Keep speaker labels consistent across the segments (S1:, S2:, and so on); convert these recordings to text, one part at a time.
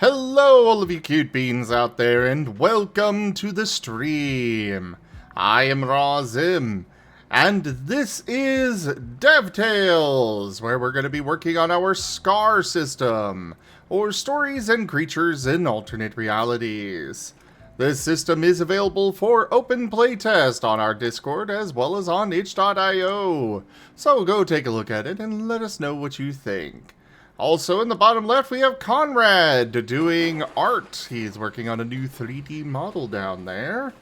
S1: Hello, all of you cute beans out there, and welcome to the stream. I am Razim, and this is DevTales, where we're going to be working on our SCAR system, or Stories and Creatures in Alternate Realities. This system is available for open playtest on our Discord as well as on itch.io, so go take a look at it and let us know what you think. Also, in the bottom left, we have xConrade doing art. He's working on a new 3D model down there.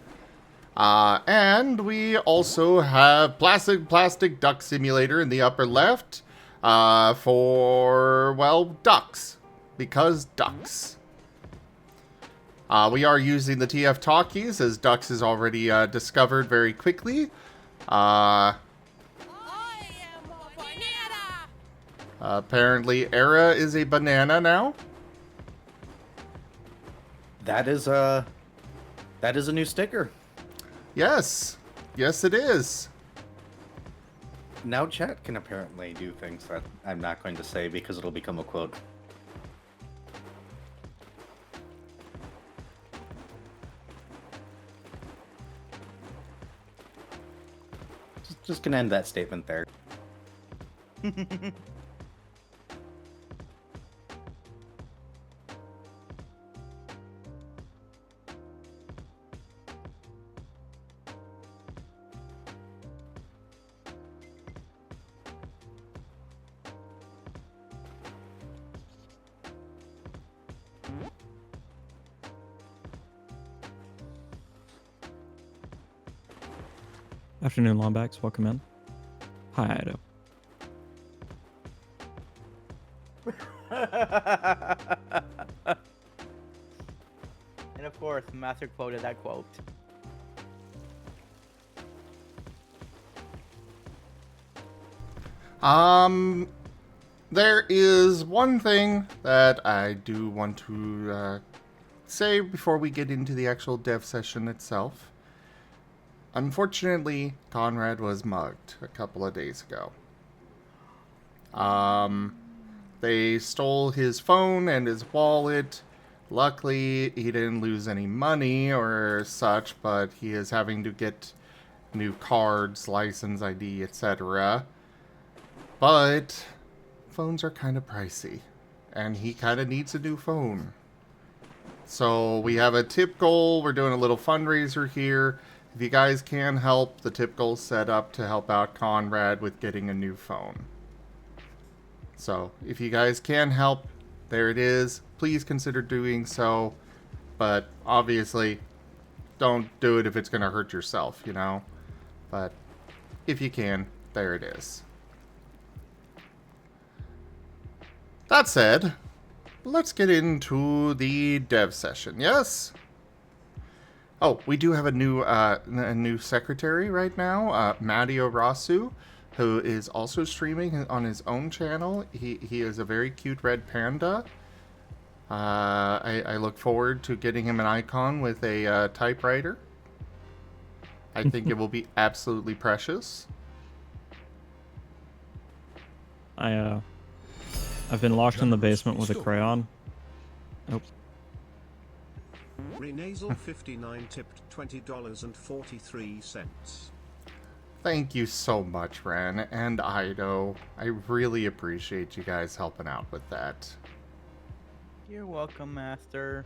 S1: And we also have Plastic Duck Simulator in the upper left for, well, ducks. Because ducks. We are using the TF talkies, as ducks is already discovered very quickly. Apparently, Era is a banana now.
S2: That is a new sticker.
S1: Yes. Yes, it is.
S2: Now chat can apparently do things that I'm not going to say because it'll become a quote. Just gonna end that statement there.
S3: Afternoon, Lombacks. Welcome in. Hi, Ido.
S4: And of course, Master quoted that quote.
S1: There is one thing that I do want to say before we get into the actual dev session itself. Unfortunately, Conrad was mugged a couple of days ago. They stole his phone and his wallet. Luckily, he didn't lose any money or such, but he is having to get new cards, license ID, etc. But phones are kind of pricey, and he kind of needs a new phone. So we have a tip goal. We're doing a little fundraiser here. If you guys can help, the tip goal's set up to help out Conrad with getting a new phone. So, if you guys can help, there it is. Please consider doing so. But, obviously, don't do it if it's going to hurt yourself, you know? But, if you can, there it is. That said, let's get into the dev session, yes? Oh, we do have a new secretary right now, Matteo Rasu, who is also streaming on his own channel. He is a very cute red panda. I look forward to getting him an icon with a typewriter. I think it will be absolutely precious.
S3: I've been locked in the basement with a crayon. Oh.
S5: Renasal 59 tipped $20.43.
S1: Thank you so much, Ren and Ido. I really appreciate you guys helping out with that.
S4: You're welcome, Master.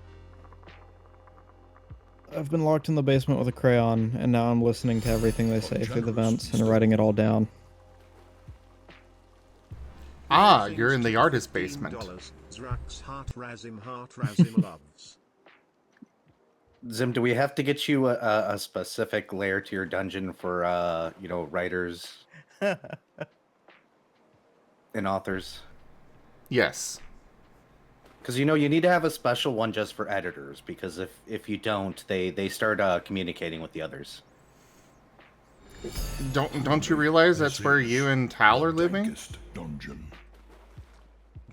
S3: I've been locked in the basement with a crayon, and now I'm listening to everything they say through the vents and writing it all down.
S1: Ah, you're in the artist basement.
S2: Zim, do we have to get you a specific layer to your dungeon for, writers and authors?
S1: Yes.
S2: Because, you need to have a special one just for editors, because if you don't, they start communicating with the others.
S1: Don't you realize that's where you and Tal are living?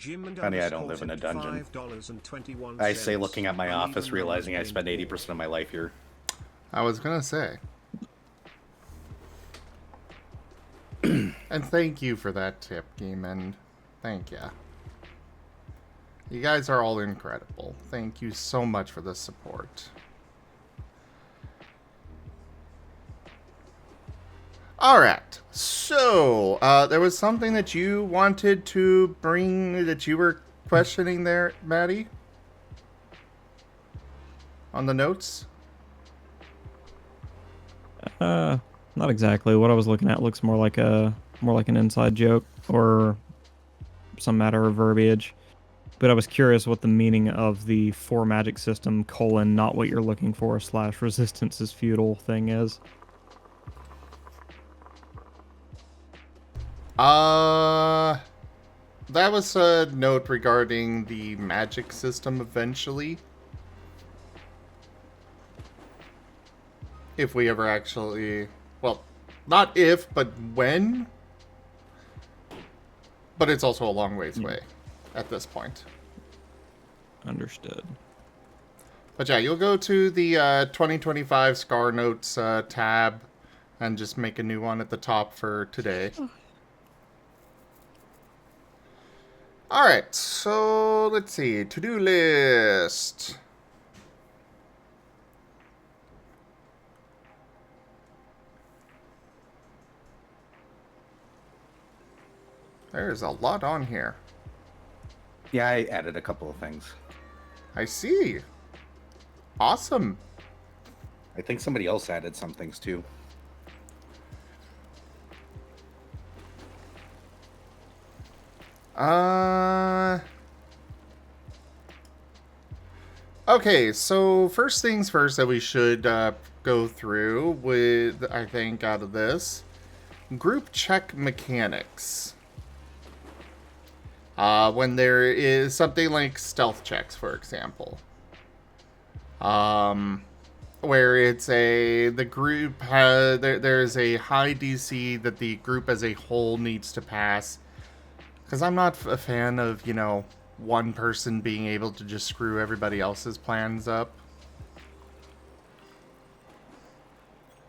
S2: Honey, I don't live in a dungeon. I say looking at my office, realizing I spend 80% of my life here.
S1: I was gonna say. And thank you for that tip, Geeman. Thank ya. You guys are all incredible. Thank you so much for the support. Alright, so, there was something that you wanted to bring, that you were questioning there, Maddie? On the notes?
S3: Not exactly. What I was looking at looks more like an inside joke or some matter of verbiage. But I was curious what the meaning of the for magic system : not what you're looking for / resistance is futile thing is.
S1: That was a note regarding the magic system eventually. If we ever actually... Well, not if, but when. But it's also a long ways away at this point.
S3: Understood.
S1: But yeah, you'll go to the 2025 Scar Notes tab and just make a new one at the top for today. Alright, so let's see. To-do list. There's a lot on here.
S2: Yeah, I added a couple of things.
S1: I see. Awesome.
S2: I think somebody else added some things too.
S1: Okay, so first things first that we should go through with, I think, out of this, group check mechanics. When there is something like stealth checks, for example. Where it's the group has, there's a high DC that the group as a whole needs to pass. Because I'm not a fan of, you know, one person being able to just screw everybody else's plans up.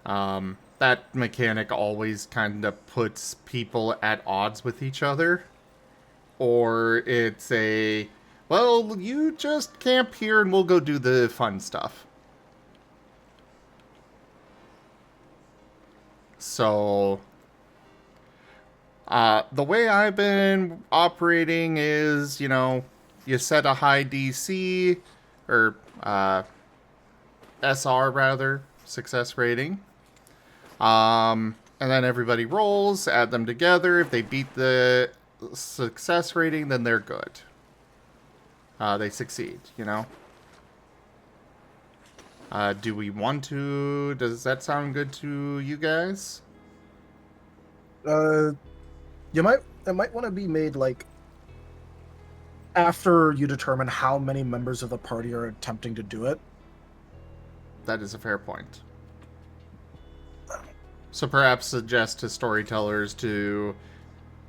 S1: That mechanic always kind of puts people at odds with each other. Or it's well, you just camp here and we'll go do the fun stuff. So, the way I've been operating is, you know, you set a high DC, or SR rather, success rating. And then everybody rolls, add them together. If they beat the success rating, then they're good. They succeed, you know? Do we want to... Does that sound good to you guys?
S6: It might want to be made like after you determine how many members of the party are attempting to do it.
S1: That is a fair point. So perhaps suggest to storytellers to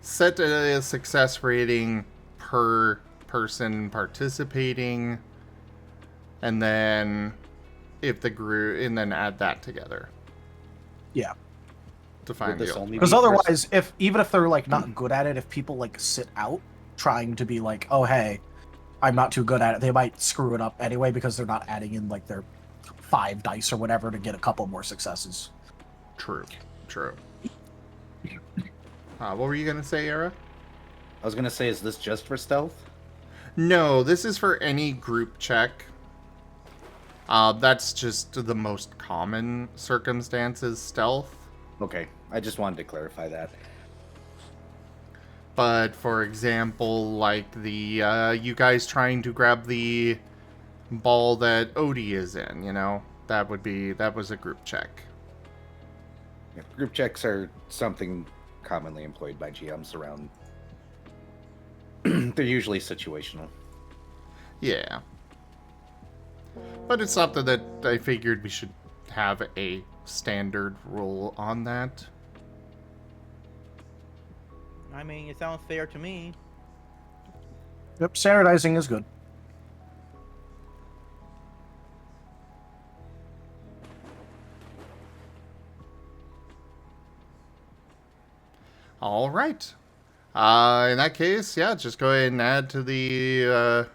S1: set a success rating per person participating, and then if the group, and then add that together.
S6: Yeah.
S1: To find the
S6: because otherwise, even if they're like not good at it, if people like sit out trying to be like, oh hey, I'm not too good at it, they might screw it up anyway because they're not adding in like their 5 dice or whatever to get a couple more successes.
S1: True. What were you gonna say, Era?
S2: I was gonna say, is this just for stealth?
S1: No, this is for any group check. That's just the most common circumstances, stealth.
S2: Okay, I just wanted to clarify that.
S1: But for example, like the you guys trying to grab the ball that Odie is in, you know, that was a group check.
S2: Yeah, group checks are something commonly employed by GMs around. They're usually situational.
S1: Yeah. But it's something that I figured we should have a standard rule on that.
S4: I mean, it sounds fair to me.
S6: Yep, standardizing is good.
S1: All right. In that case, yeah, just go ahead and add to the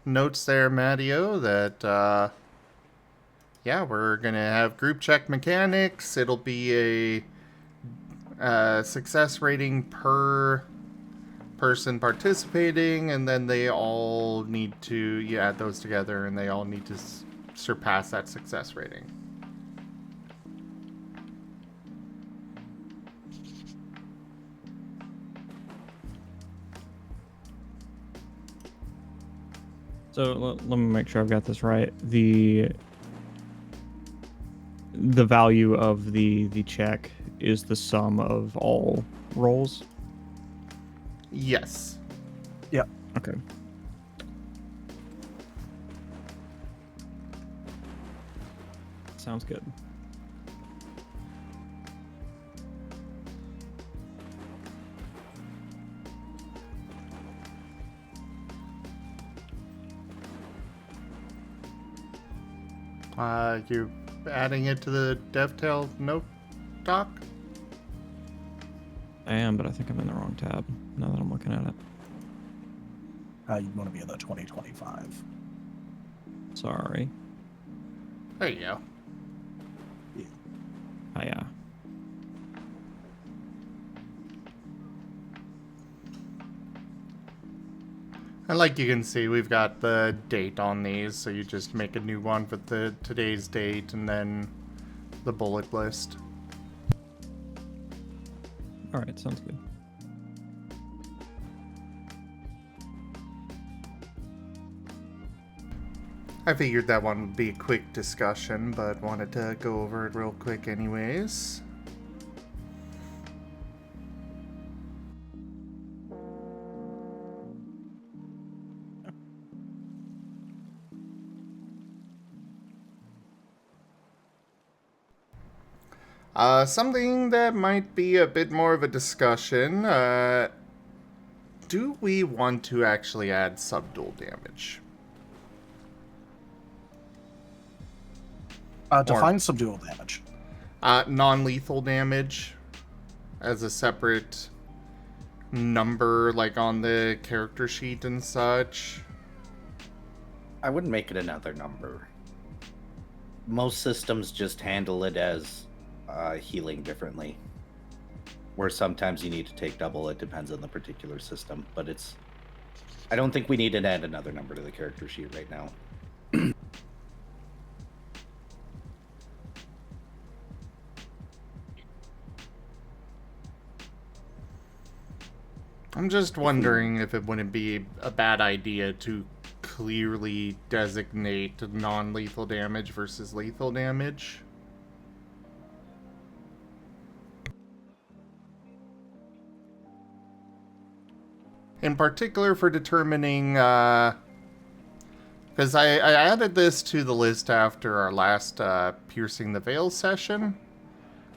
S1: notes there, Matteo, that yeah, we're gonna have group check mechanics. It'll be a success rating per person participating, and then they all need to, you add those together, and they all need to surpass that success rating.
S3: So let me make sure I've got this right. The value of the check is the sum of all rolls.
S1: Yes.
S6: Yep.
S3: Okay. Sounds good.
S1: You're adding it to the DevTail note doc?
S3: I am, but I think I'm in the wrong tab now that I'm looking at it.
S6: You want to be in the 2025.
S3: Sorry.
S1: There you go.
S3: Oh, yeah.
S1: And like you can see, we've got the date on these, so you just make a new one for today's date and then the bullet list.
S3: All right, sounds good.
S1: I figured that one would be a quick discussion, but wanted to go over it real quick anyways. Something that might be a bit more of a discussion. Do we want to actually add subdual damage?
S6: Define subdual damage.
S1: Non-lethal damage as a separate number, like on the character sheet and such.
S2: I wouldn't make it another number. Most systems just handle it as healing differently. Where sometimes you need to take double, it depends on the particular system. But I don't think we need to add another number to the character sheet right now.
S1: I'm just wondering if it wouldn't be a bad idea to clearly designate non-lethal damage versus lethal damage. In particular for determining, because I added this to the list after our last Piercing the Veil session,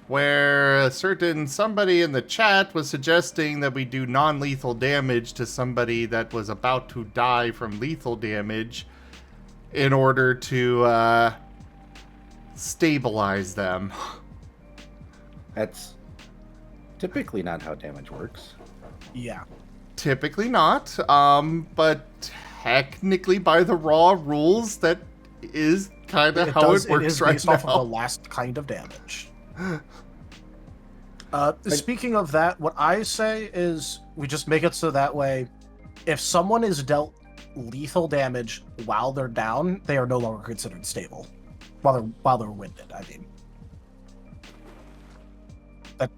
S1: where somebody in the chat was suggesting that we do non-lethal damage to somebody that was about to die from lethal damage in order to stabilize them.
S2: That's typically not how damage works.
S6: Yeah.
S1: Typically not, but technically by the raw rules, that is kind of how it works
S6: is
S1: right
S6: based
S1: now.
S6: off of the last kind of damage. Speaking of that, what I say is we just make it so that way, if someone is dealt lethal damage while they're down, they are no longer considered stable. While they're winded, I mean.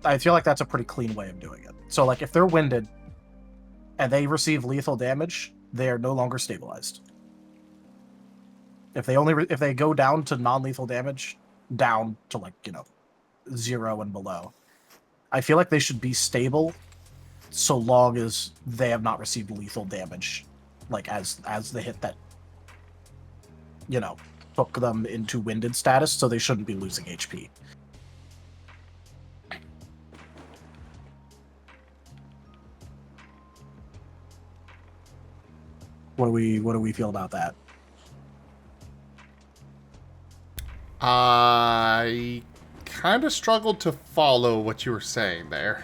S6: I feel like that's a pretty clean way of doing it. So, like, if they're winded and they receive lethal damage, they are no longer stabilized. If they go down to non-lethal damage, down to, like, 0 and below, I feel like they should be stable so long as they have not received lethal damage, like as the hit that took them into winded status, so they shouldn't be losing HP. What do we feel about that?
S1: I kind of struggled to follow what you were saying there.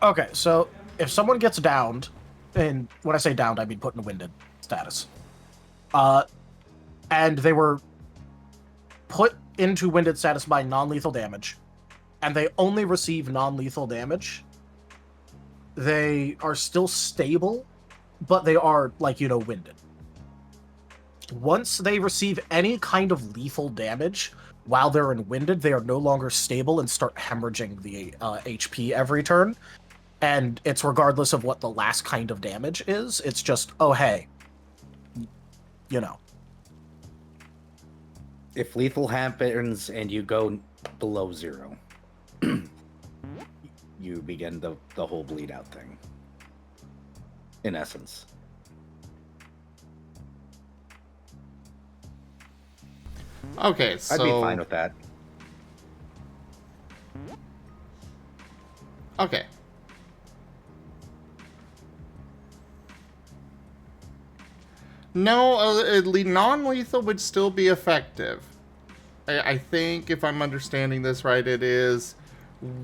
S6: Okay, so if someone gets downed, and when I say downed, I mean put in a winded status, And they were put into winded status by non-lethal damage, and they only receive non-lethal damage. They are still stable, but they are, like, winded. Once they receive any kind of lethal damage while they're in winded, they are no longer stable and start hemorrhaging the HP every turn. And it's regardless of what the last kind of damage is. It's just, oh, hey,
S2: If lethal happens and you go below 0, you begin the whole bleed out thing. In essence.
S1: Okay, so...
S2: I'd be fine with that.
S1: Okay. No, non-lethal would still be effective. I think, if I'm understanding this right, it is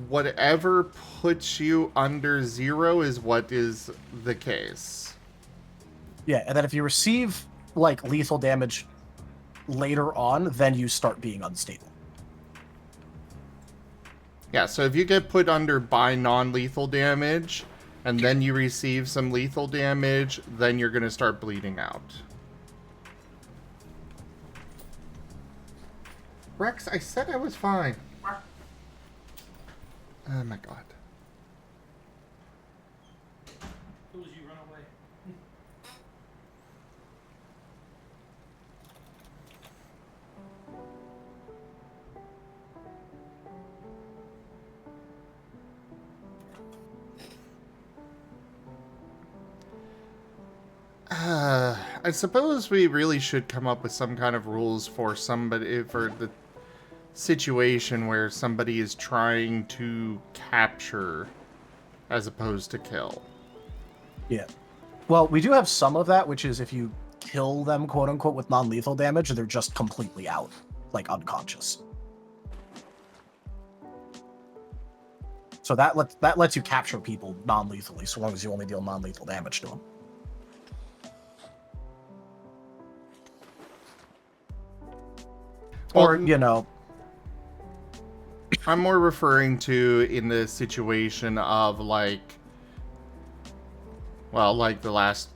S1: whatever puts you under 0 is what is the case.
S6: Yeah, and then if you receive, like, lethal damage later on, then you start being unstable.
S1: Yeah, so if you get put under by non-lethal damage, and then you receive some lethal damage, then you're going to start bleeding out. Rex, I said I was fine. Oh my god.
S6: Who was you run away?
S1: I suppose we really should come up with some kind of rules for somebody, for the situation where somebody is trying to capture as opposed to kill.
S6: Yeah. Well, we do have some of that, which is if you kill them, quote unquote, with non-lethal damage, they're just completely out, like unconscious. So that lets you capture people non-lethally, so long as you only deal non-lethal damage to them. Or,
S1: Well, I'm more referring to in the situation of, like, well, like the last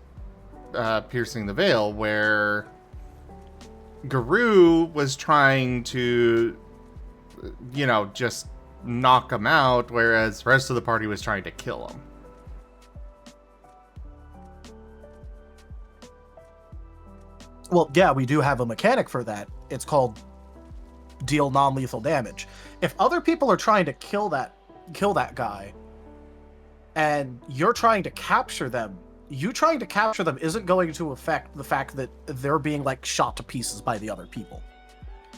S1: Piercing the Veil, where Guru was trying to, just knock him out, whereas the rest of the party was trying to kill him.
S6: Well, yeah, we do have a mechanic for that. It's called deal non-lethal damage. If other people are trying to kill that guy, and you're trying to capture them, you trying to capture them isn't going to affect the fact that they're being, like, shot to pieces by the other people.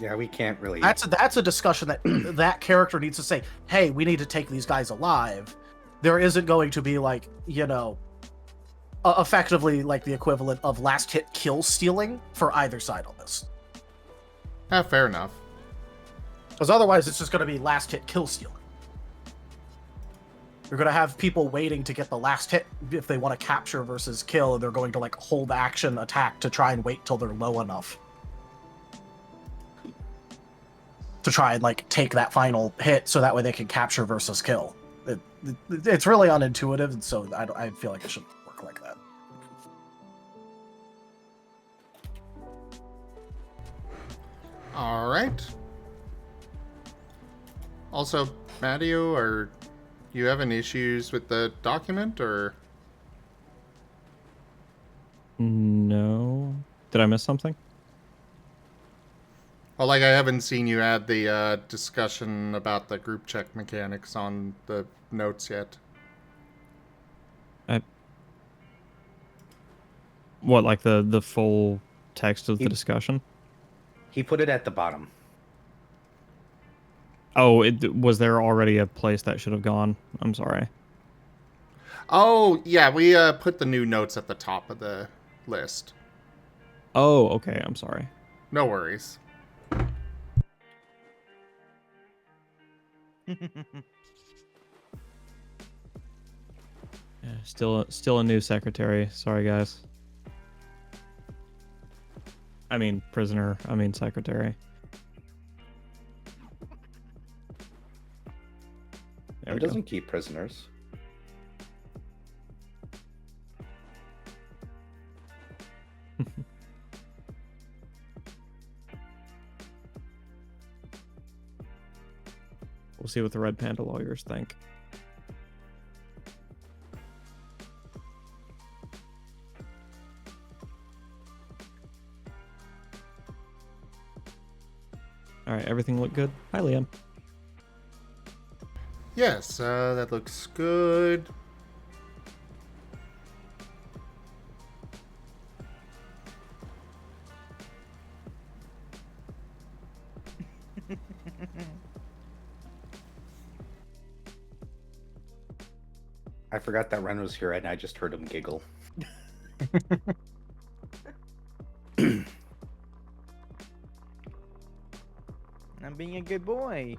S2: Yeah, we can't really...
S6: That's a discussion that that character needs to say, hey, we need to take these guys alive. There isn't going to be, like, effectively, like, the equivalent of last hit kill stealing for either side on this.
S1: Fair enough.
S6: Because otherwise it's just going to be last hit kill stealing. You're going to have people waiting to get the last hit if they want to capture versus kill, and they're going to, like, hold action attack to try and wait till they're low enough to try and, like, take that final hit so that way they can capture versus kill. It's really unintuitive, and so I feel like it shouldn't work like that.
S1: All right. Also, Matteo, are you having issues with the document, or?
S3: No. Did I miss something?
S1: Well, like, I haven't seen you add the discussion about the group check mechanics on the notes yet.
S3: What, like the full text of the discussion?
S2: He put it at the bottom.
S3: Oh, was there already a place that should have gone? I'm sorry.
S1: Oh, yeah, we put the new notes at the top of the list.
S3: Oh, okay, I'm sorry.
S1: No worries.
S3: Yeah, still a new secretary. Sorry, guys. I mean prisoner. I mean secretary. There
S2: He
S3: we go.
S2: doesn't keep prisoners.
S3: We'll see what the Red Panda lawyers think. All right, everything look good? Hi, Liam.
S1: Yes, that looks good.
S2: I forgot that Ren was here and I just heard him giggle.
S4: I'm being a good boy.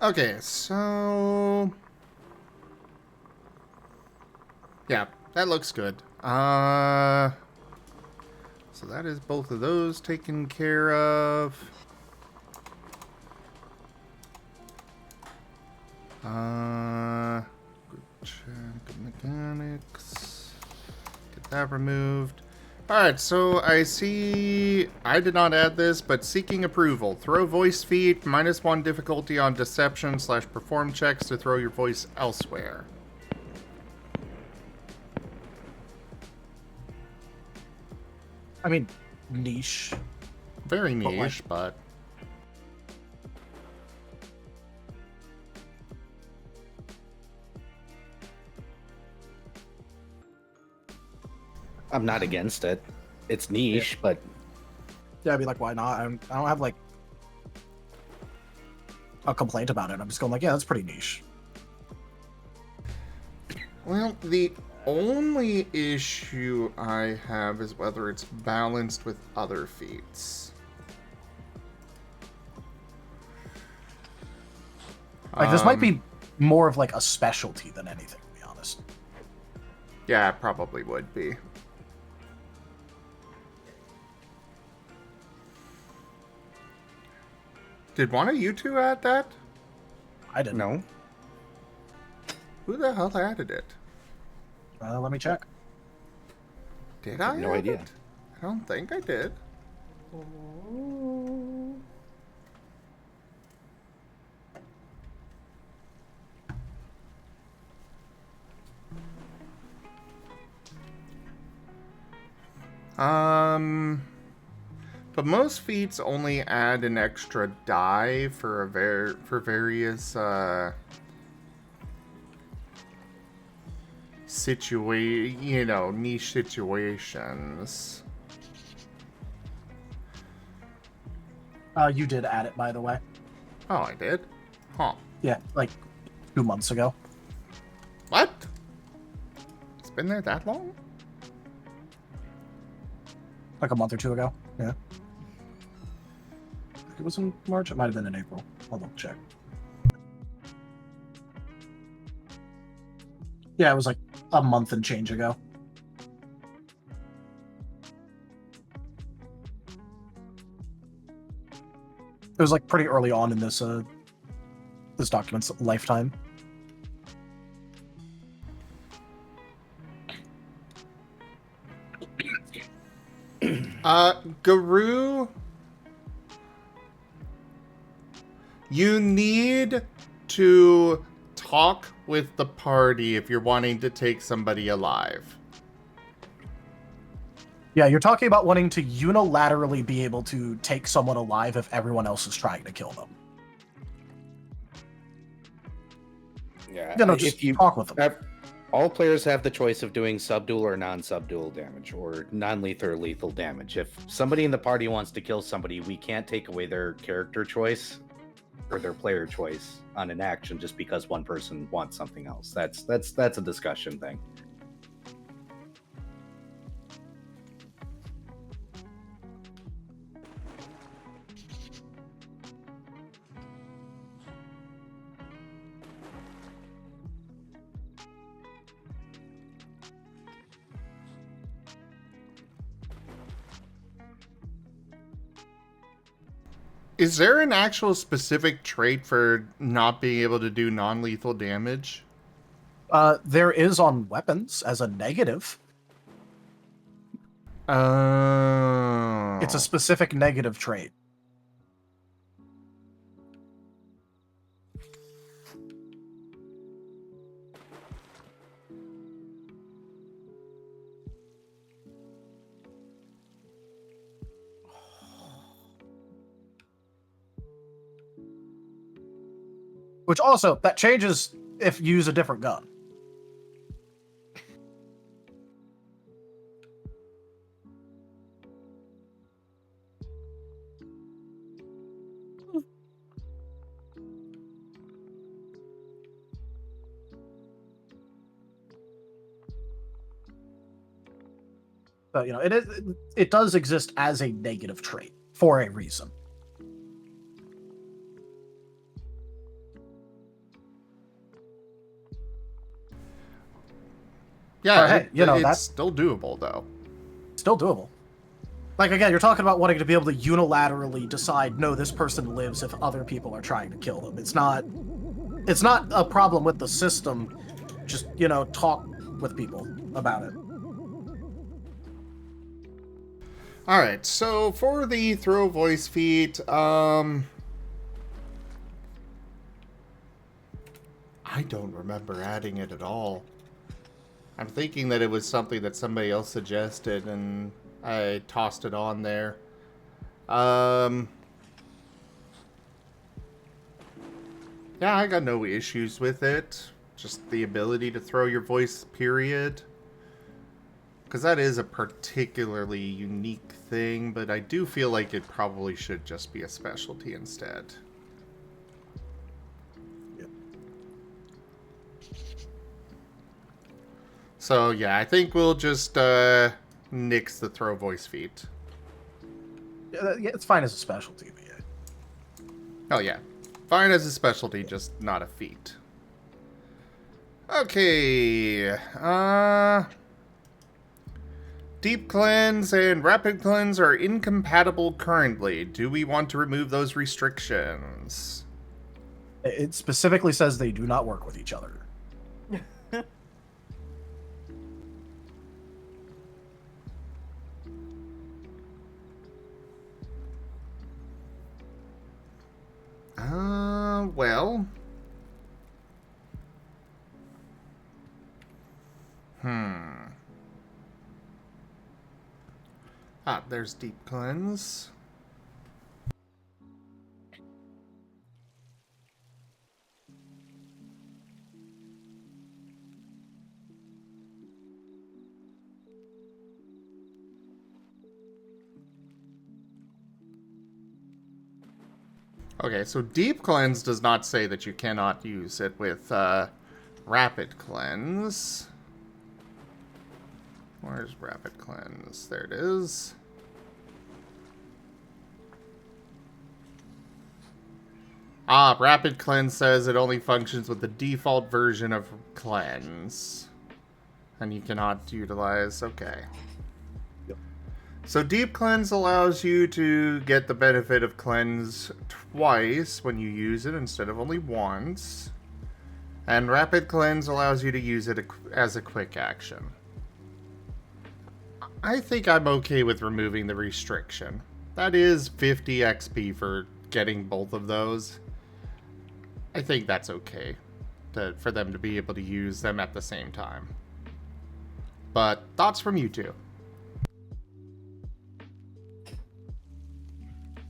S1: Okay, so yeah, that looks good. So that is both of those taken care of. Good check mechanics. Get that removed. Alright, so I see I did not add this, but seeking approval. Throw voice feed, -1 difficulty on deception / perform checks to throw your voice elsewhere.
S6: I mean, niche.
S1: Very
S6: But, like-
S1: niche, but
S2: I'm not against it. It's niche, but
S6: Yeah, I'd be like, why not? I don't have like a complaint about it. I'm just going like, yeah, that's pretty niche.
S1: well, the only issue I have is whether it's balanced with other feats.
S6: Like, this might be more of like a specialty than anything, to be honest.
S1: Yeah, it probably would be. Did one of you two add that?
S6: I didn't.
S2: no.
S1: Who the hell added it?
S6: Let me check.
S1: Did I?
S2: No
S1: add
S2: idea.
S1: it? I don't think I did. But most feats only add an extra die for various niche situations.
S6: You did add it, by the way.
S1: Oh, I did? Huh.
S6: Yeah, like 2 months ago.
S1: What? It's been there that long?
S6: Like a month or two ago. Yeah. It was in March. It might have been in April. I'll double check. Yeah, it was like a month and change ago. It was like pretty early on in this this document's lifetime.
S1: Guru, you need to talk with the party if you're wanting to take somebody alive.
S6: Yeah, you're talking about wanting to unilaterally be able to take someone alive if everyone else is trying to kill them.
S2: Yeah.
S6: You know, just talk with them.
S2: All players have the choice of doing subdual or non-subdual damage, or non-lethal or lethal damage. If somebody in the party wants to kill somebody, we can't take away their character choice or their player choice on an action just because one person wants something else. That's a discussion thing.
S1: Is there an actual specific trait for not being able to do non-lethal damage?
S6: There is on weapons as a negative.
S1: Oh.
S6: It's a specific negative trait. Which also, that changes if you use a different gun. But, it does exist as a negative trait for a reason.
S1: Yeah,
S6: hey,
S1: it's
S6: that's
S1: still doable, though.
S6: still doable. Like, again, you're talking about wanting to be able to unilaterally decide, no, this person lives if other people are trying to kill them. It's not a problem with the system. Just, talk with people about it.
S1: Alright, so for the throw voice feat, I don't remember adding it at all. I'm thinking that it was something that somebody else suggested, and I tossed it on there. Yeah, I got no issues with it. Just the ability to throw your voice, period. Because that is a particularly unique thing, but I do feel like it probably should just be a specialty instead. So yeah, I think we'll just nix the throw voice feat.
S6: Yeah, it's fine as a specialty, but yeah.
S1: Oh yeah, fine as a specialty, just not a feat. Okay, Deep Cleanse and Rapid Cleanse are incompatible currently. Do we want to remove those restrictions?
S6: It specifically says they do not work with each other.
S1: Well. There's Deep Cleanse. Okay, so Deep Cleanse does not say that you cannot use it with Rapid Cleanse. Where's Rapid Cleanse? There it is. Rapid Cleanse says it only functions with the default version of Cleanse. And you cannot utilize... Okay. So Deep Cleanse allows you to get the benefit of Cleanse twice when you use it instead of only once. And Rapid Cleanse allows you to use it as a quick action. I think I'm okay with removing the restriction. That is 50 XP for getting both of those. I think that's okay for them to be able to use them at the same time. But thoughts from you two?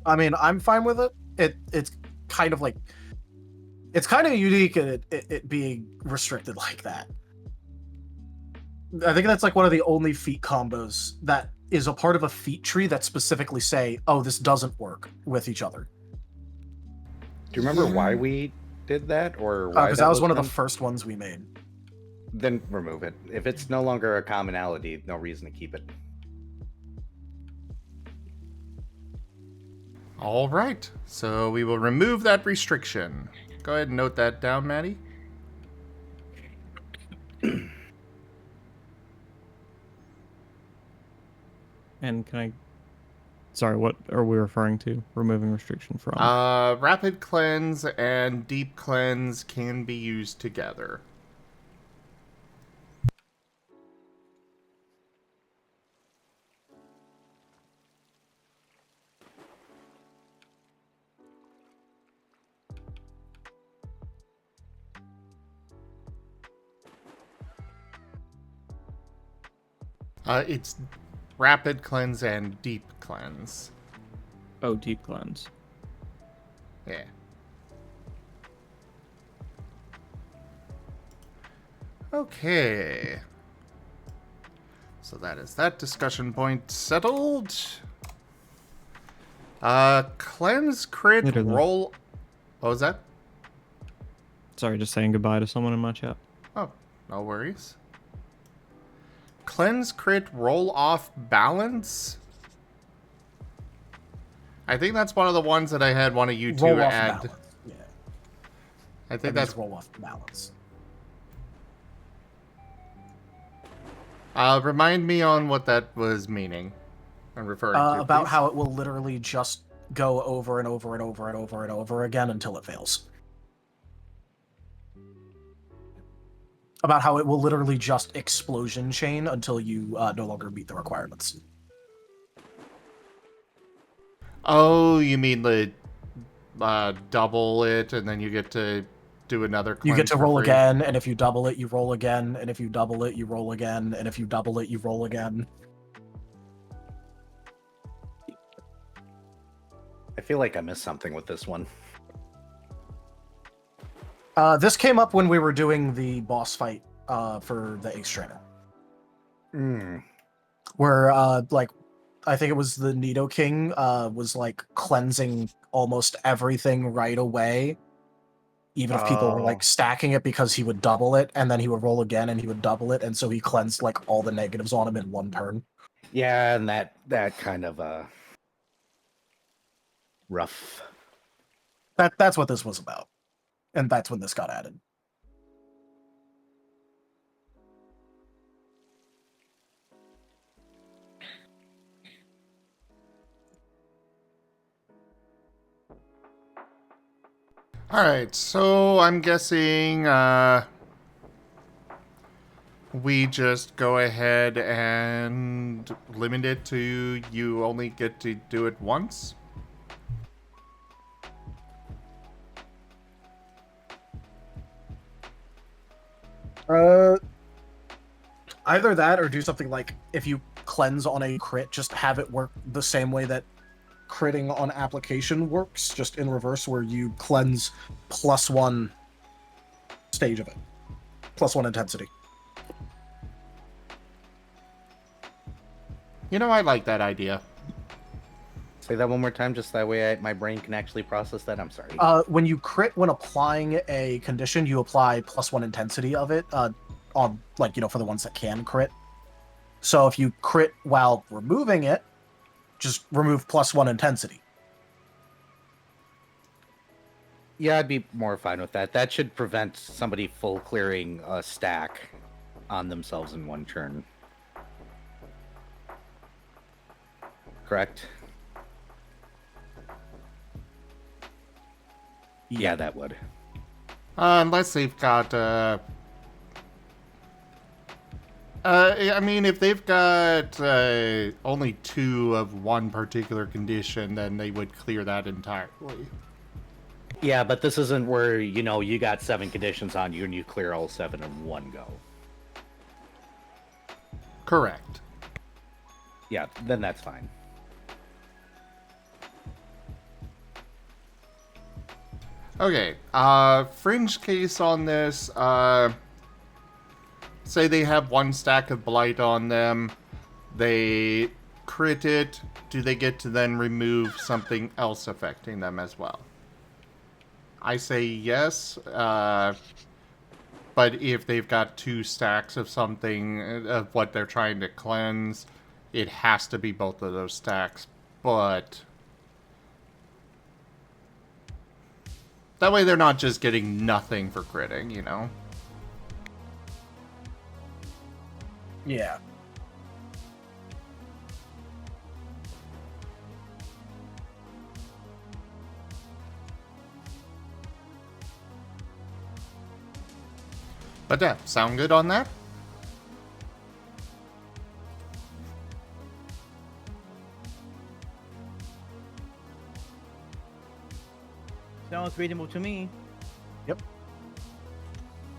S6: I mean, I'm fine with it. It's kind of like... It's kind of unique in it being restricted like that. I think that's like one of the only feat combos that is a part of a feat tree that specifically say, oh, this doesn't work with each other.
S2: Do you remember why we did that, or why?
S6: Because that was one of the first ones we made.
S2: Then remove it. If it's no longer a commonality, no reason to keep it.
S1: All right, so we will remove that restriction. Go ahead and note that down, Maddie.
S3: And can I Sorry, what are we referring to? Removing restriction from?
S1: Rapid cleanse and deep cleanse can be used together. It's rapid cleanse and deep cleanse.
S3: Oh, deep cleanse.
S1: Yeah. Okay. So that is that discussion point settled. Cleanse crit
S3: Later, then.
S1: roll. What was that?
S3: Sorry, just saying goodbye to someone in my chat.
S1: Oh, no worries. Cleanse crit roll off balance. I think that's one of the ones that I had one of you two
S6: Roll off
S1: add.
S6: balance. Yeah.
S1: I think
S6: That means
S1: that's.
S6: roll off balance.
S1: Remind me on what that was meaning. I'm referring to.
S6: About
S1: please.
S6: how it will literally just go over and over and over and over and over again until it fails. About how it will literally just explosion chain until you no longer meet the requirements.
S1: Oh, you mean the double it and then you get to do another cleanse.
S6: You get to
S1: for
S6: roll
S1: free?
S6: again, and if you double it, you roll again, and if you double it, you roll again, and if you double it, you roll again.
S2: I feel like I missed something with this one.
S6: This came up when we were doing the boss fight for the Ace Trainer. Where, like, I think it was the Nido King was, like, cleansing almost everything right away. Even if people were, like, stacking it because he would double it, and then he would roll again, and he would double it, and so he cleansed, like, all the negatives on him in one turn.
S2: Yeah, and that kind of rough.
S6: That's what this was about. And that's when this got added.
S1: Alright, so I'm guessing we just go ahead and limit it to you only get to do it once.
S6: Either that or do something like if you cleanse on a crit, just have it work the same way that critting on application works, just in reverse, where you cleanse +1 stage of it. +1 intensity.
S1: You know, I like that idea.
S2: Say that one more time, just that way my brain can actually process that. I'm sorry.
S6: When you crit when applying a condition, you apply +1 intensity of it, on, like, you know, for the ones that can crit. So if you crit while removing it, just remove +1 intensity.
S2: Yeah, I'd be more fine with that. That should prevent somebody full clearing a stack on themselves in one turn. Correct? Yeah, that would.
S1: Unless they've got, I mean, if they've got only 2 of one particular condition, then they would clear that entirely.
S2: Yeah, but this isn't where, you know, you got 7 conditions on you and you clear all 7 in one go.
S1: Correct.
S2: Yeah, then that's fine.
S1: Okay, fringe case on this, say they have 1 stack of blight on them, they crit it, do they get to then remove something else affecting them as well? I say yes, but if they've got 2 stacks of something, of what they're trying to cleanse, it has to be both of those stacks, but that way they're not just getting nothing for critting, you know?
S6: Yeah.
S1: But yeah, sound good on that?
S4: Sounds reasonable to me.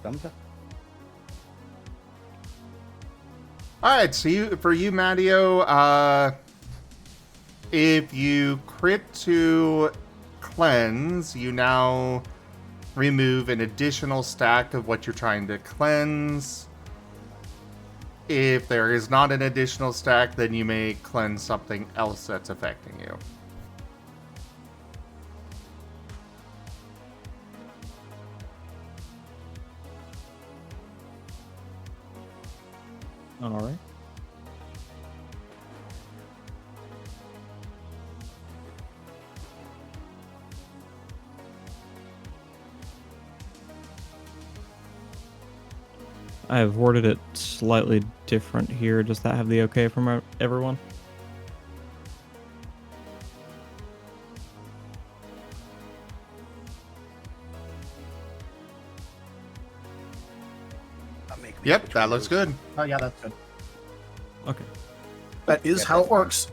S2: Thumbs up.
S1: Alright, so for you, Matteo, if you crit to cleanse, you now remove an additional stack of what you're trying to cleanse. If there is not an additional stack, then you may cleanse something else that's affecting you.
S3: All right. I have worded it slightly different here. Does that have the okay from everyone?
S1: Yep, that looks good.
S6: Oh yeah, that's good.
S3: Okay.
S6: That is
S2: Yeah,
S6: how
S2: that's
S6: it works.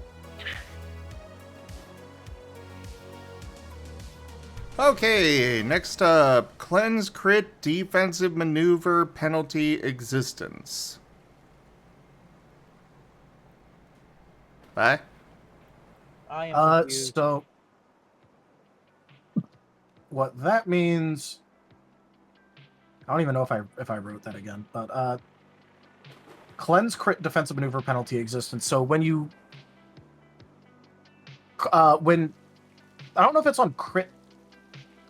S1: Okay, next up, cleanse crit defensive maneuver penalty existence. Bye.
S4: I am confused.
S6: So what that means, I don't even know if I wrote that again, but cleanse crit defensive maneuver penalty existence. So when you when I don't know if it's on crit.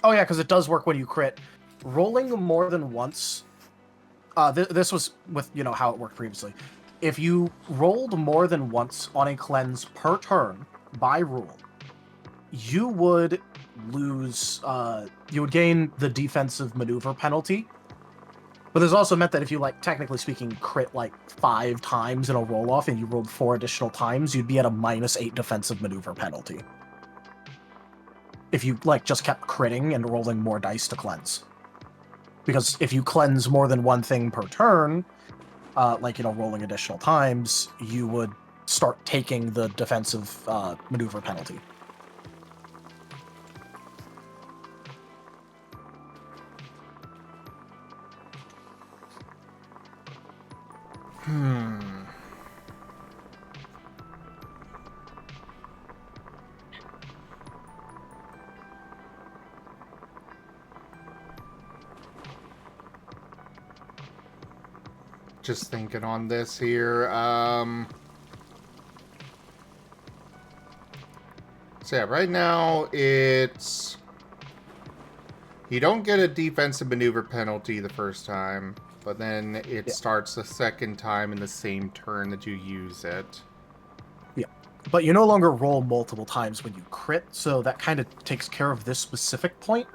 S6: Oh yeah, because it does work when you crit. Rolling more than once. This was with how it worked previously. If you rolled more than once on a cleanse per turn by rule, you would lose. You would gain the defensive maneuver penalty. But there's also meant that if you technically speaking, crit 5 times in a roll off and you rolled 4 additional times, you'd be at a -8 defensive maneuver penalty. If you just kept critting and rolling more dice to cleanse. Because if you cleanse more than one thing per turn, rolling additional times, you would start taking the defensive maneuver penalty.
S1: Just thinking on this here. So yeah, right now it's... You don't get a defensive maneuver penalty the first time, but then it starts the second time in the same turn that you use it.
S6: Yeah. But you no longer roll multiple times when you crit, so that kind of takes care of this specific point.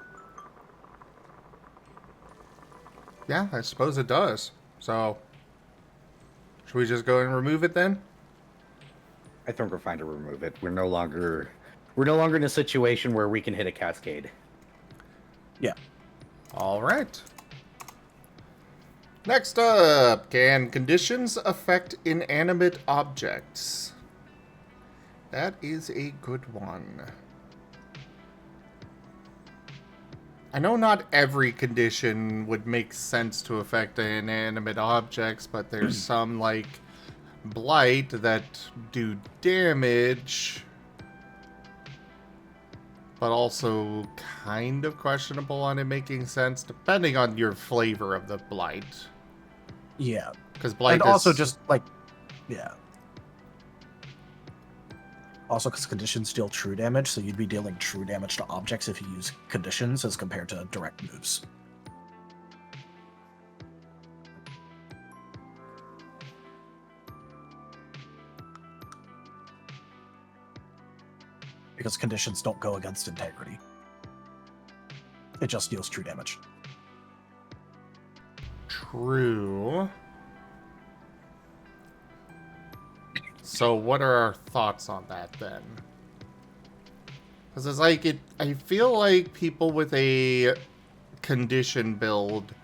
S1: Yeah, I suppose it does. So... Should we just go and remove it then?
S2: I think we're fine to remove it. We're no longer in a situation where we can hit a cascade.
S6: Yeah.
S1: All right. Next up, can conditions affect inanimate objects? That is a good one. I know not every condition would make sense to affect inanimate objects, but there's some like blight that do damage, but also kind of questionable on it making sense, depending on your flavor of the blight.
S6: Yeah.
S1: Because blight
S6: And
S1: is...
S6: also just yeah. Also, because conditions deal true damage, so you'd be dealing true damage to objects if you use conditions as compared to direct moves. Because conditions don't go against integrity. It just deals true damage.
S1: True. So what are our thoughts on that then? Because it's I feel like people with a condition build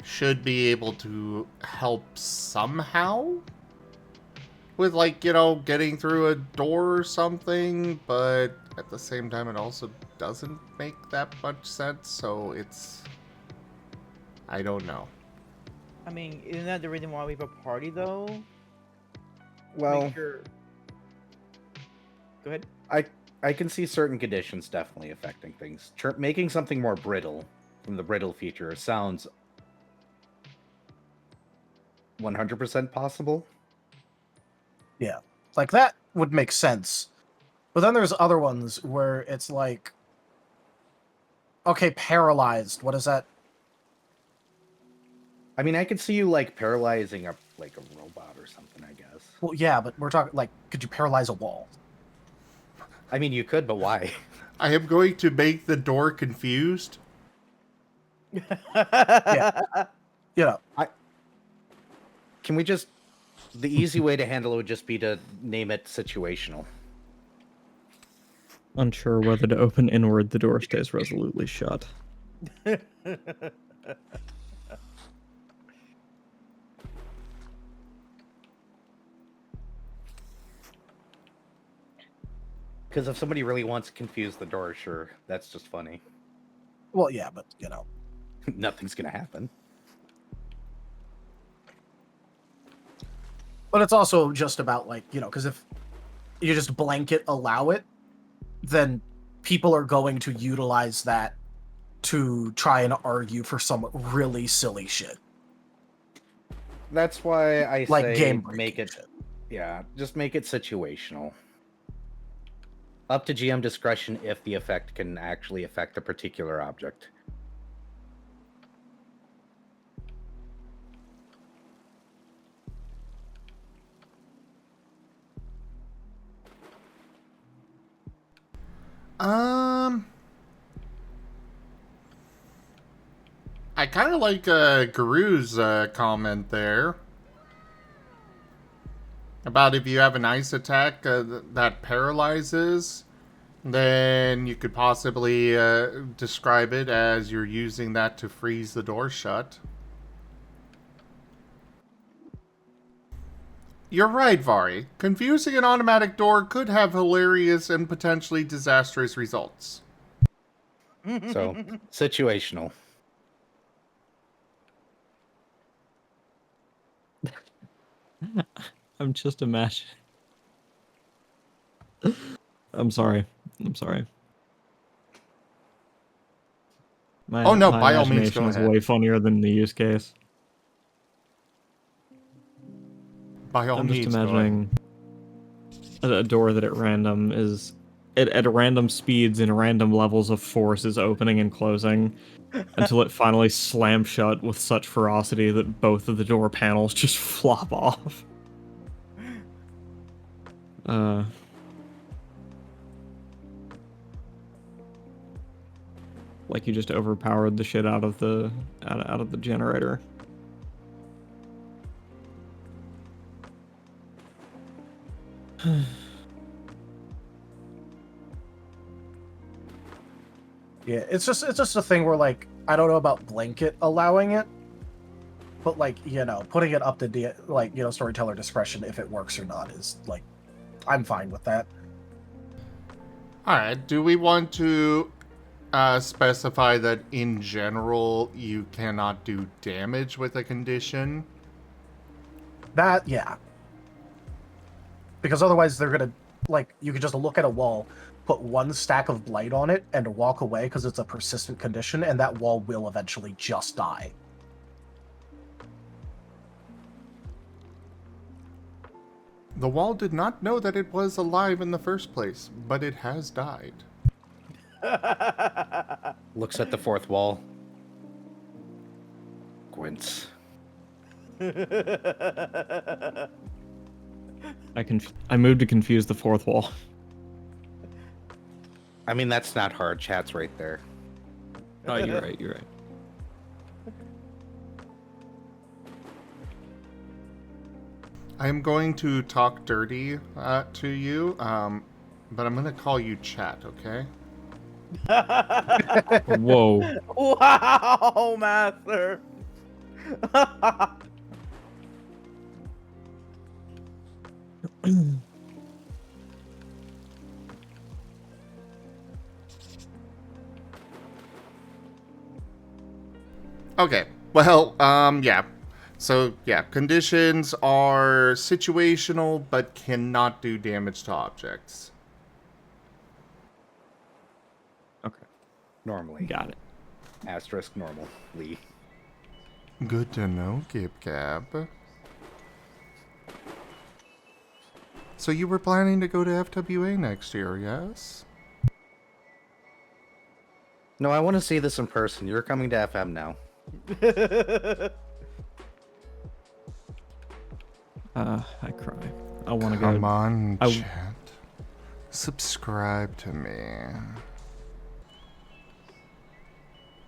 S1: should be able to help somehow with, like, you know, getting through a door or something, but at the same time it also doesn't make that much sense, so it's... I don't know.
S4: I mean, isn't that the reason why we have a party, though?
S2: Well,
S4: Make sure... Go ahead.
S2: I can see certain conditions definitely affecting things. Making something more brittle from the brittle feature sounds 100% possible.
S6: Yeah, like that would make sense. But then there's other ones where it's like, okay, paralyzed. What is that?
S2: I mean, I could see you like paralyzing a robot or something, I guess.
S6: Well, yeah, but we're talking like, could you paralyze a wall?
S2: I mean, you could, but why?
S1: I am going to make the door confused.
S6: Yeah. You know,
S2: Can we just... The easy way to handle it would just be to name it situational.
S3: Unsure whether to open inward, the door stays resolutely shut.
S2: Because if somebody really wants to confuse the door, sure, that's just funny.
S6: well, yeah, but you know,
S2: Nothing's gonna happen.
S6: but it's also just about like, you know, because if you just blanket allow it, then people are going to utilize that to try and argue for some really silly shit,
S2: That's why I
S6: like
S2: say
S6: game
S2: make it...
S6: shit.
S2: Yeah, just make it situational. Up to GM discretion if the effect can actually affect a particular object.
S1: I kind of like Guru's comment there about if you have an ice attack that paralyzes, then you could possibly describe it as you're using that to freeze the door shut. You're right, Vari. Confusing an automatic door could have hilarious and potentially disastrous results.
S2: So, situational.
S3: I'm just imagining. I'm sorry.
S1: Oh, no,
S3: my
S1: by all means,
S3: imagination
S1: go
S3: is
S1: ahead.
S3: way funnier than the use case.
S1: By all
S3: I'm just
S1: means, go ahead.
S3: imagining a door that at random is at random speeds and random levels of force is opening and closing until it finally slams shut with such ferocity that both of the door panels just flop off. Like you just overpowered the shit out of the generator.
S6: Yeah, it's just a thing where like I don't know about blanket allowing it, but like, you know, putting it up to like, you know, storyteller discretion if it works or not is like, I'm fine with that.
S1: Alright, do we want to specify that in general you cannot do damage with a condition?
S6: That, yeah. Because otherwise they're gonna, like, you could just look at a wall, put one stack of blight on it, and walk away because it's a persistent condition, and that wall will eventually just die.
S1: The wall did not know that it was alive in the first place, but it has died.
S2: Looks at the fourth wall. Gwynts.
S3: I moved to confuse the fourth wall.
S2: I mean, that's not hard. Chat's right there.
S3: Oh, you're right.
S1: I am going to talk dirty to you, but I'm going to call you Chat, okay?
S3: Whoa.
S4: Wow, Master.
S1: Okay. Well, yeah. So, yeah, conditions are situational but cannot do damage to objects.
S3: Okay,
S2: Normally.
S3: got it.
S2: Asterisk normally.
S1: Good to know, Gib Gab. So you were planning to go to FWA next year, yes?
S2: No, I want to see this in person. You're coming to FM now.
S3: I cry. I want to go.
S1: Come on,
S3: I-
S1: chat. Subscribe to me.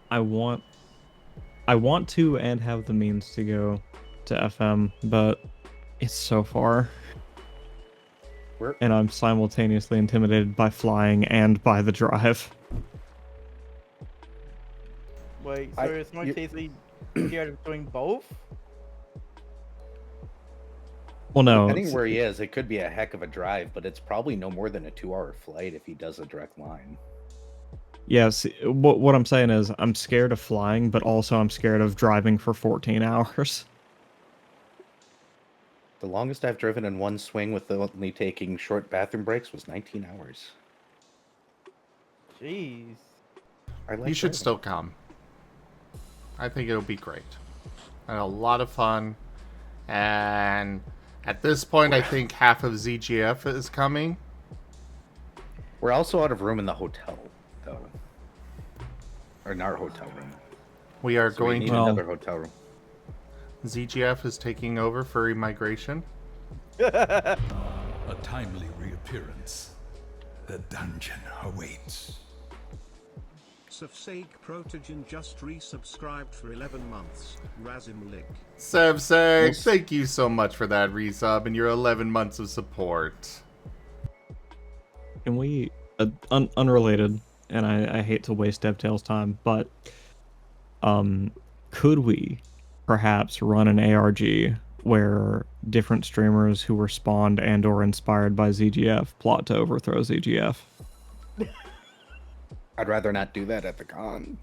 S3: I want to and have the means to go to FM, but it's so far.
S2: Where?
S3: And I'm simultaneously intimidated by flying and by the drive.
S4: Wait, so
S2: I-
S4: it's not
S2: you-
S4: basically scared of doing both?
S3: Well, no.
S2: Depending where he is, it could be a heck of a drive, but it's probably no more than a 2-hour flight if he does a direct line.
S3: Yes, what I'm saying is I'm scared of flying, but also I'm scared of driving for 14 hours.
S2: The longest I've driven in one swing with only taking short bathroom breaks was 19 hours.
S4: Jeez.
S2: I like
S1: You should
S2: driving.
S1: still come. I think it'll be great. And a lot of fun. And at this point, I think half of ZGF is coming.
S2: We're also out of room in the hotel, though. Or in our hotel room.
S1: We are
S2: So
S1: going
S2: we need
S1: to...
S3: Well-
S2: another hotel room.
S1: ZGF is taking over Furry Migration.
S7: A timely reappearance. The dungeon awaits.
S5: Safsag Protogen just resubscribed for 11 months. Razim Lick.
S1: Sevseg,
S2: Yes.
S1: thank you so much for that resub and your 11 months of support.
S3: Can we, unrelated, and I hate to waste DevTales time, but could we perhaps run an ARG where different streamers who were spawned and or inspired by ZGF plot to overthrow ZGF?
S2: I'd rather not do that at the con.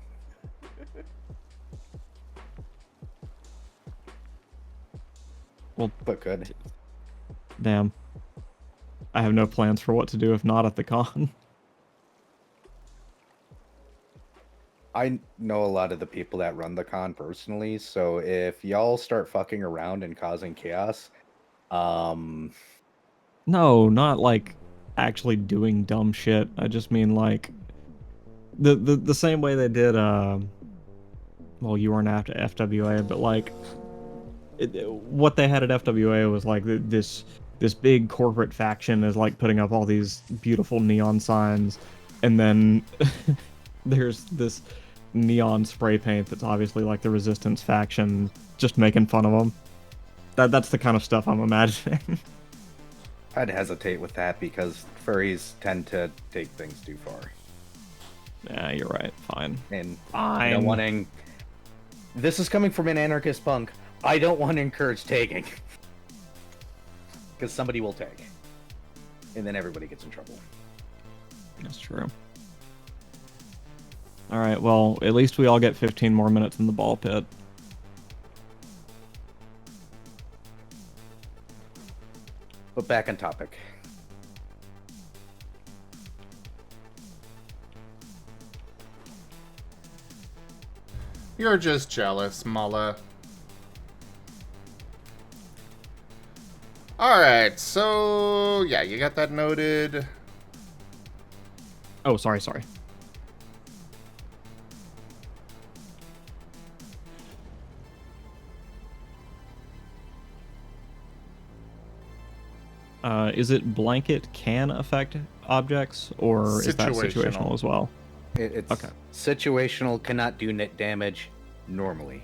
S3: Well,
S2: But good.
S3: damn. I have no plans for what to do if not at the con.
S2: I know a lot of the people that run the con personally, so if y'all start fucking around and causing chaos,
S3: No, not like actually doing dumb shit. I just mean like the same way they did well, you weren't after FWA, but like what they had at FWA was like this big corporate faction is like putting up all these beautiful neon signs, and then there's this neon spray paint that's obviously like the resistance faction just making fun of them. That's the kind of stuff I'm imagining.
S2: I'd hesitate with that because furries tend to take things too far.
S3: Yeah, you're right. Fine.
S2: And
S3: Fine.
S2: you know, wanting... This is coming from an anarchist punk. I don't want to encourage tagging. Because somebody will tag. And then everybody gets in trouble.
S3: That's true. All right, well, at least we all get 15 more minutes in the ball pit.
S2: But back on topic.
S1: You're just jealous, Mullah. Alright, so yeah, you got that noted.
S3: Oh, sorry. Is it blanket can affect objects, or is that
S1: Situational.
S3: situational as well?
S2: It's
S3: Okay.
S2: situational, cannot do net damage normally.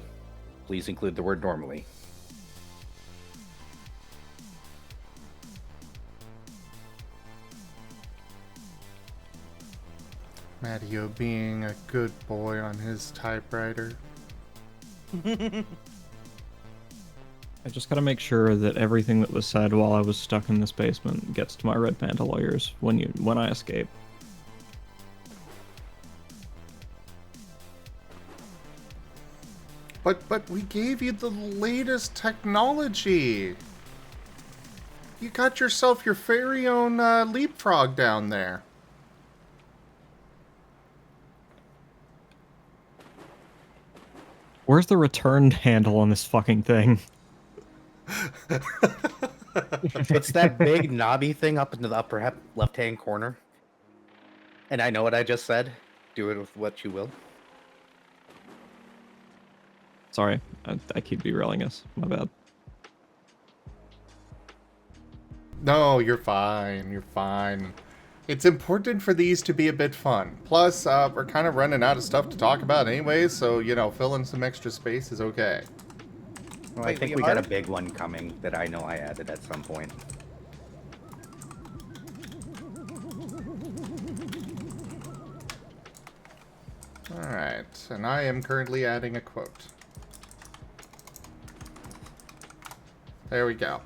S2: Please include the word normally.
S1: Matteo being a good boy on his typewriter.
S3: I just gotta make sure that everything that was said while I was stuck in this basement gets to my Red Panda lawyers when I escape.
S1: But we gave you the latest technology. You got yourself your very own leapfrog down there.
S3: Where's the return handle on this fucking thing?
S2: It's that big knobby thing up in the upper left-hand corner. And I know what I just said. Do it with what you will.
S3: Sorry, I keep derailing us. My bad.
S1: No, you're fine. You're fine. It's important for these to be a bit fun. Plus, we're kind of running out of stuff to talk about anyway, so, you know, filling some extra space is okay.
S2: Well,
S4: Wait,
S2: I think
S4: we
S2: we got
S4: are?
S2: a big one coming that I know I added at some point.
S1: Alright, and I am currently adding a quote. There we go.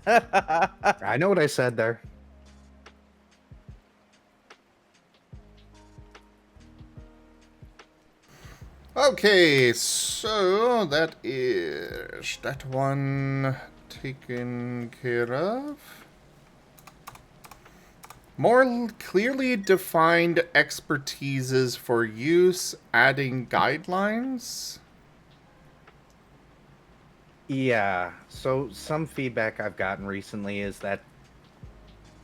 S2: I know what I said there.
S1: Okay, so that is that one taken care of. More clearly defined expertises for use, adding guidelines.
S2: Yeah, so some feedback I've gotten recently is that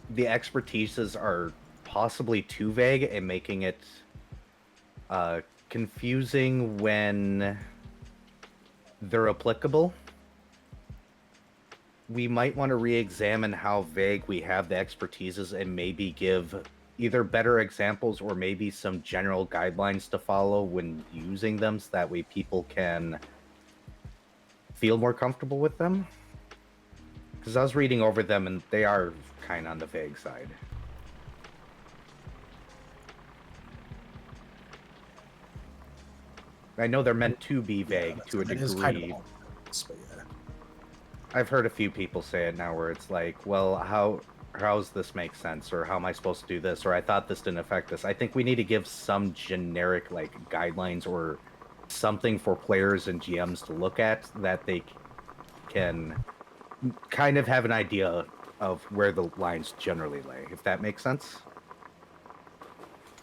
S2: the expertises are possibly too vague and making it confusing when they're applicable. We might want to re-examine how vague we have the expertises and maybe give either better examples or maybe some general guidelines to follow when using them so that way people can feel more comfortable with them. Because I was reading over them and they are kind of on the vague side. I know they're meant to be vague to a
S6: It is
S2: degree.
S6: kind of all but yeah.
S2: I've heard a few people say it now where it's like, well, how's this make sense? Or how am I supposed to do this? Or I thought this didn't affect this. I think we need to give some generic like guidelines or something for players and GMs to look at that they can kind of have an idea of where the lines generally lay, if that makes sense.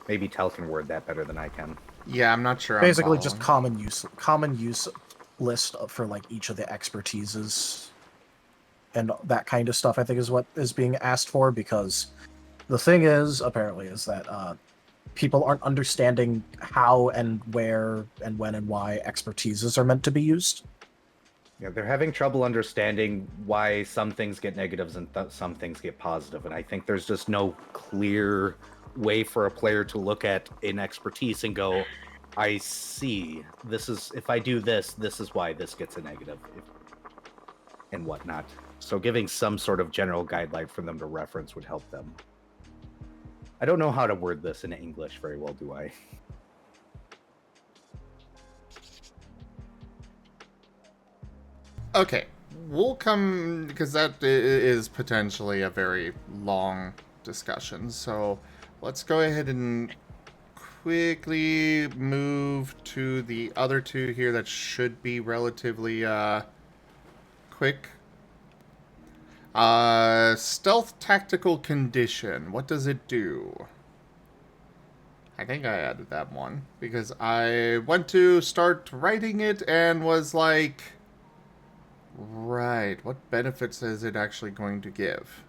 S2: Maybe Tel can word that better than I can.
S1: Yeah, I'm not sure. I'm
S6: Basically, just
S1: following.
S6: common use list for like each of the expertises and that kind of stuff. I think is what is being asked for, because the thing is apparently is that people aren't understanding how and where and when and why expertises are meant to be used.
S2: Yeah, they're having trouble understanding why some things get negatives and some things get positive, and I think there's just no clear way for a player to look at an expertise and go, I see, this is, if I do this, this is why this gets a negative, and whatnot. So giving some sort of general guideline for them to reference would help them. I don't know how to word this in English very well, do I?
S1: Okay, we'll come, because that is potentially a very long discussion, so let's go ahead and quickly move to the other two here that should be relatively quick. Stealth tactical condition, what does it do? I think I added that one, because I went to start writing it and was like, right, what benefits is it actually going to give?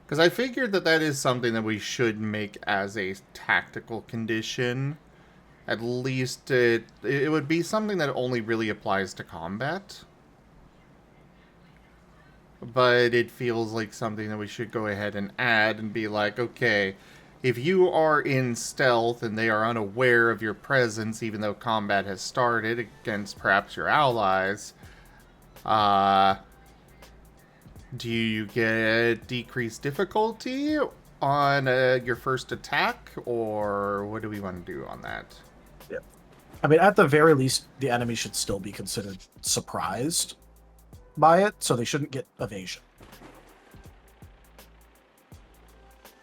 S1: Because I figured that that is something that we should make as a tactical condition. At least it would be something that only really applies to combat. But it feels like something that we should go ahead and add and be like, okay, if you are in stealth and they are unaware of your presence, even though combat has started against perhaps your allies, do you get decreased difficulty? on your first attack, or what do we want to do on that?
S6: Yeah. I mean, at the very least, the enemy should still be considered surprised by it, so they shouldn't get evasion.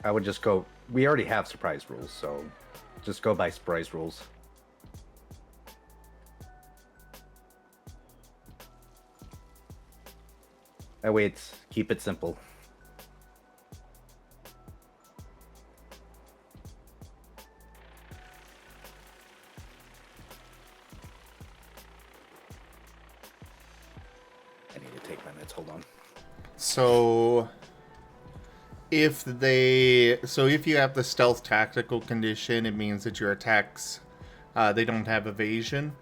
S2: I would just go. We already have surprise rules, so just go by surprise rules. That way, keep it simple. I need to take my meds. Hold on.
S1: So if you have the stealth tactical condition, it means that your attacks they don't have evasion.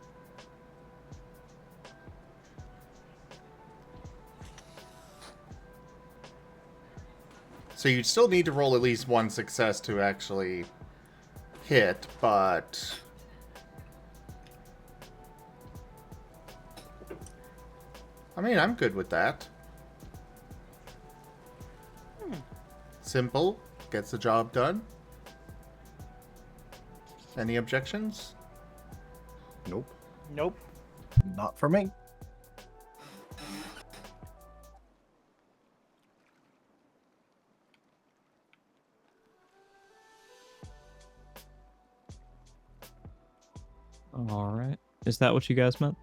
S1: So you'd still need to roll at least one success to actually hit, but I mean, I'm good with that. Simple, gets the job done. Any objections?
S2: Nope.
S4: Nope.
S6: Not for me.
S3: All right. Is that what you guys meant?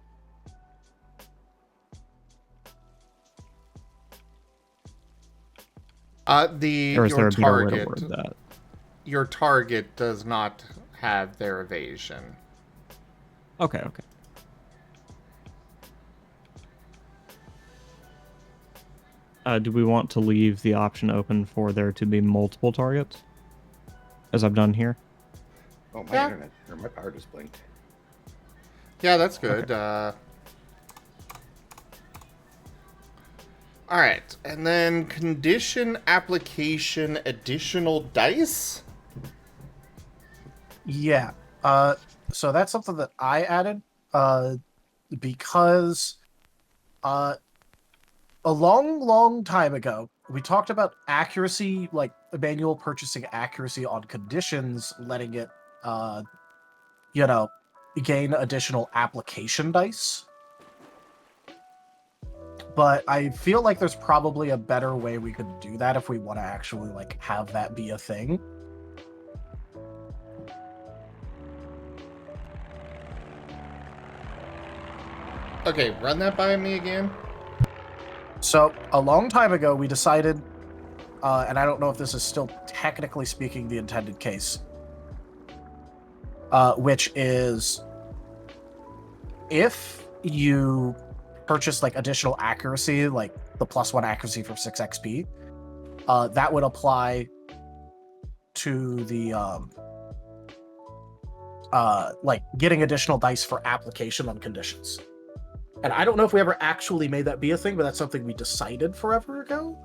S3: Or is there a better way to word that?
S1: Your target does not have their evasion.
S3: Okay, okay. Do we want to leave the option open for there to be multiple targets, as I've done here?
S2: Oh, my
S1: Yeah.
S2: internet or my power just blinked.
S1: Yeah, that's good.
S3: Okay.
S1: All right, and then condition application additional dice.
S6: Yeah. So that's something that I added because a long time ago, we talked about accuracy, like manual purchasing accuracy on conditions, letting it, gain additional application dice. But I feel like there's probably a better way we could do that if we want to actually, like, have that be a thing.
S1: Okay, run that by me again.
S6: So, a long time ago, we decided, and I don't know if this is still technically speaking the intended case, which is if you purchase like additional accuracy, like the +1 accuracy for 6 XP, that would apply to the like getting additional dice for application on conditions. And I don't know if we ever actually made that be a thing, but that's something we decided forever ago.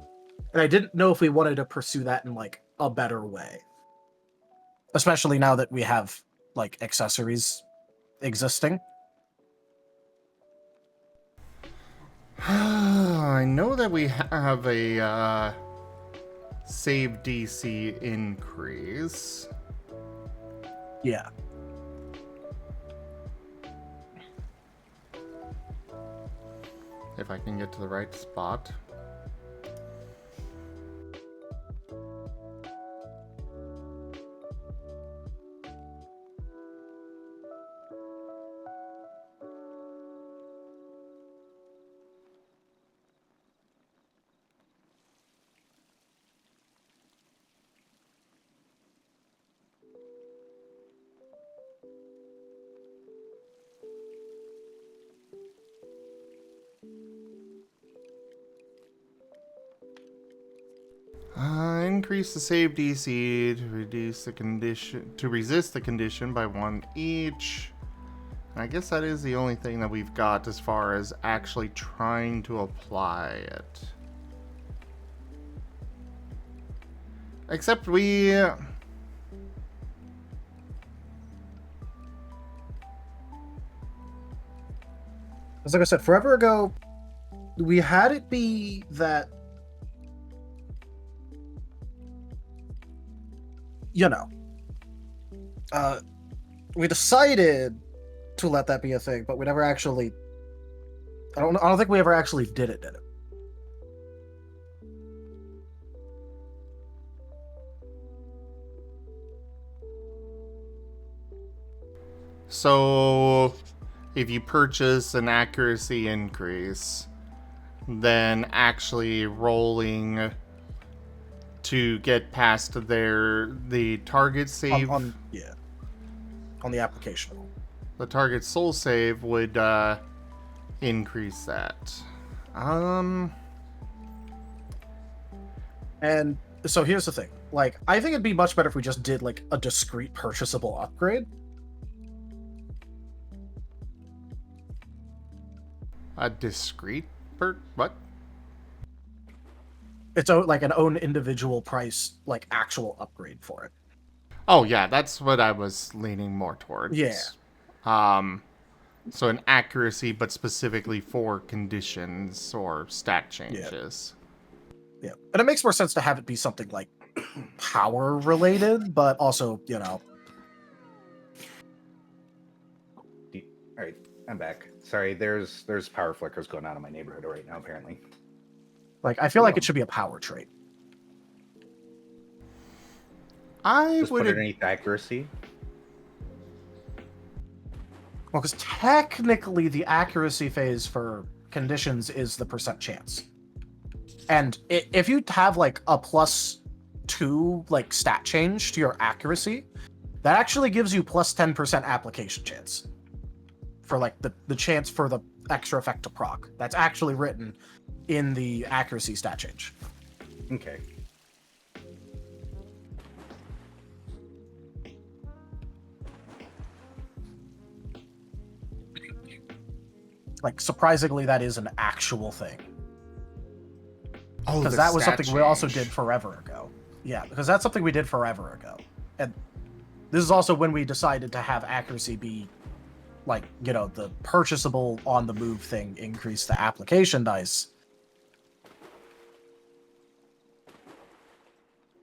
S6: And I didn't know if we wanted to pursue that in like a better way, especially now that we have like accessories existing.
S1: I know that we have a save DC increase.
S6: Yeah.
S1: If I can get to the right spot. Increase the save DC to reduce the condition to resist the condition by 1 each. And I guess that is the only thing that we've got as far as actually trying to apply it. Except we
S6: As like I said, forever ago, we had it be that you know, we decided to let that be a thing, but we never actually. I don't think we ever actually did it.
S1: So, if you purchase an accuracy increase, then actually rolling to get past the target save,
S6: on the application.
S1: the target soul save would increase that.
S6: And so here's the thing. Like, I think it'd be much better if we just did like a discrete purchasable upgrade.
S1: A discrete what?
S6: It's like an own individual price, like actual upgrade for it.
S1: Oh yeah, that's what I was leaning more towards.
S6: Yeah.
S1: So an accuracy, but specifically for conditions or stat changes.
S6: Yeah. And it makes more sense to have it be something like power related, but also, you know.
S2: All right, I'm back. Sorry, there's power flickers going on in my neighborhood right now, apparently.
S6: Like, I feel like it should be a power trait.
S1: I
S2: Just put
S1: would
S2: it underneath accuracy.
S6: Well, because technically the accuracy phase for conditions is the percent chance. And if you have like a +2 like stat change to your accuracy, that actually gives you +10% application chance. For like the chance for the extra effect to proc. That's actually written in the accuracy stat change.
S2: Okay.
S6: Like, surprisingly, that is an actual thing.
S1: Oh,
S6: Because
S1: the
S6: that was
S1: stat
S6: something we also
S1: change.
S6: did forever ago. Yeah, because that's something we did forever ago. And this is also when we decided to have accuracy be, like, you know, the purchasable on the move thing increase the application dice.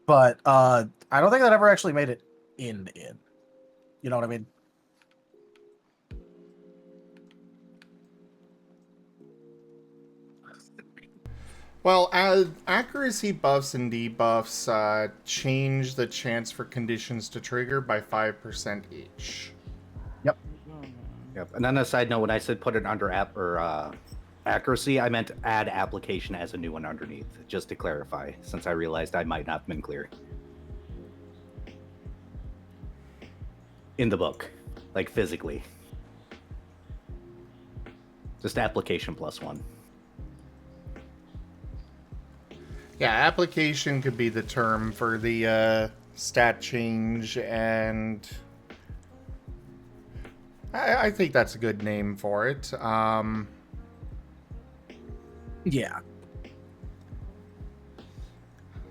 S6: But I don't think that ever actually made it in. You know what I mean?
S1: Well, accuracy buffs and debuffs change the chance for conditions to trigger by 5% each.
S2: Yep. And then a side note, when I said put it under app or accuracy, I meant add application as a new one underneath, just to clarify, since I realized I might not have been clear. In the book, like physically. Just application +1.
S1: Yeah, application could be the term for the stat change, and I think that's a good name for it.
S6: Yeah.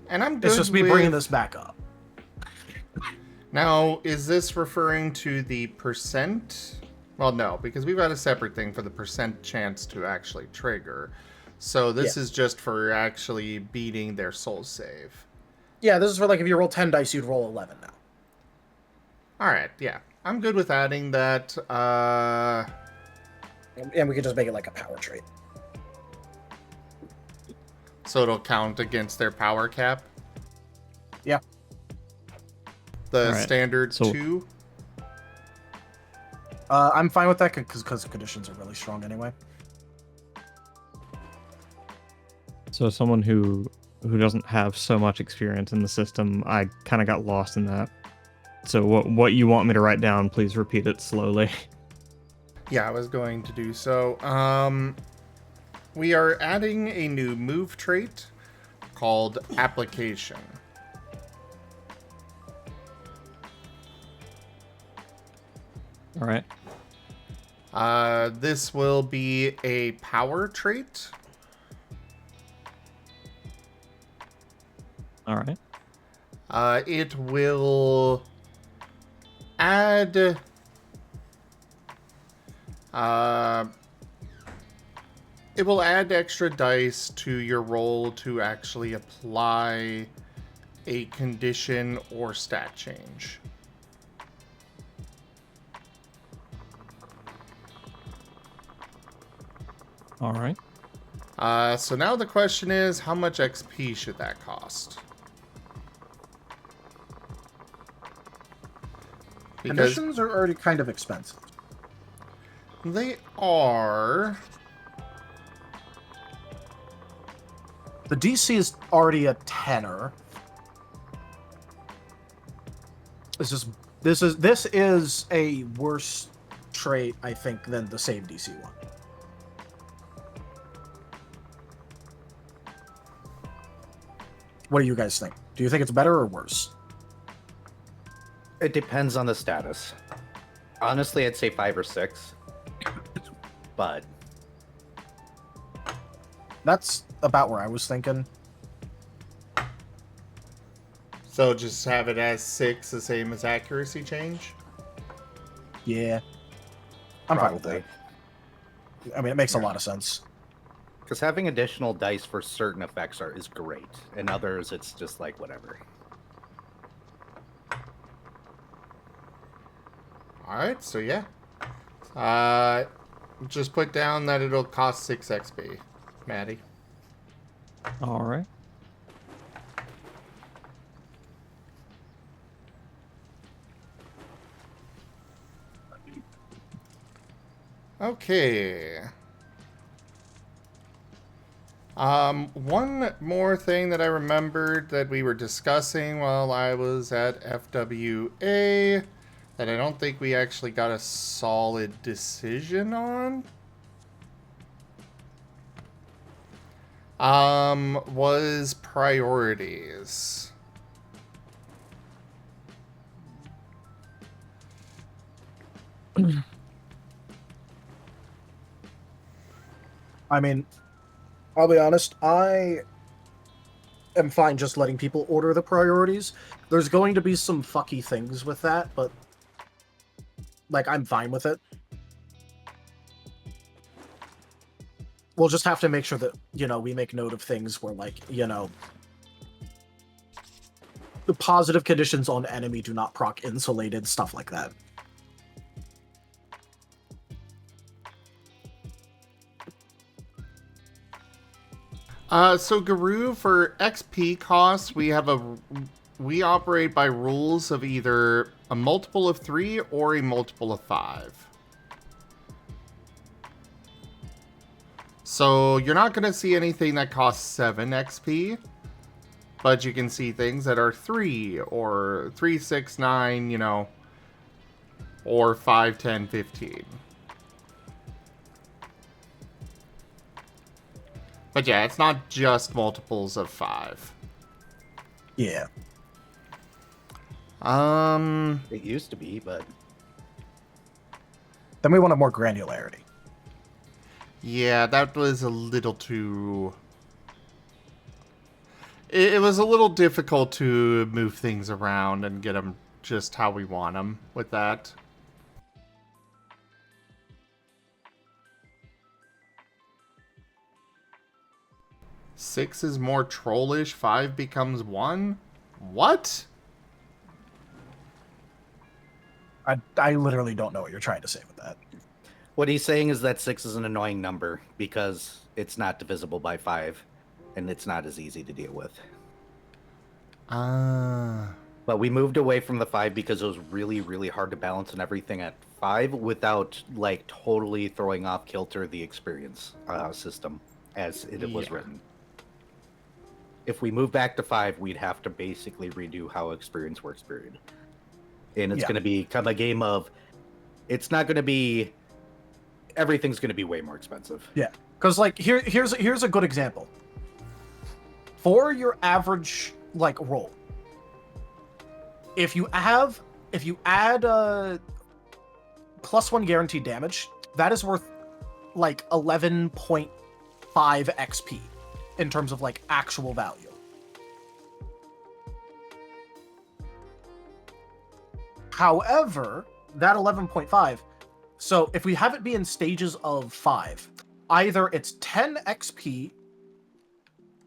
S1: And I'm good
S6: It's just me
S1: with...
S6: bringing this back up.
S1: Now, is this referring to the percent? Well, no, because we've got a separate thing for the percent chance to actually trigger. So this is just for actually beating their soul save.
S6: Yeah, this is for, like, if you roll 10 dice, you'd roll 11 now.
S1: Alright, yeah. I'm good with adding that.
S6: And we could just make it like a power trait.
S1: So it'll count against their power cap.
S6: Yeah.
S1: The
S3: Alright,
S1: standard
S3: so-
S1: 2.
S6: I'm fine with that because conditions are really strong anyway.
S3: So someone who doesn't have so much experience in the system, I kind of got lost in that. So what you want me to write down, please repeat it slowly.
S1: Yeah, I was going to do so. We are adding a new move trait called application.
S3: All right.
S1: This will be a power trait.
S3: All right.
S1: It will add it will add extra dice to your roll to actually apply a condition or stat change.
S3: All right.
S1: So now the question is, how much XP should that cost? Because
S6: Conditions are already kind of expensive.
S1: they are.
S6: The DC is already a tenner. This is a worse trait, I think, than the same DC one. What do you guys think? Do you think it's better or worse?
S2: It depends on the status. Honestly, I'd say 5 or 6. But
S6: That's about where I was thinking.
S1: So just have it as 6, the same as accuracy change?
S6: Yeah. I'm fine with
S2: probably.
S6: that. I mean, it makes a lot of sense.
S2: Because having additional dice for certain effects is great. And others, it's just like whatever.
S1: Alright, so yeah. Just put down that it'll cost 6 XP, Maddie.
S3: All right.
S1: Okay. One more thing that I remembered that we were discussing while I was at FWA that I don't think we actually got a solid decision on. Was priorities.
S6: I mean, I'll be honest, I am fine just letting people order the priorities. There's going to be some fucky things with that, but like, I'm fine with it. We'll just have to make sure that, you know, we make note of things where, like, you know, the positive conditions on enemy do not proc insulated, stuff like that.
S1: So Guru, for XP costs, we operate by rules of either a multiple of 3 or a multiple of 5. So you're not going to see anything that costs 7 XP, but you can see things that are 3 or 3, 6, 9, you know, or 5, 10, 15. But yeah, it's not just multiples of 5.
S6: Yeah.
S2: It used to be, but
S6: Then we wanted more granularity.
S1: Yeah, that was a little too... It was a little difficult to move things around and get them just how we want them with that. Six is more trollish, 5 becomes 1? What?
S6: I literally don't know what you're trying to say with that.
S2: what he's saying is that 6 is an annoying number because it's not divisible by 5, and it's not as easy to deal with. But we moved away from the 5 because it was really, really hard to balance and everything at 5 without, like, totally throwing off kilter the experience system as it was written. If we move back to 5, we'd have to basically redo how experience works, period. And it's going to become a game of, it's not going to be, everything's going to be way more expensive.
S6: Yeah, because like here's a good example. For your average like roll, if you add +1 guaranteed damage, that is worth like 11.5 XP in terms of like actual value. However, that 11.5, so if we have it be in stages of 5, either it's 10 XP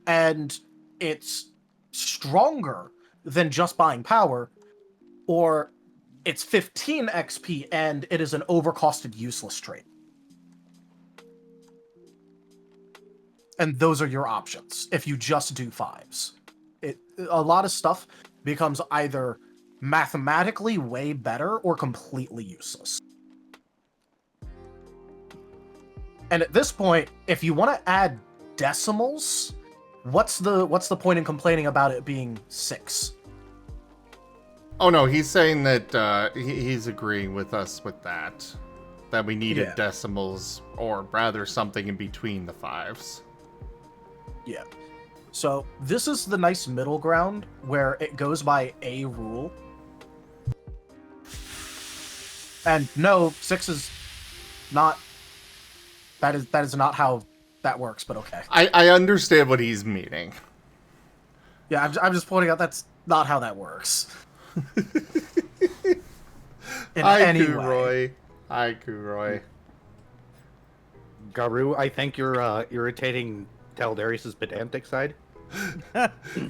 S6: and it's stronger than just buying power, or it's 15 XP and it is an overcosted useless trait. And those are your options if you just do 5s. A lot of stuff becomes either mathematically way better or completely useless. And at this point, if you want to add decimals, what's the point in complaining about it being 6?
S1: Oh no, he's saying that he's agreeing with us with that. That we needed
S6: Yeah.
S1: decimals, or rather something in between the 5s.
S6: Yeah. So this is the nice middle ground where it goes by a rule. And no, 6 is not... That is not how that works, but okay.
S1: I understand what he's meaning.
S6: Yeah, I'm just pointing out that's not how that works. In any way.
S1: Roy. Hi, Roy.
S2: Garu, I think you're irritating Taldarius's pedantic side.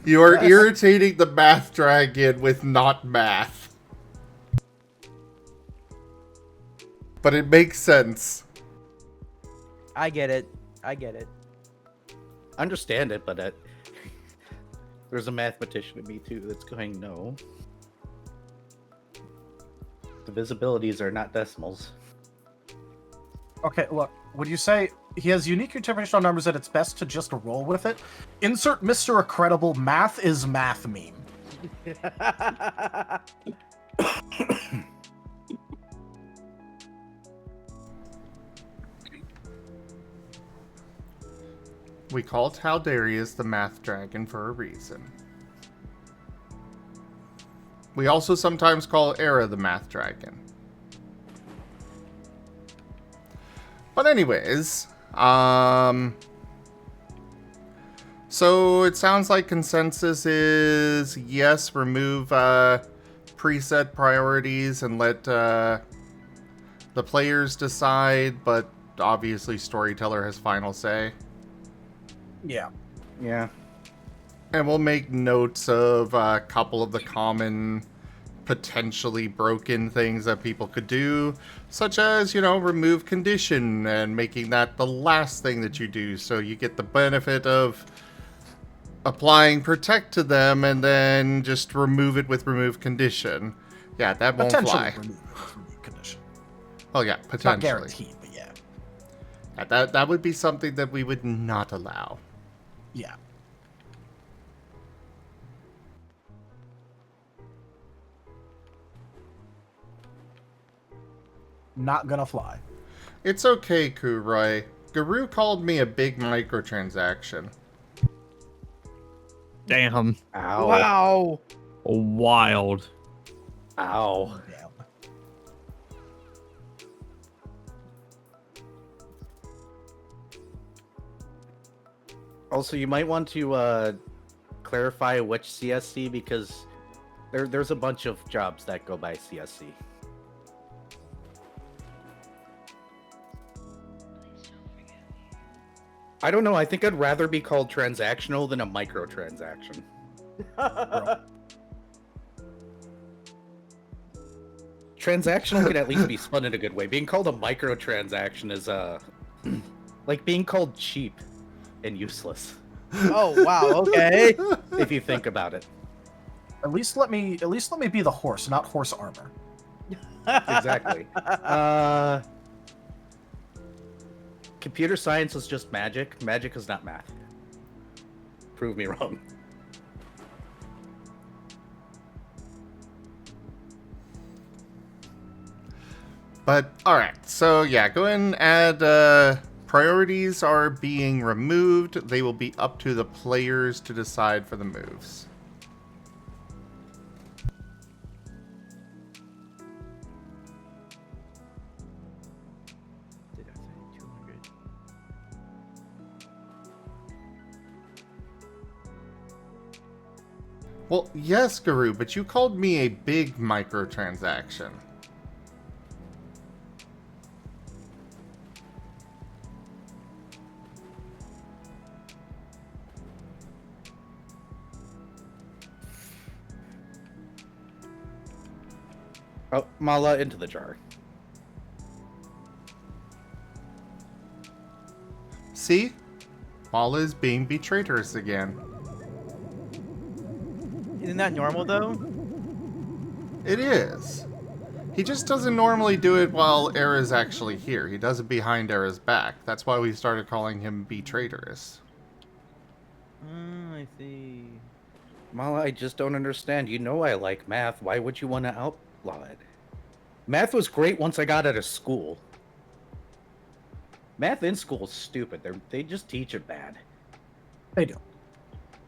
S1: You are irritating the math dragon with not math. But it makes sense.
S4: I get it.
S2: Understand it, but there's a mathematician in me too that's going, no. Divisibilities are not decimals.
S6: Okay, look, would you say he has unique interpretation on numbers that it's best to just roll with it? Insert Mr. Incredible math is math meme.
S1: We call Taldarius the math dragon for a reason. We also sometimes call Era the math dragon. But anyways, so it sounds like consensus is yes, remove preset priorities and let the players decide, but obviously storyteller has final say.
S6: Yeah.
S2: Yeah.
S1: And we'll make notes of a couple of the common potentially broken things that people could do, such as, remove condition and making that the last thing that you do, so you get the benefit of applying protect to them and then just remove it with remove condition. Yeah, that won't fly.
S6: Remove condition.
S1: Oh yeah,
S6: It's not
S1: potentially.
S6: guaranteed, but yeah.
S1: Yeah, that would be something that we would not allow.
S6: Yeah. Not gonna fly.
S1: It's okay, Kuroy. Guru called me a big microtransaction.
S3: Damn.
S2: Ow.
S4: Wow.
S3: Wild.
S2: Ow.
S6: Damn.
S2: Also, you might want to clarify which CSC, because there's a bunch of jobs that go by CSC. I don't know. I think I'd rather be called transactional than a microtransaction. Transactional can at least be spun in a good way. Being called a microtransaction is like being called cheap and useless,
S4: Oh wow. Okay.
S2: if you think about it.
S6: At least let me be the horse, not horse armor.
S2: Exactly. Computer science is just magic. Magic is not math. Prove me wrong.
S1: But, alright, so yeah, go ahead and add, priorities are being removed. They will be up to the players to decide for the moves.
S4: Did I say 200?
S1: Well, yes, Guru, but you called me a big microtransaction.
S2: Oh, Mala into the jar.
S1: See? Mala is being traitorous again.
S4: Isn't that normal though?
S1: It is. He just doesn't normally do it while Era's actually here. He does it behind Era's back. That's why we started calling him traitorous.
S4: I see.
S2: Mala, I just don't understand. You know I like math. Why would you want to outlaw it? Math was great once I got out of school. Math in school is stupid. They just teach it bad.
S6: They do.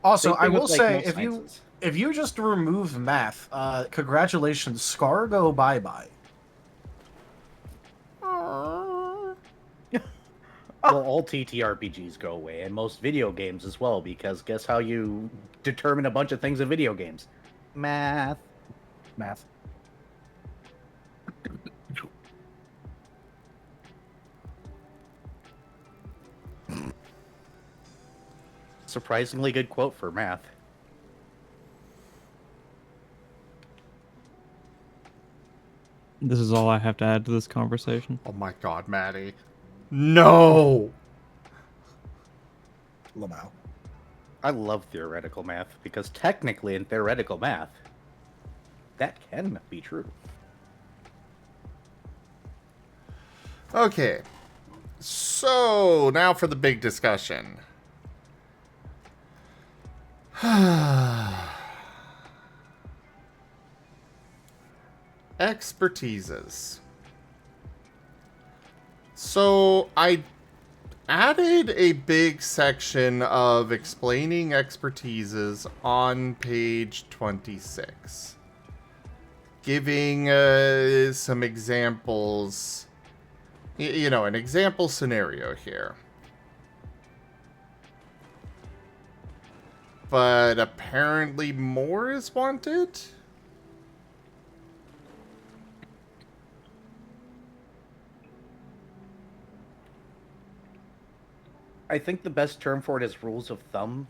S6: Also,
S2: Same
S6: I
S2: thing
S6: will
S2: with, like,
S6: say,
S2: most
S6: if
S2: sciences.
S6: you just remove math, congratulations, Scar go bye-bye.
S2: Well, all TTRPGs go away, and most video games as well, because guess how you determine a bunch of things in video games? Math.
S6: Math.
S2: Surprisingly good quote for math.
S3: This is all I have to add to this conversation.
S1: Oh my god, Maddie. No!
S6: Lamau.
S2: I love theoretical math, because technically in theoretical math, that can be true.
S1: Okay. So, now for the big discussion. Expertises. So, I added a big section of explaining expertises on page 26. Giving some examples, you know, an example scenario here. But apparently more is wanted?
S2: I think the best term for it is rules of thumb.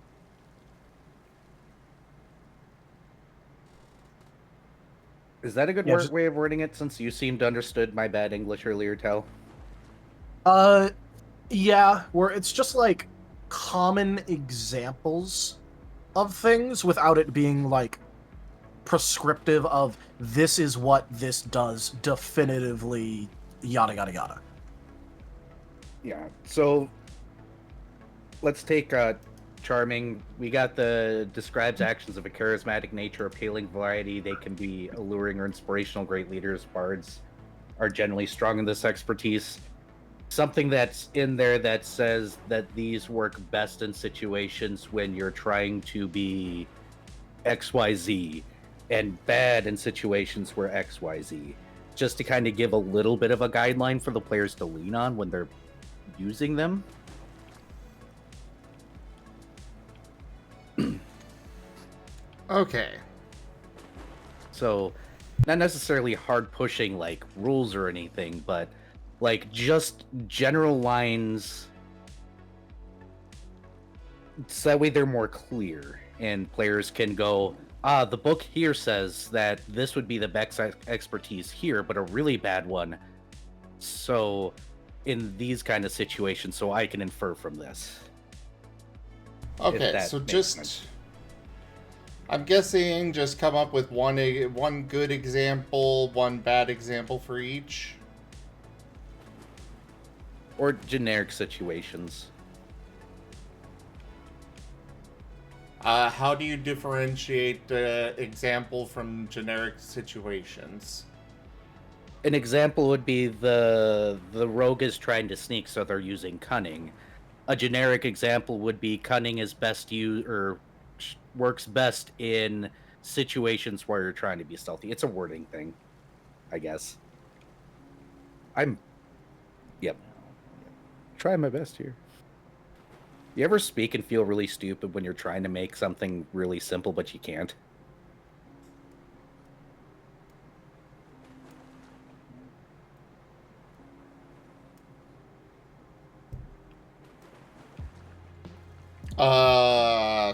S2: Is that a good
S6: Yeah,
S2: way of wording it, since you seemed to understood my bad English earlier, Tal?
S6: Yeah, where it's just like common examples of things without it being like prescriptive of this is what this does definitively, yada yada yada.
S2: Yeah, so let's take charming. We got the describes actions of a charismatic nature, appealing variety. They can be alluring or inspirational. Great leaders, bards are generally strong in this expertise. Something that's in there that says that these work best in situations when you're trying to be XYZ, and bad in situations where XYZ. Just to kind of give a little bit of a guideline for the players to lean on when they're using them.
S1: Okay.
S2: So, not necessarily hard pushing like rules or anything, but like just general lines. So that way they're more clear and players can go, the book here says that this would be the best expertise here, but a really bad one. So, in these kind of situations, so I can infer from this.
S1: Okay,
S2: that
S1: so
S2: makes
S1: just...
S2: sense.
S1: I'm guessing just come up with one good example, one bad example for each.
S2: Or generic situations.
S1: How do you differentiate example from generic situations?
S2: An example would be the rogue is trying to sneak, so they're using cunning. A generic example would be cunning is best used or works best in situations where you're trying to be stealthy. It's a wording thing, I guess. Yep. Trying my best here. You ever speak and feel really stupid when you're trying to make something really simple, but you can't?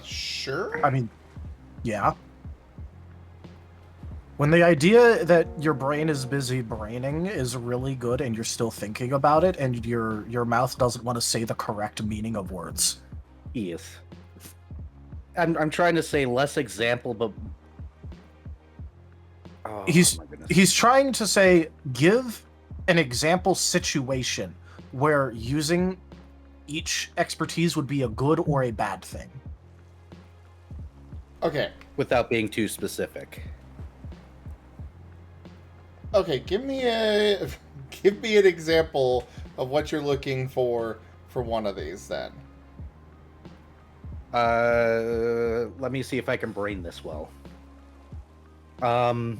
S1: Sure.
S6: I mean, yeah. When the idea that your brain is busy braining is really good and you're still thinking about it and your mouth doesn't want to say the correct meaning of words.
S2: Yes. I'm trying to say less example, but oh, my goodness.
S6: He's trying to say give an example situation where using each expertise would be a good or a bad thing.
S1: Okay.
S2: Without being too specific.
S1: Okay, give me an example of what you're looking for one of these then.
S2: Let me see if I can brain this well. Well,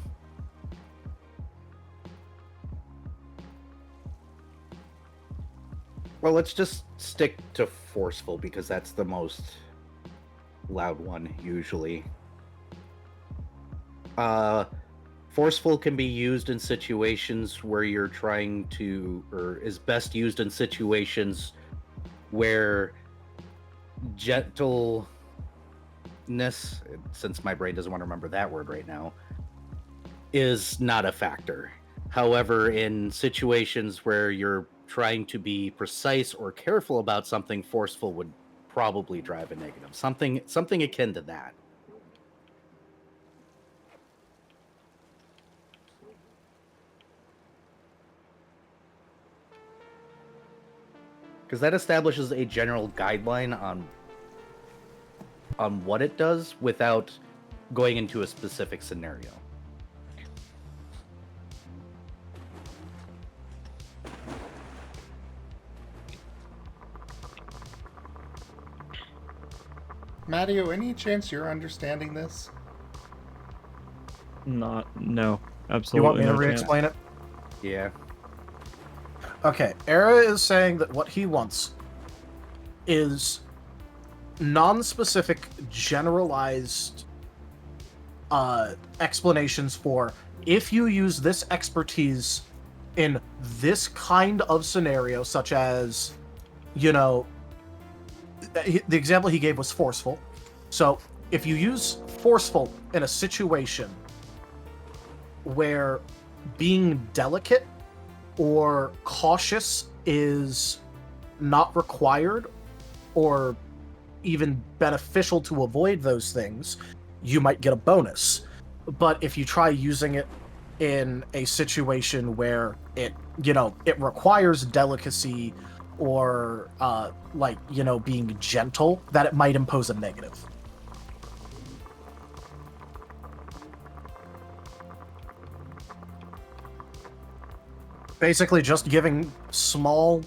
S2: let's just stick to forceful because that's the most loud one usually. Forceful can be used in situations where you're trying to, or is best used in situations where gentleness, since my brain doesn't want to remember that word right now, is not a factor. However, in situations where you're trying to be precise or careful about something, forceful would probably drive a negative. Something akin to that. Because that establishes a general guideline on what it does without going into a specific scenario.
S1: Matteo, any chance you're understanding this?
S3: No, absolutely.
S6: You want me to
S3: no chance.
S6: re-explain it?
S2: Yeah.
S6: Okay, Era is saying that what he wants is non-specific, generalized explanations for if you use this expertise in this kind of scenario, such as, the example he gave was forceful. So if you use forceful in a situation where being delicate or cautious is not required or even beneficial to avoid those things, you might get a bonus. But if you try using it in a situation where it requires delicacy or being gentle, that it might impose a negative. Basically just giving small,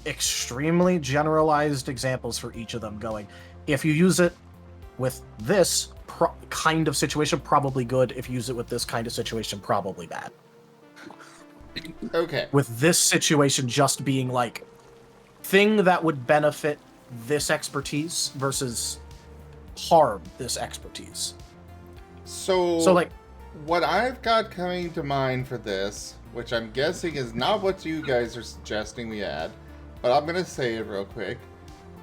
S6: extremely generalized examples for each of them, going, if you use it with this kind of situation, probably good. If you use it with this kind of situation, probably bad.
S1: Okay.
S6: With this situation just being like, thing that would benefit this expertise versus harm this expertise.
S1: So
S6: like,
S1: what I've got coming to mind for this, which I'm guessing is not what you guys are suggesting we add, but I'm going to say it real quick.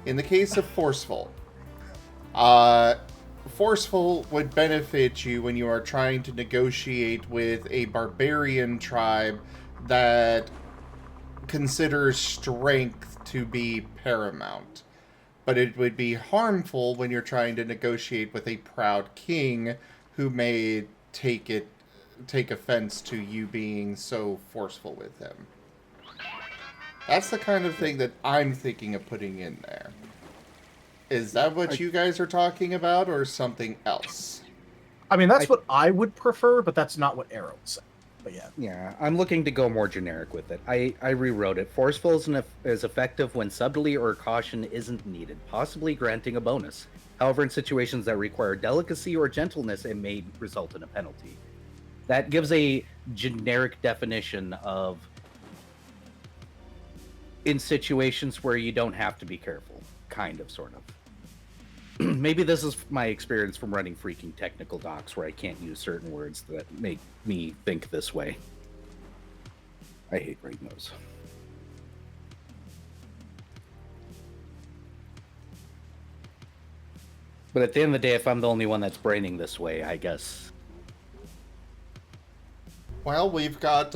S1: In the case of forceful, forceful would benefit you when you are trying to negotiate with a barbarian tribe that considers strength to be paramount. But it would be harmful when you're trying to negotiate with a proud king who may take offense to you being so forceful with him. That's the kind of thing that I'm thinking of putting in there. Is that what you guys are talking about, or something else?
S6: I mean, that's what I would prefer, but that's not what Arrow said. But yeah.
S2: Yeah, I'm looking to go more generic with it. I rewrote it. Forceful is effective when subtlety or caution isn't needed, possibly granting a bonus. However, in situations that require delicacy or gentleness, it may result in a penalty. That gives a generic definition of in situations where you don't have to be careful, kind of, sort of. Maybe this is my experience from running freaking technical docs where I can't use certain words that make me think this way. I hate writing those. But at the end of the day, if I'm the only one that's braining this way, I guess
S1: Well, we've got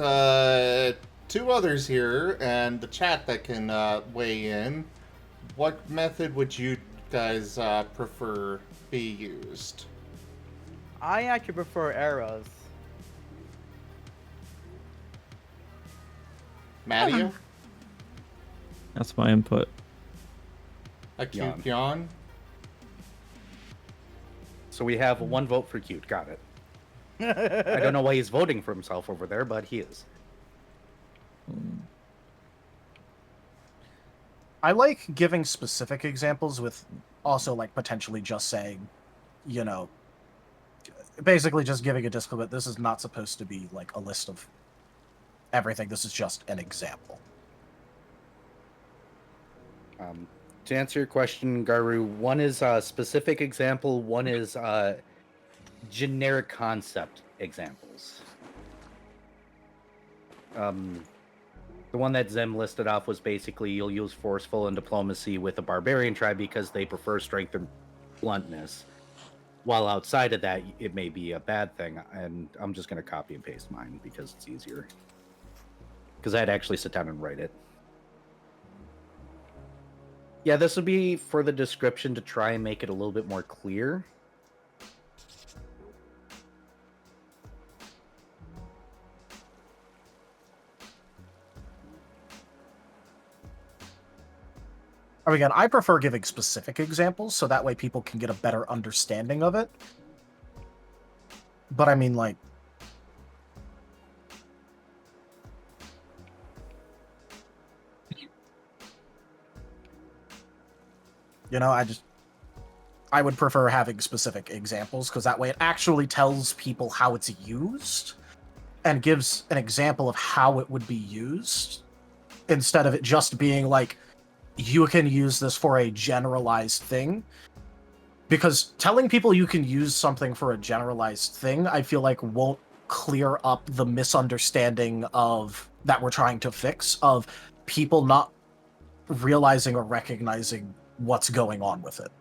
S1: two others here and the chat that can weigh in. What method would you guys prefer be used?
S4: I actually prefer arrows.
S1: Matteo?
S3: That's my input.
S1: A cute yawn?
S2: So we have one vote for cute. Got it. I don't know why he's voting for himself over there, but he is.
S6: I like giving specific examples with also like potentially just saying, you know, basically just giving a disclaimer. This is not supposed to be like a list of everything. This is just an example.
S2: To answer your question, Garu, one is a specific example, one is generic concept examples. The one that Zem listed off was basically you'll use forceful and diplomacy with a barbarian tribe because they prefer strength and bluntness. While outside of that, it may be a bad thing, and I'm just going to copy and paste mine because it's easier. Because I'd actually sit down and write it. Yeah, this would be for the description to try and make it a little bit more clear.
S6: Again, I prefer giving specific examples so that way people can get a better understanding of it. But I mean, like, you know, I would prefer having specific examples because that way it actually tells people how it's used and gives an example of how it would be used instead of it just being like, you can use this for a generalized thing. Because telling people you can use something for a generalized thing, I feel like won't clear up the misunderstanding of that we're trying to fix, of people not realizing or recognizing what's going on with it.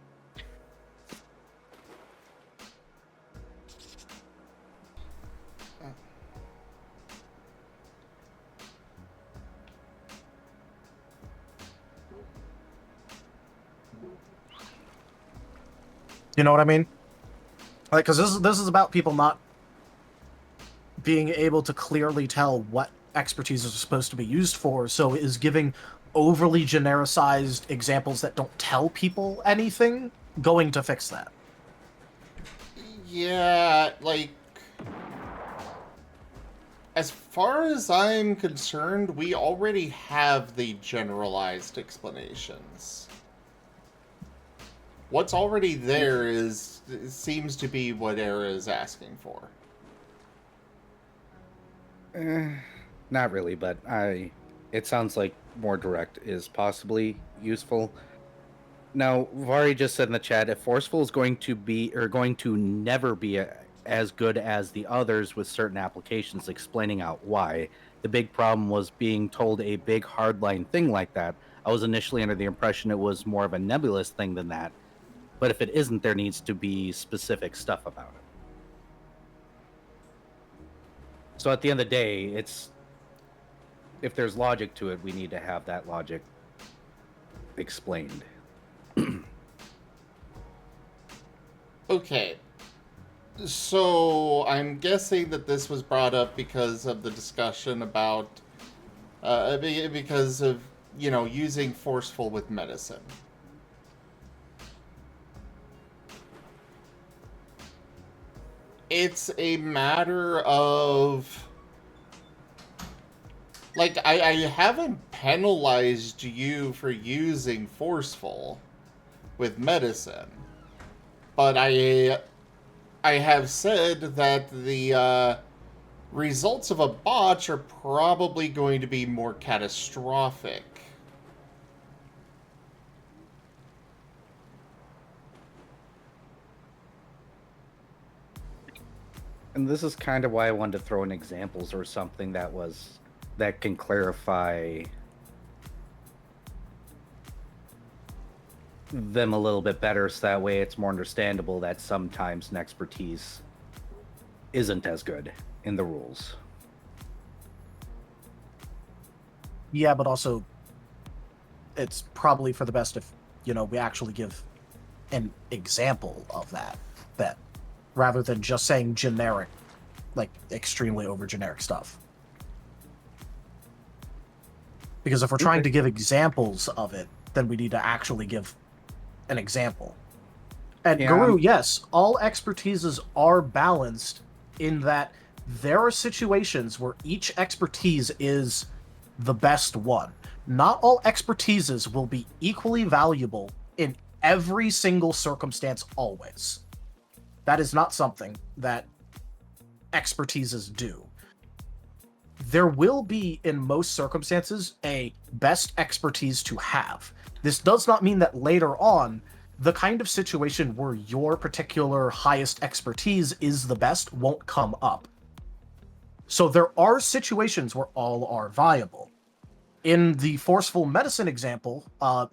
S6: You know what I mean? Like, because this is about people not being able to clearly tell what expertise is supposed to be used for, so is giving overly genericized examples that don't tell people anything going to fix that.
S1: Yeah, like, as far as I'm concerned, we already have the generalized explanations. What's already there seems to be what Era is asking for.
S2: Not really, but it sounds like more direct is possibly useful. Now, Vari just said in the chat, if forceful is going to never be as good as the others with certain applications, explaining out why. The big problem was being told a big hardline thing like that. I was initially under the impression it was more of a nebulous thing than that. But if it isn't, there needs to be specific stuff about it. So at the end of the day, if there's logic to it, we need to have that logic explained.
S1: Okay. So I'm guessing that this was brought up because of the discussion about because of, using forceful with medicine. It's a matter of, like, I haven't penalized you for using forceful with medicine, but I have said that the results of a botch are probably going to be more catastrophic.
S2: And this is kind of why I wanted to throw in examples or something that can clarify them a little bit better, so that way it's more understandable that sometimes an expertise isn't as good in the rules.
S6: Yeah, but also, it's probably for the best if, we actually give an example of that, rather than just saying generic, like, extremely over generic stuff. Because if we're trying to give examples of it, then we need to actually give an example. And
S2: Yeah.
S6: Guru, yes, all expertises are balanced in that there are situations where each expertise is the best one. Not all expertises will be equally valuable in every single circumstance always. That is not something that expertises do. There will be, in most circumstances, a best expertise to have. This does not mean that later on, the kind of situation where your particular highest expertise is the best won't come up. So there are situations where all are viable. In the forceful medicine example,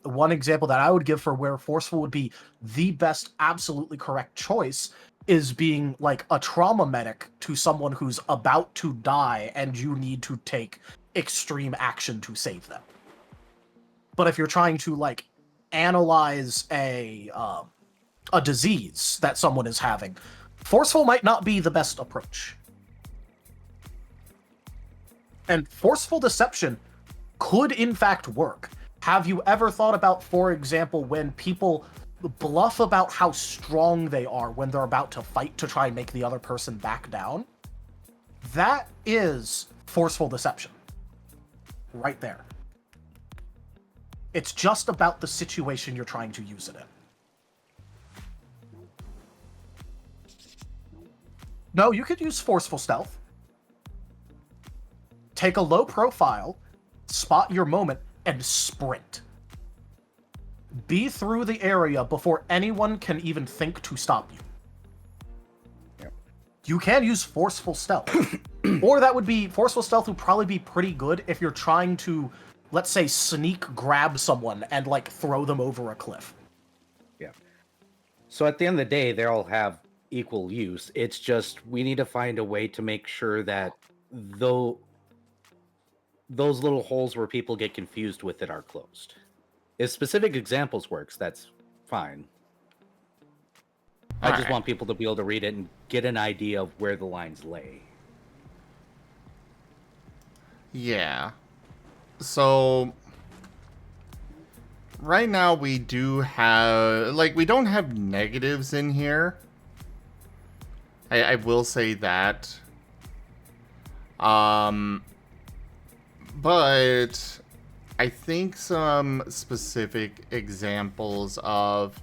S6: one example that I would give for where forceful would be the best, absolutely correct choice is being like a trauma medic to someone who's about to die and you need to take extreme action to save them. But if you're trying to like analyze a disease that someone is having, forceful might not be the best approach. And forceful deception could in fact work. Have you ever thought about, for example, when people bluff about how strong they are when they're about to fight to try and make the other person back down? That is forceful deception. Right there. It's just about the situation you're trying to use it in. No, you could use forceful stealth. Take a low profile, spot your moment, and sprint. Be through the area before anyone can even think to stop you.
S2: Yep.
S6: You can use forceful stealth. Or that would be, forceful stealth would probably be pretty good if you're trying to, let's say, sneak grab someone and like throw them over a cliff.
S2: Yeah. So at the end of the day, they all have equal use. It's just we need to find a way to make sure that those little holes where people get confused with it are closed. If specific examples works, that's fine. I just want people to be able to read it and get an idea of where the lines lay.
S1: Yeah. So right now we do have, like, we don't have negatives in here. I will say that. But I think some specific examples of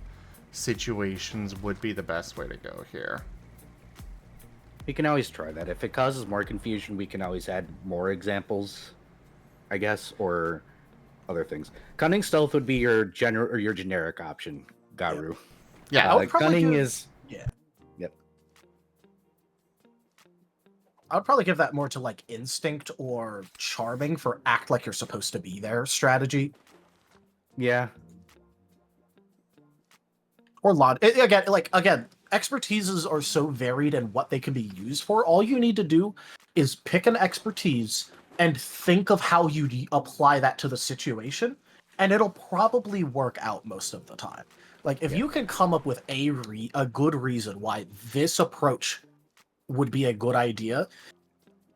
S1: situations would be the best way to go here.
S2: We can always try that. If it causes more confusion, we can always add more examples, I guess, or other things. Cunning stealth would be your generic option, Garu.
S1: Yeah.
S6: I would probably
S2: Cunning
S6: give-
S2: is...
S6: Yeah.
S2: Yep.
S6: I would probably give that more to like instinct or charming for act like you're supposed to be there strategy.
S2: Yeah.
S6: Or again, expertises are so varied in what they can be used for. All you need to do is pick an expertise and think of how you apply that to the situation, and it'll probably work out most of the time. Like, if you can come up with a good reason why this approach would be a good idea,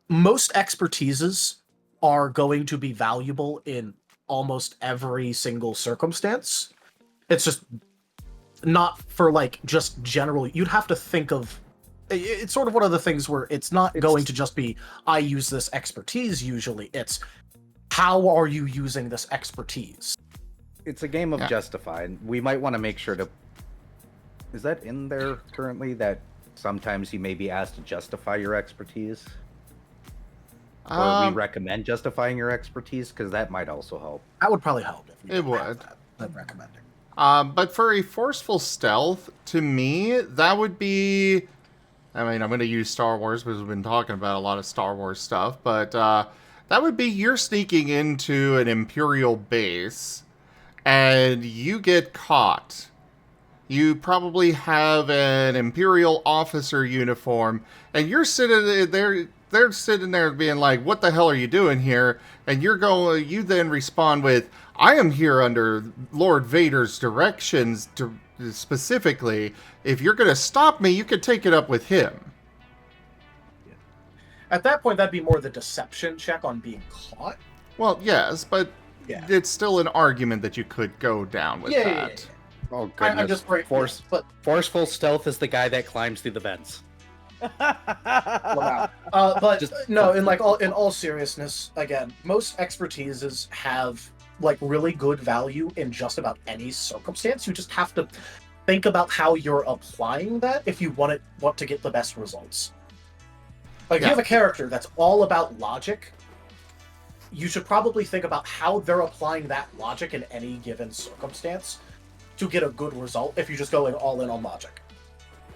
S6: most expertises are going to be valuable in almost every single circumstance. It's just not for like just general. You'd have to think of, it's sort of one of the things where it's not going to just be, I use this expertise usually. It's, how are you using this expertise?
S2: It's a game of justify, and we might want to make sure to... Is that in there currently, that sometimes you may be asked to justify your expertise? Or we recommend justifying your expertise, because that might also help.
S6: That would probably help. If you
S1: It
S6: didn't have
S1: would.
S6: that. I'm recommending.
S1: But for a forceful stealth, to me, that would be... I mean, I'm going to use Star Wars because we've been talking about a lot of Star Wars stuff, but that would be you're sneaking into an Imperial base, and you get caught. You probably have an Imperial officer uniform, and you're sitting there they're sitting there being like, "What the hell are you doing here?" And you then respond with, "I am here under Lord Vader's directions specifically. If you're going to stop me, you could take it up with him."
S6: At that point, that'd be more the deception check on being caught.
S1: Well, yes, but
S6: Yeah.
S1: it's still an argument that you could go down with that.
S2: Oh goodness!
S6: I'm just right. But
S2: Forceful stealth is the guy that climbs through the vents.
S6: but
S2: Just-
S6: no, in all seriousness, again, most expertises have like really good value in just about any circumstance. You just have to think about how you're applying that if you want to get the best results. Like, if you have a character that's all about logic, you should probably think about how they're applying that logic in any given circumstance to get a good result if you're just going all in on logic.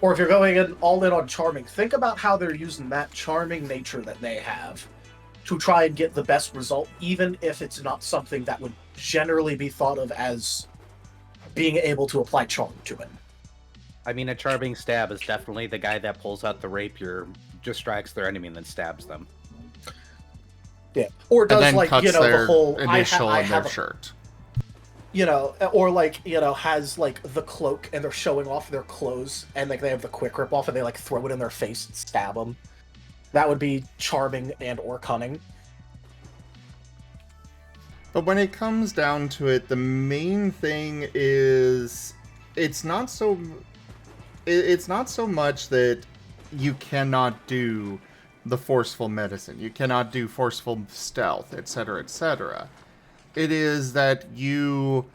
S6: Or if you're going all in on charming, think about how they're using that charming nature that they have to try and get the best result, even if it's not something that would generally be thought of as being able to apply charm to it.
S2: I mean, a charming stab is definitely the guy that pulls out the rapier, distracts their enemy, and then stabs them.
S6: Yeah. Or
S1: And
S6: does,
S1: then
S6: like,
S1: cuts
S6: the
S1: their
S6: whole
S1: initial
S6: I
S1: in their
S6: have a
S1: shirt.
S6: or has like the cloak and they're showing off their clothes and like they have the quick rip off and they like throw it in their face and stab them. That would be charming and or cunning.
S1: But when it comes down to it, the main thing is it's not so much that you cannot do the forceful medicine, you cannot do forceful stealth, etc., etc. It is that you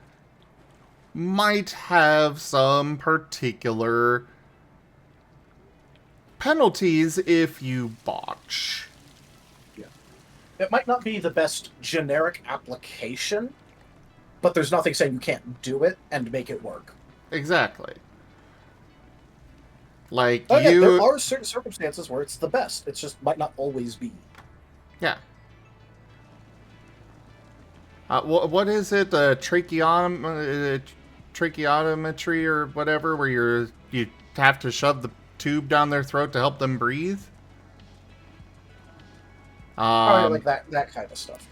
S1: might have some particular penalties if you botch.
S6: Yeah. It might not be the best generic application, but there's nothing saying you can't do it and make it work.
S1: Exactly. Like,
S6: Again, there are certain circumstances where it's the best. It just might not always be.
S1: Yeah. What is it? Tracheotometry or whatever, where you have to shove the tube down their throat to help them breathe?
S6: Probably like that kind of stuff.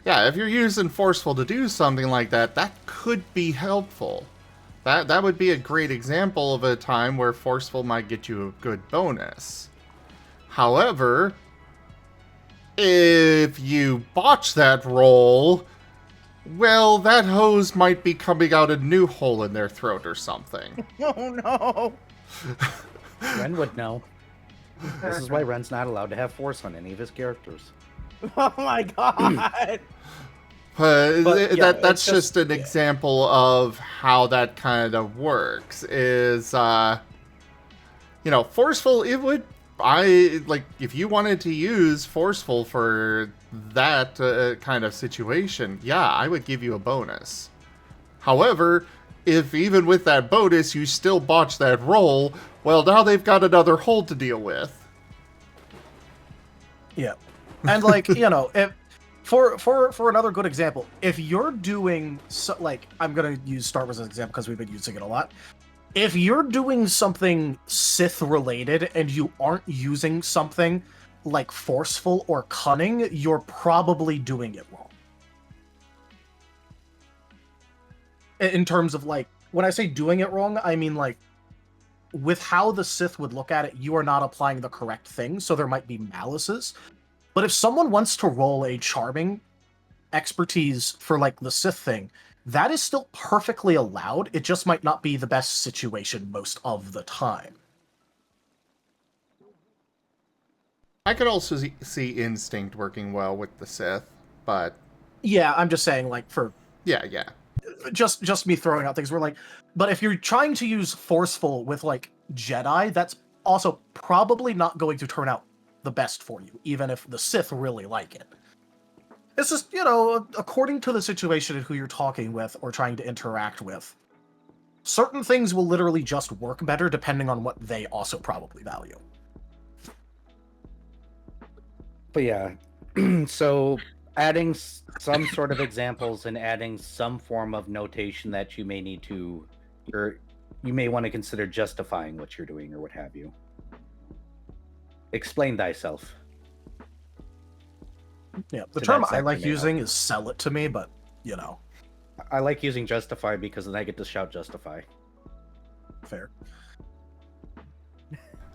S1: Yeah, if you're using forceful to do something like that, that could be helpful. That would be a great example of a time where forceful might get you a good bonus. However, if you botch that roll, well, that hose might be coming out a new hole in their throat or something.
S4: Oh no!
S2: Ren would know. This is why Ren's not allowed to have force on any of his characters.
S4: Oh my god!
S6: But, yeah,
S1: that's
S6: it's
S1: just an example of how that kind of works. Is forceful. It would if you wanted to use forceful for that kind of situation. Yeah, I would give you a bonus. However, if even with that bonus you still botch that roll, well, now they've got another hole to deal with.
S6: Yeah, and if for another good example, if you're doing I'm gonna use Star Wars as an example because we've been using it a lot. If you're doing something Sith related and you aren't using something like forceful or cunning, you're probably doing it wrong. In terms of when I say doing it wrong, I mean with how the Sith would look at it, you are not applying the correct thing, so there might be malices. But if someone wants to roll a charming expertise for the Sith thing, that is still perfectly allowed. It just might not be the best situation most of the time.
S1: I could also see instinct working well with the Sith, but
S6: Yeah, I'm just saying for
S1: yeah.
S6: just me throwing out things. But if you're trying to use forceful with Jedi, that's also probably not going to turn out the best for you, even if the Sith really like it. It's just, according to the situation and who you're talking with or trying to interact with, certain things will literally just work better depending on what they also probably value.
S2: But yeah, so adding some sort of examples and adding some form of notation that you may need to, or you may want to consider justifying what you're doing or what have you. Explain thyself.
S6: Yeah, the
S2: To
S6: term
S2: that
S6: I like
S2: sector may
S6: using is "sell it to me," but you know,
S2: I like using justify because then I get to shout justify.
S6: fair.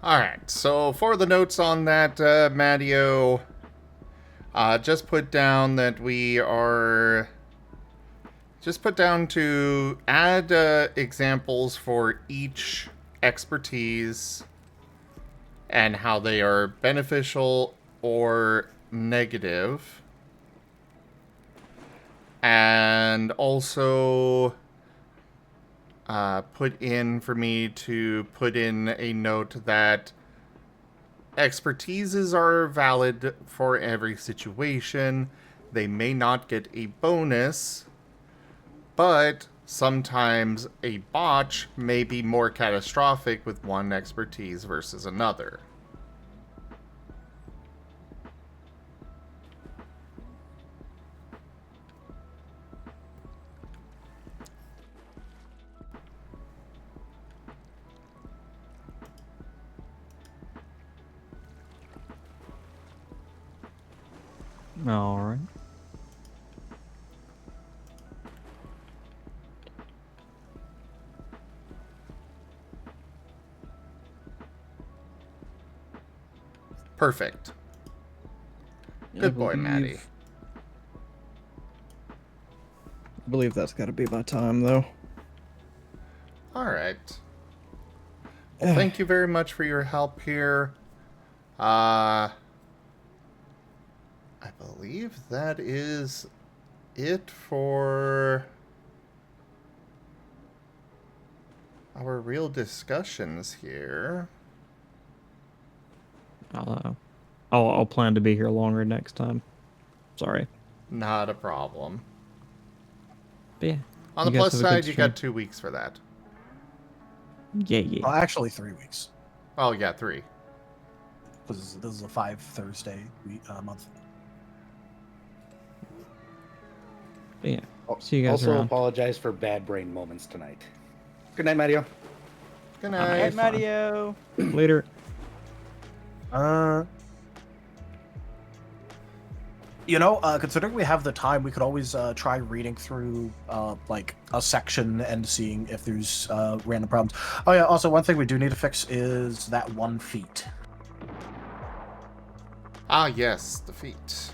S1: All right. So for the notes on that, Matteo, just put down that we are. Just put down to add examples for each expertise and how they are beneficial or negative. And also put in for me to put in a note that expertises are valid for every situation. They may not get a bonus, but sometimes a botch may be more catastrophic with one expertise versus another.
S3: All right.
S1: Perfect. Good boy, Maddie.
S3: I believe that's got to be my time, though.
S1: All right. Well, thank you very much for your help here. I believe that is it for our real discussions here.
S3: I'll plan to be here longer next time. Sorry.
S1: Not a problem.
S3: But yeah.
S1: On the
S3: you guys
S1: plus
S3: have a good
S1: side, you
S3: stream.
S1: got 2 weeks for that.
S3: Yeah, yeah.
S6: Well, actually, 3 weeks
S1: Oh, yeah, 3.
S6: because this is a 5 Thursday month.
S3: But yeah. See you guys
S2: Also
S3: around.
S2: apologize for bad brain moments tonight. Good night, Mario.
S1: Good
S4: Hey,
S1: night.
S4: Mario.
S3: Later.
S6: You know, considering we have the time, we could always try reading through like a section and seeing if there's random problems. Oh yeah, also one thing we do need to fix is that 1 feat.
S1: Ah, yes, the feet.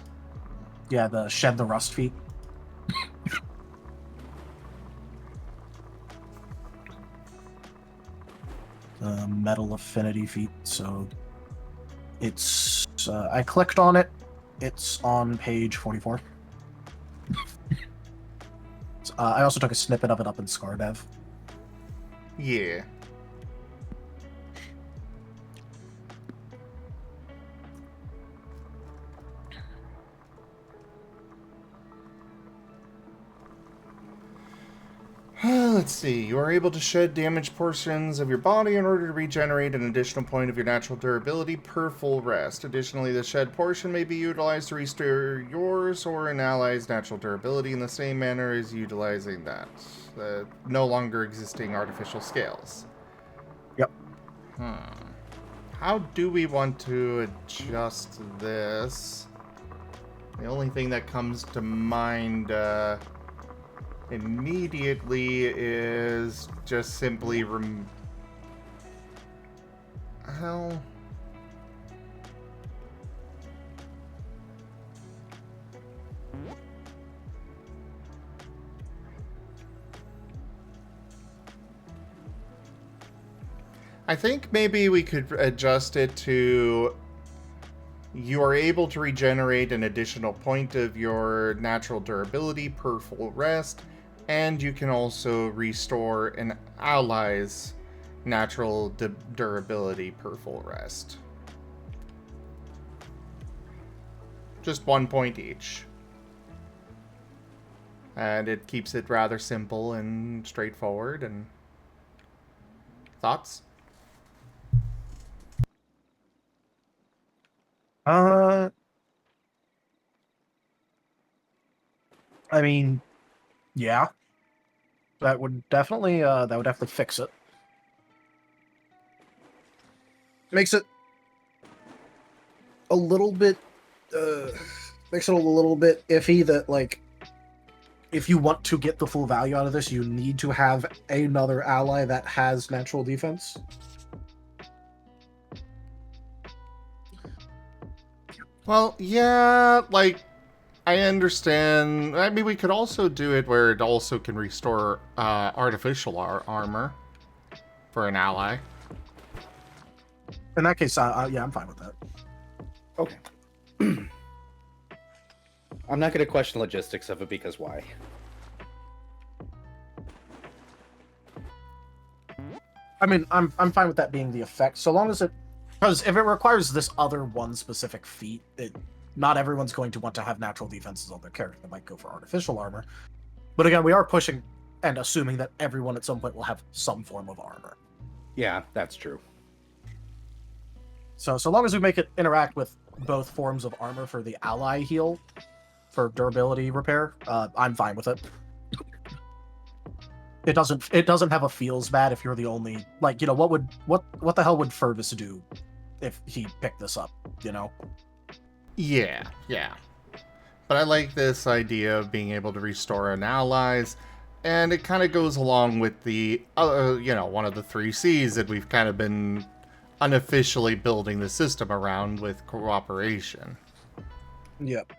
S6: Yeah, the shed the rust feat. Metal affinity feat. So it's I clicked on it. It's on page 44. I also took a snippet of it up in ScarDev.
S1: Yeah. Let's see. You are able to shed damaged portions of your body in order to regenerate an additional point of your natural durability per full rest. Additionally, the shed portion may be utilized to restore yours or an ally's natural durability in the same manner as utilizing that. The no longer existing artificial scales.
S6: Yep.
S1: How do we want to adjust this? The only thing that comes to mind immediately is just simply well, I think maybe we could adjust it to you are able to regenerate an additional point of your natural durability per full rest, and you can also restore an ally's natural durability per full rest. Just 1 point each. And it keeps it rather simple and straightforward. And thoughts?
S6: I mean, yeah. That would definitely fix it. Makes it a little bit makes it a little bit iffy that, like, if you want to get the full value out of this, you need to have another ally that has natural defense.
S1: Well, yeah, like, I understand. I mean, we could also do it where it also can restore artificial armor for an ally.
S6: In that case, yeah, I'm fine with that.
S2: Okay. I'm not going to question logistics of it because why?
S6: I mean, I'm fine with that being the effect, so long as it, because if it requires this other one specific feat, not everyone's going to want to have natural defenses on their character. They might go for artificial armor. But again, we are pushing and assuming that everyone at some point will have some form of armor.
S2: Yeah, that's true.
S6: So long as we make it interact with both forms of armor for the ally heal, for durability repair, I'm fine with it. It doesn't have a feels bad if you're the only, like, you know, what the hell would Fergus do if he picked this up, you know?
S1: Yeah. But I like this idea of being able to restore an allies, and it kind of goes along with the, one of the 3 C's that we've kind of been unofficially building the system around with cooperation.
S6: Yep.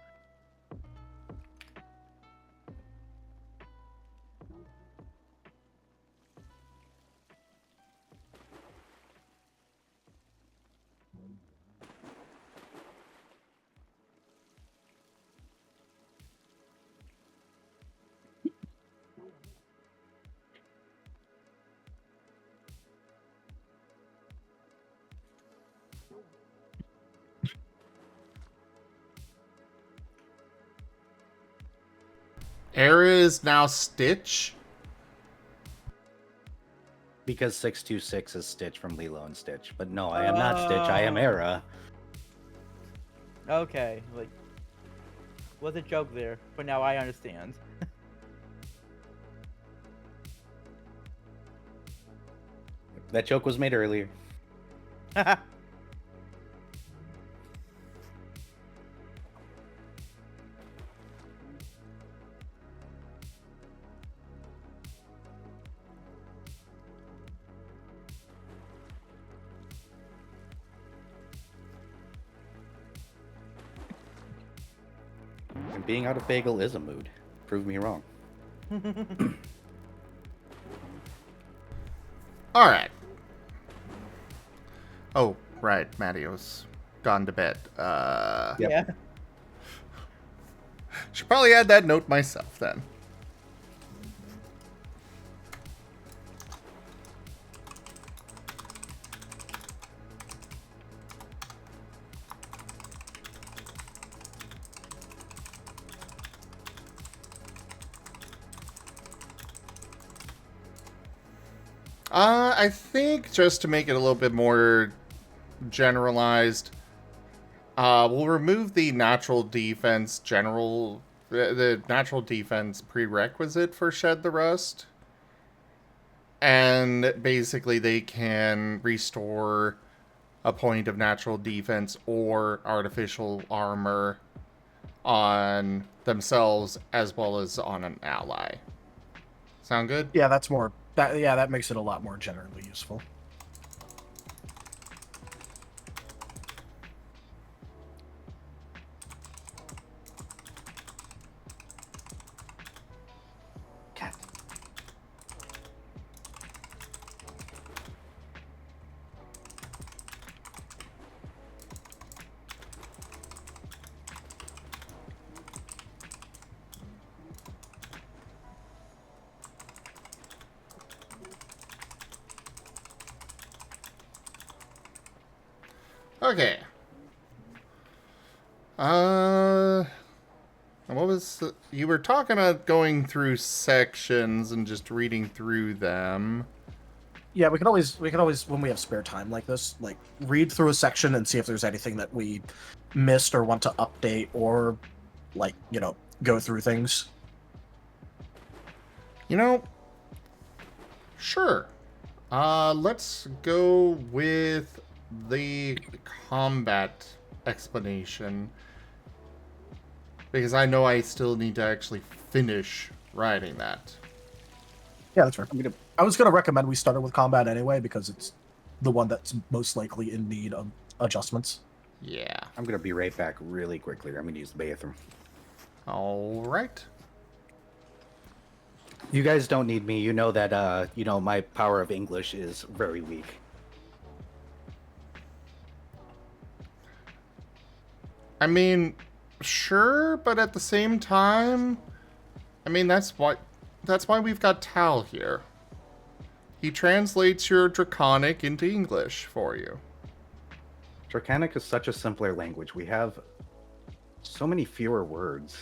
S1: Era is now Stitch.
S2: Because 626 is Stitch from Lilo and Stitch. But no, I am not Stitch. I am Era.
S4: Okay, like, was a joke there, but now I understand.
S2: That joke was made earlier. And being out of bagel is a mood. Prove me wrong.
S1: All right. Oh, right. Mattio's gone to bed.
S2: Yep.
S4: Yeah.
S1: Should probably add that note myself then. I think just to make it a little bit more generalized, we'll remove the natural defense the natural defense prerequisite for Shed the Rust. And basically they can restore a point of natural defense or artificial armor on themselves as well as on an ally. Sound good?
S6: Yeah, that makes it a lot more generally useful.
S2: Cat.
S1: Okay. What was you were talking about going through sections and just reading through them.
S6: Yeah, we can always when we have spare time like this, like read through a section and see if there's anything that we missed or want to update or like, you know, go through things.
S1: You know, sure. Let's go with the combat explanation. Because I know I still need to actually finish writing that.
S6: Yeah, that's fair. I was gonna recommend we started with combat anyway because it's the one that's most likely in need of adjustments.
S1: Yeah.
S2: I'm gonna be right back really quickly. I'm gonna use the bathroom.
S1: All right.
S2: You guys don't need me. You know that, my power of English is very weak.
S1: I mean, sure, but at the same time, I mean, that's why we've got Tal here. He translates your Draconic into English for you.
S2: Draconic is such a simpler language. We have so many fewer words.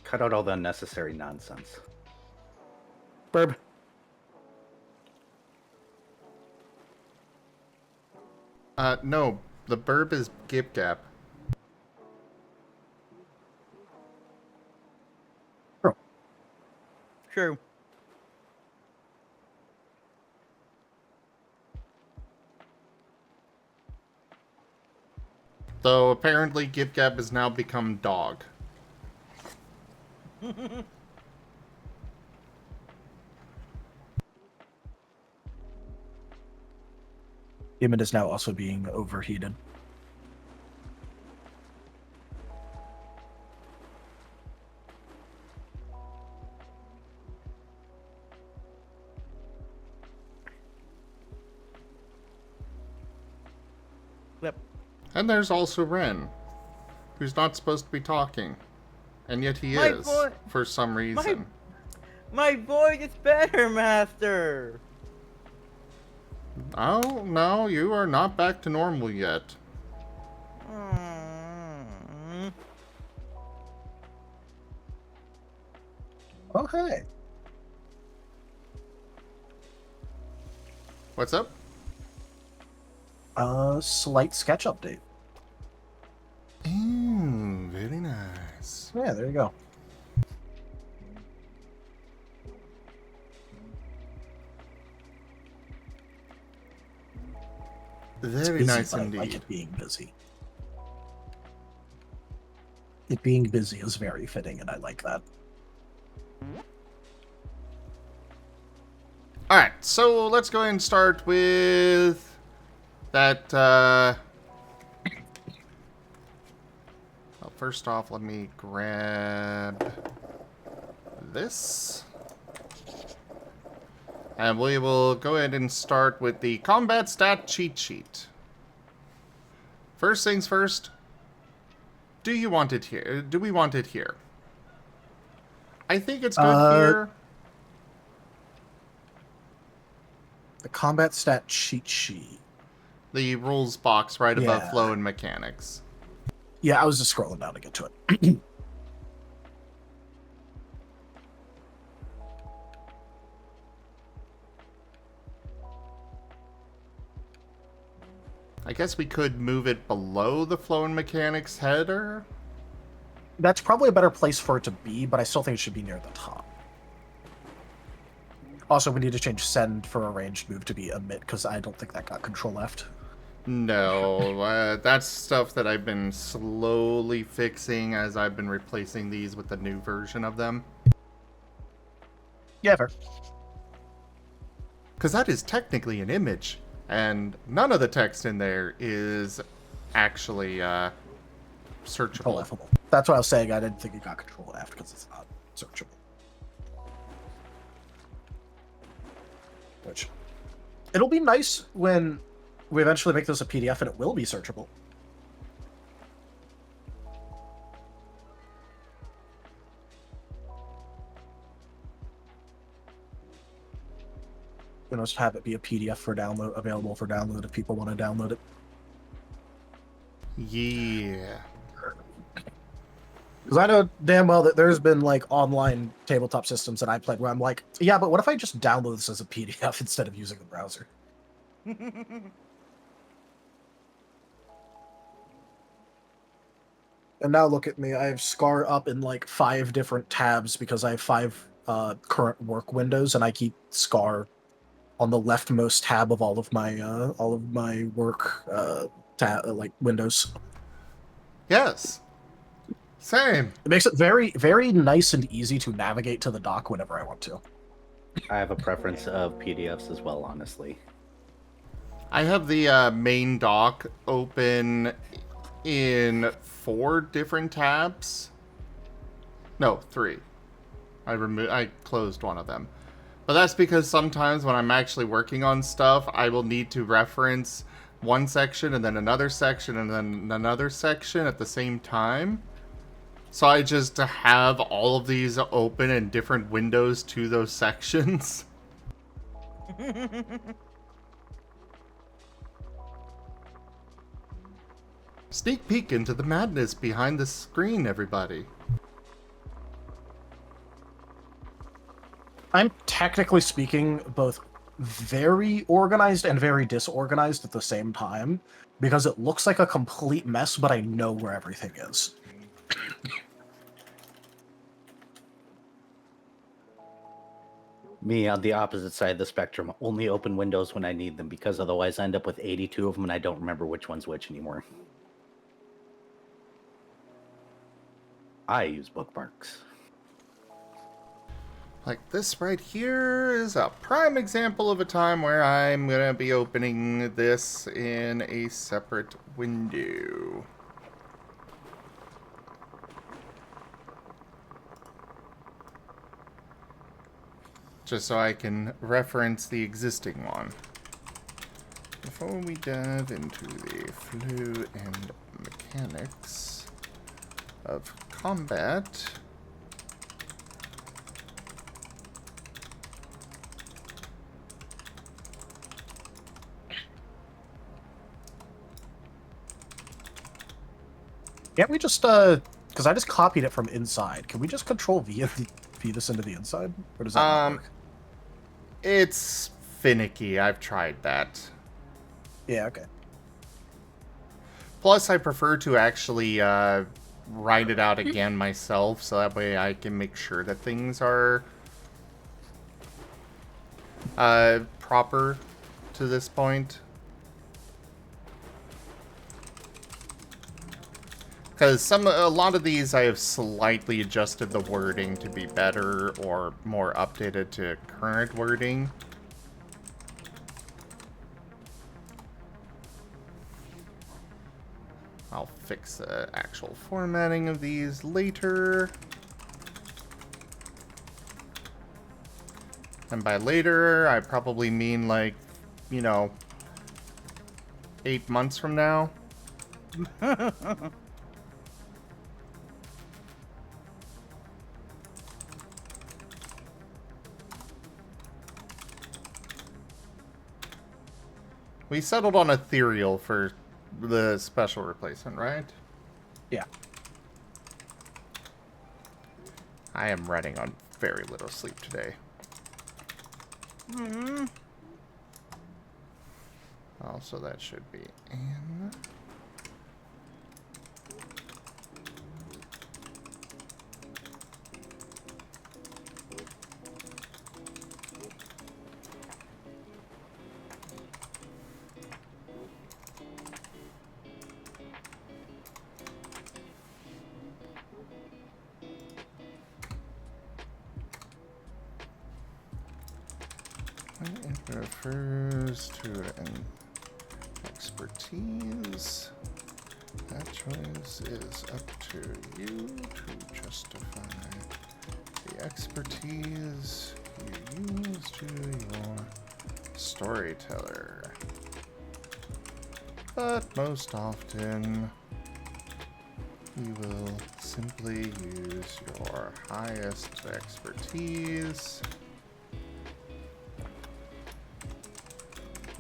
S2: Cut out all the unnecessary nonsense. Burb.
S1: No, the burb is Gip Gap.
S4: True.
S1: Though apparently Gip Gap has now become dog.
S6: Demon is now also being overheated.
S4: Yep.
S1: And there's also Ren, who's not supposed to be talking. And yet he
S4: My
S1: is,
S4: boy-
S1: for some reason.
S4: My voice is better, Master.
S1: Oh, no, you are not back to normal yet.
S4: Mm.
S6: Okay.
S1: What's up?
S6: Slight sketch update.
S1: Ooh, very nice.
S6: Yeah, there you go.
S1: Very
S6: Busy,
S1: nice
S6: but I
S1: indeed.
S6: like it being busy. It being busy is very fitting, and I like that.
S1: Alright, so let's go ahead and start with that, well, first off, let me grab this. And we will go ahead and start with the combat stat cheat sheet. First things first, do you want it here? Do we want it here? I think it's good here.
S6: The combat stat cheat sheet.
S1: The rules box right above
S6: Yeah.
S1: flow and mechanics.
S6: Yeah, I was just scrolling down to get to it.
S1: I guess we could move it below the flow and mechanics header.
S6: That's probably a better place for it to be, but I still think it should be near the top. Also, we need to change send for a ranged move to be emit, because I don't think that got control left.
S1: No, that's stuff that I've been slowly fixing as I've been replacing these with the new version of them.
S6: Yeah, fair.
S1: Because that is technically an image, and none of the text in there is actually
S6: Control
S1: searchable.
S6: F-able. That's what I was saying. I didn't think it got control F because it's not searchable. Which, it'll be nice when we eventually make this a PDF and it will be searchable. You know, just have it be a PDF for download, available for download if people want to download it.
S1: Yeah.
S6: Because I know damn well that there's been like online tabletop systems that I played where I'm like, yeah, but what if I just download this as a PDF instead of using the browser? And now look at me. I have Scar up in like 5 different tabs because I have 5 current work windows, and I keep Scar on the leftmost tab of all of my work like windows.
S1: Yes. Same.
S6: It makes it very, very nice and easy to navigate to the dock whenever I want to.
S2: I have a preference of PDFs as well, honestly.
S1: I have the main dock open in 4 different tabs. No, 3. I closed one of them. But that's because sometimes when I'm actually working on stuff, I will need to reference one section and then another section and then another section at the same time. So I just have all of these open in different windows to those sections. Sneak peek into the madness behind the screen, everybody.
S6: I'm technically speaking both very organized and very disorganized at the same time, because it looks like a complete mess, but I know where everything is.
S2: Me on the opposite side of the spectrum, only open windows when I need them, because otherwise I end up with 82 of them and I don't remember which one's which anymore. I use bookmarks.
S1: Like this right here is a prime example of a time where I'm gonna be opening this in a separate window. Just so I can reference the existing one. Before we dive into the flow and mechanics of combat,
S6: Can't we just, because I just copied it from inside. Can we just Control V this into the inside? Or does that not work?
S1: it's finicky. I've tried that.
S6: Yeah, okay.
S1: Plus, I prefer to actually write it out again myself, so that way I can make sure that things are proper to this point. Because a lot of these I have slightly adjusted the wording to be better or more updated to current wording. I'll fix the actual formatting of these later. And by later, I probably mean like, 8 months from now. We settled on ethereal for the special replacement, right?
S6: Yeah.
S1: I am running on very little sleep today. Also, that should be in. It refers to an expertise. That choice is up to you to justify the expertise you use to your storyteller. But most often, you will simply use your highest expertise.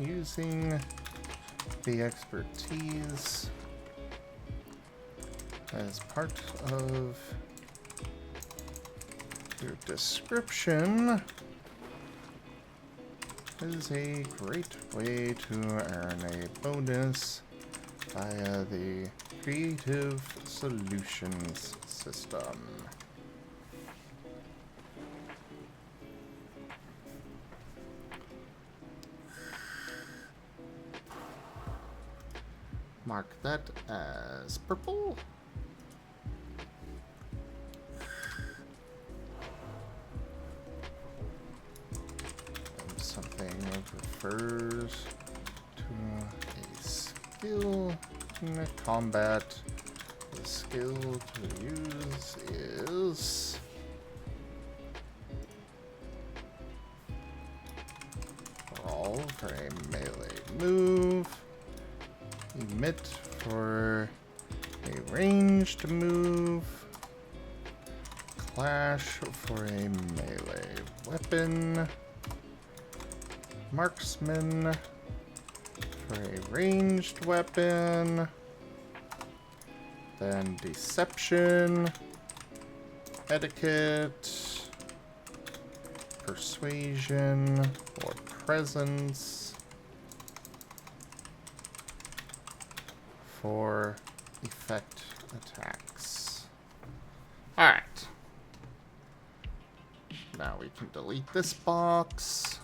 S1: Using the expertise as part of your description is a great way to earn a bonus via the Creative Solutions system. Mark that as purple. refers to a skill in combat. The skill to use is brawl for a melee move. Emit for a ranged move. Clash for a melee weapon. Marksman for a ranged weapon. Then deception. Etiquette. Persuasion or presence. For effect attacks. Alright. Now we can delete this box.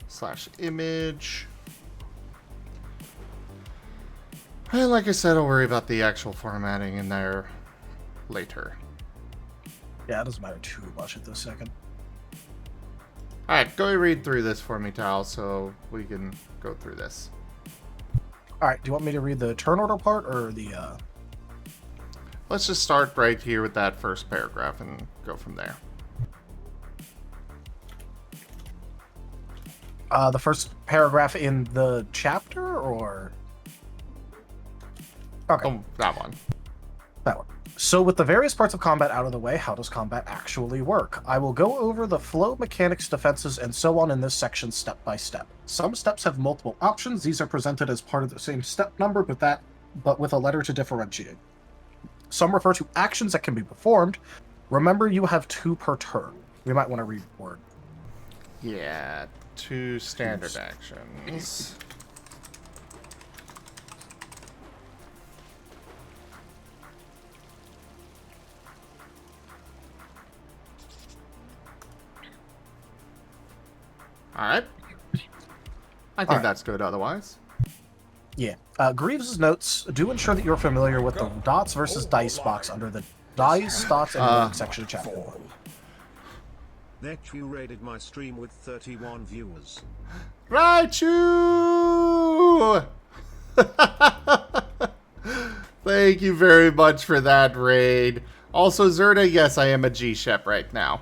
S1: /image. And like I said, I'll worry about the actual formatting in there later.
S6: Yeah, it doesn't matter too much at this second.
S1: Alright, go read through this for me, Tal, so we can go through this.
S6: Alright, do you want me to read the turn order part or the
S1: Let's just start right here with that first paragraph and go from there.
S6: The first paragraph in the chapter, or? Okay.
S1: Oh, that one.
S6: That one. So with the various parts of combat out of the way, how does combat actually work? I will go over the flow, mechanics, defenses, and so on in this section step by step. Some steps have multiple options. These are presented as part of the same step number, but with a letter to differentiate. Some refer to actions that can be performed. Remember, you have 2 per turn. We might want to read the word.
S1: Yeah, 2 standard actions. Alright. I think that's good otherwise.
S6: Yeah. Greaves' notes do ensure that you're familiar with the dots versus dice box under the dice, dots, and moving section of chapter 1.
S5: Next, you rated my stream with 31 viewers.
S1: Raichu! Thank you very much for that raid. Also, Zerda, yes, I am a G-Shep right now.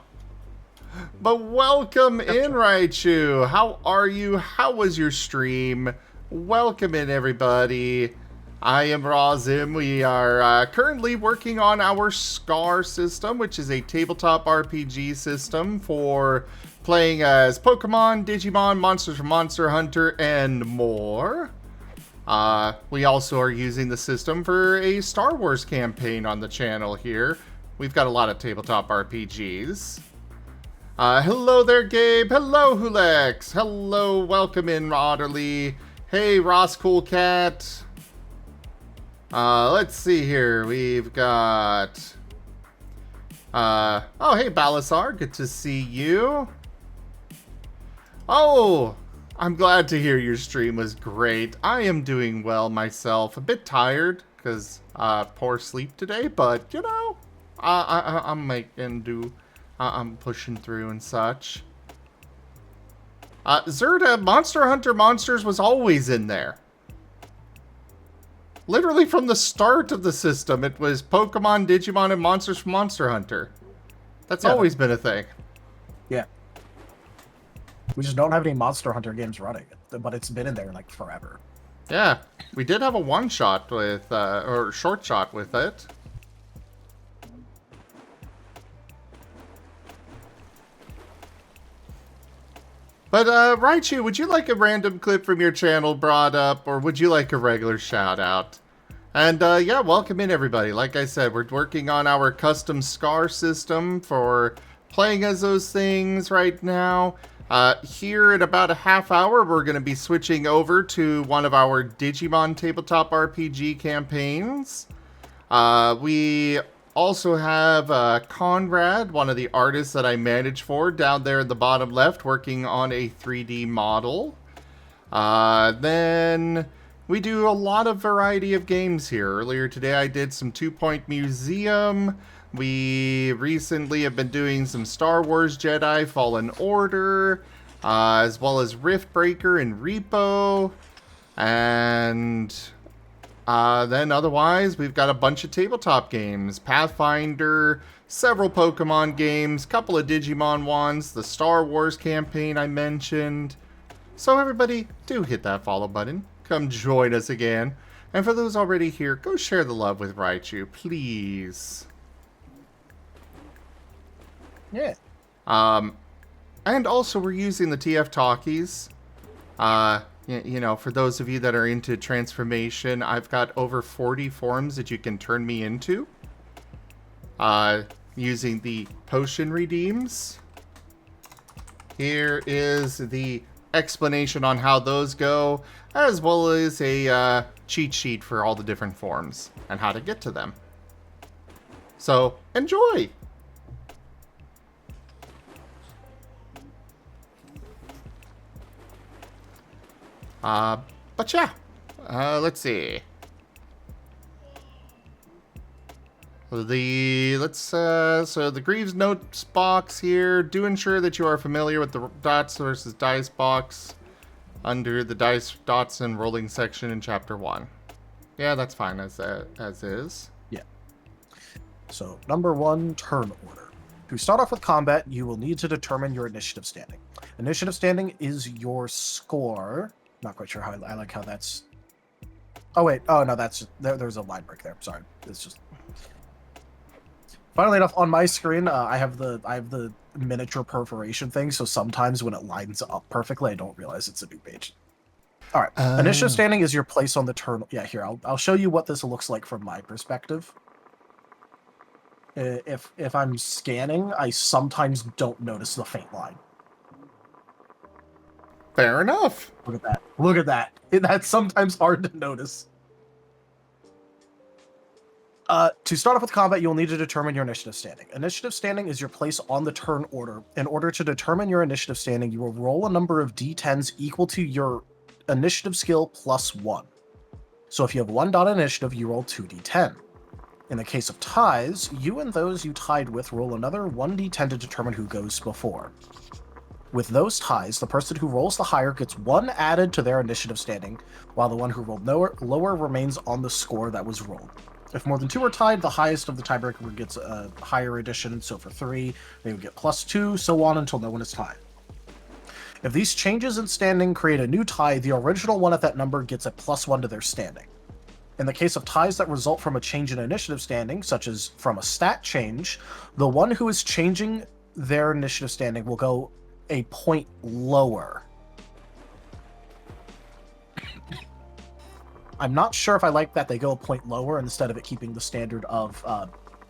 S1: But welcome in, Raichu. How are you? How was your stream? Welcome in, everybody. I am Razim. We are currently working on our SCAR system, which is a tabletop RPG system for playing as Pokemon, Digimon, Monsters from Monster Hunter, and more. We also are using the system for a Star Wars campaign on the channel here. We've got a lot of tabletop RPGs. Hello there, Gabe. Hello, Hulex. Hello, welcome in, Otterly. Hey, Ross Cool Cat. Let's see here. We've got... oh, hey, Balasar. Good to see you. Oh, I'm glad to hear your stream was great. I am doing well myself. A bit tired because poor sleep today, but, you know, I'm making do. I'm pushing through and such. Zerda, Monster Hunter Monsters was always in there. Literally from the start of the system, it was Pokemon, Digimon, and Monsters from Monster Hunter. That's always been a thing.
S6: Yeah. We just don't have any Monster Hunter games running, but it's been in there like forever.
S1: Yeah, we did have a one-shot with, or short shot with it. But, Raichu, would you like a random clip from your channel brought up, or would you like a regular shout-out? And, yeah, welcome in, everybody. Like I said, we're working on our custom SCAR system for playing as those things right now. Here in about a half hour, we're going to be switching over to one of our Digimon tabletop RPG campaigns. We also have Conrad, one of the artists that I manage for, down there in the bottom left, working on a 3D model. Then we do a lot of variety of games here. Earlier today I did some 2 Point Museum. We recently have been doing some Star Wars Jedi Fallen Order. as well as Rift Breaker and Repo. And then otherwise, we've got a bunch of tabletop games. Pathfinder, several Pokemon games, couple of Digimon ones, the Star Wars campaign I mentioned. So everybody, do hit that follow button. Come join us again. And for those already here, go share the love with Raichu, please.
S6: Yeah.
S1: And also, we're using the TF Talkies. You know, for those of you that are into transformation, I've got over 40 forms that you can turn me into. Using the potion redeems. Here is the explanation on how those go, as well as a cheat sheet for all the different forms and how to get to them. So, enjoy! But yeah, let's see. So the Greaves Notes box here. Do ensure that you are familiar with the dots versus dice box under the dice, dots, and rolling section in Chapter 1. Yeah, that's fine as is.
S6: Yeah. So, number 1, turn order. To start off with combat, you will need to determine your initiative standing. Initiative standing is your score. Not quite sure how I like how that's... Oh, wait. Oh, no, that's... There's a line break there. Sorry. It's just... Funnily enough, on my screen, I have the miniature perforation thing, so sometimes when it lines up perfectly, I don't realize it's a new page. All right. Initiative standing is your place on the turn... Yeah, here, I'll show you what this looks like from my perspective. If I'm scanning, I sometimes don't notice the faint line.
S1: Fair enough.
S6: Look at that. Look at that. That's sometimes hard to notice. To start off with combat, you'll need to determine your initiative standing. Initiative standing is your place on the turn order. In order to determine your initiative standing, you will roll a number of d10s equal to your initiative skill plus 1. So if you have 1 dot initiative, you roll 2d10. In the case of ties, you and those you tied with roll another 1d10 to determine who goes before. With those ties, the person who rolls the higher gets 1 added to their initiative standing, while the one who rolled lower remains on the score that was rolled. If more than 2 are tied, the highest of the tiebreaker gets a higher addition, so for 3, they would get plus 2, so on until no one is tied. If these changes in standing create a new tie, the original one at that number gets a plus 1 to their standing. In the case of ties that result from a change in initiative standing, such as from a stat change, the one who is changing their initiative standing will go a point lower. I'm not sure if I like that they go a point lower instead of it keeping the standard of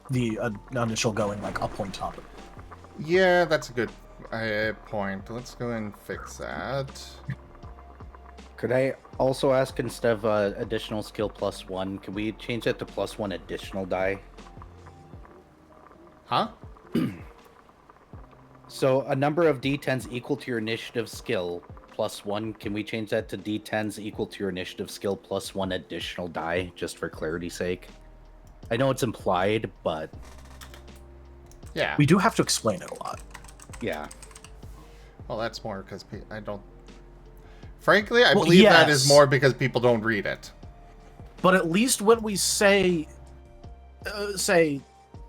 S6: the initial going like a point up.
S1: Yeah, that's a good point. Let's go and fix that.
S2: Could I also ask, instead of additional skill plus 1, can we change that to plus 1 additional die?
S1: Huh?
S2: So a number of d10s equal to your initiative skill plus 1, can we change that to d10s equal to your initiative skill plus 1 additional die, just for clarity's sake? I know it's implied, but...
S1: Yeah.
S6: We do have to explain it a lot.
S2: Yeah.
S1: Well, that's more because I don't... Frankly, I believe that is more because people don't read it.
S6: But at least when we say,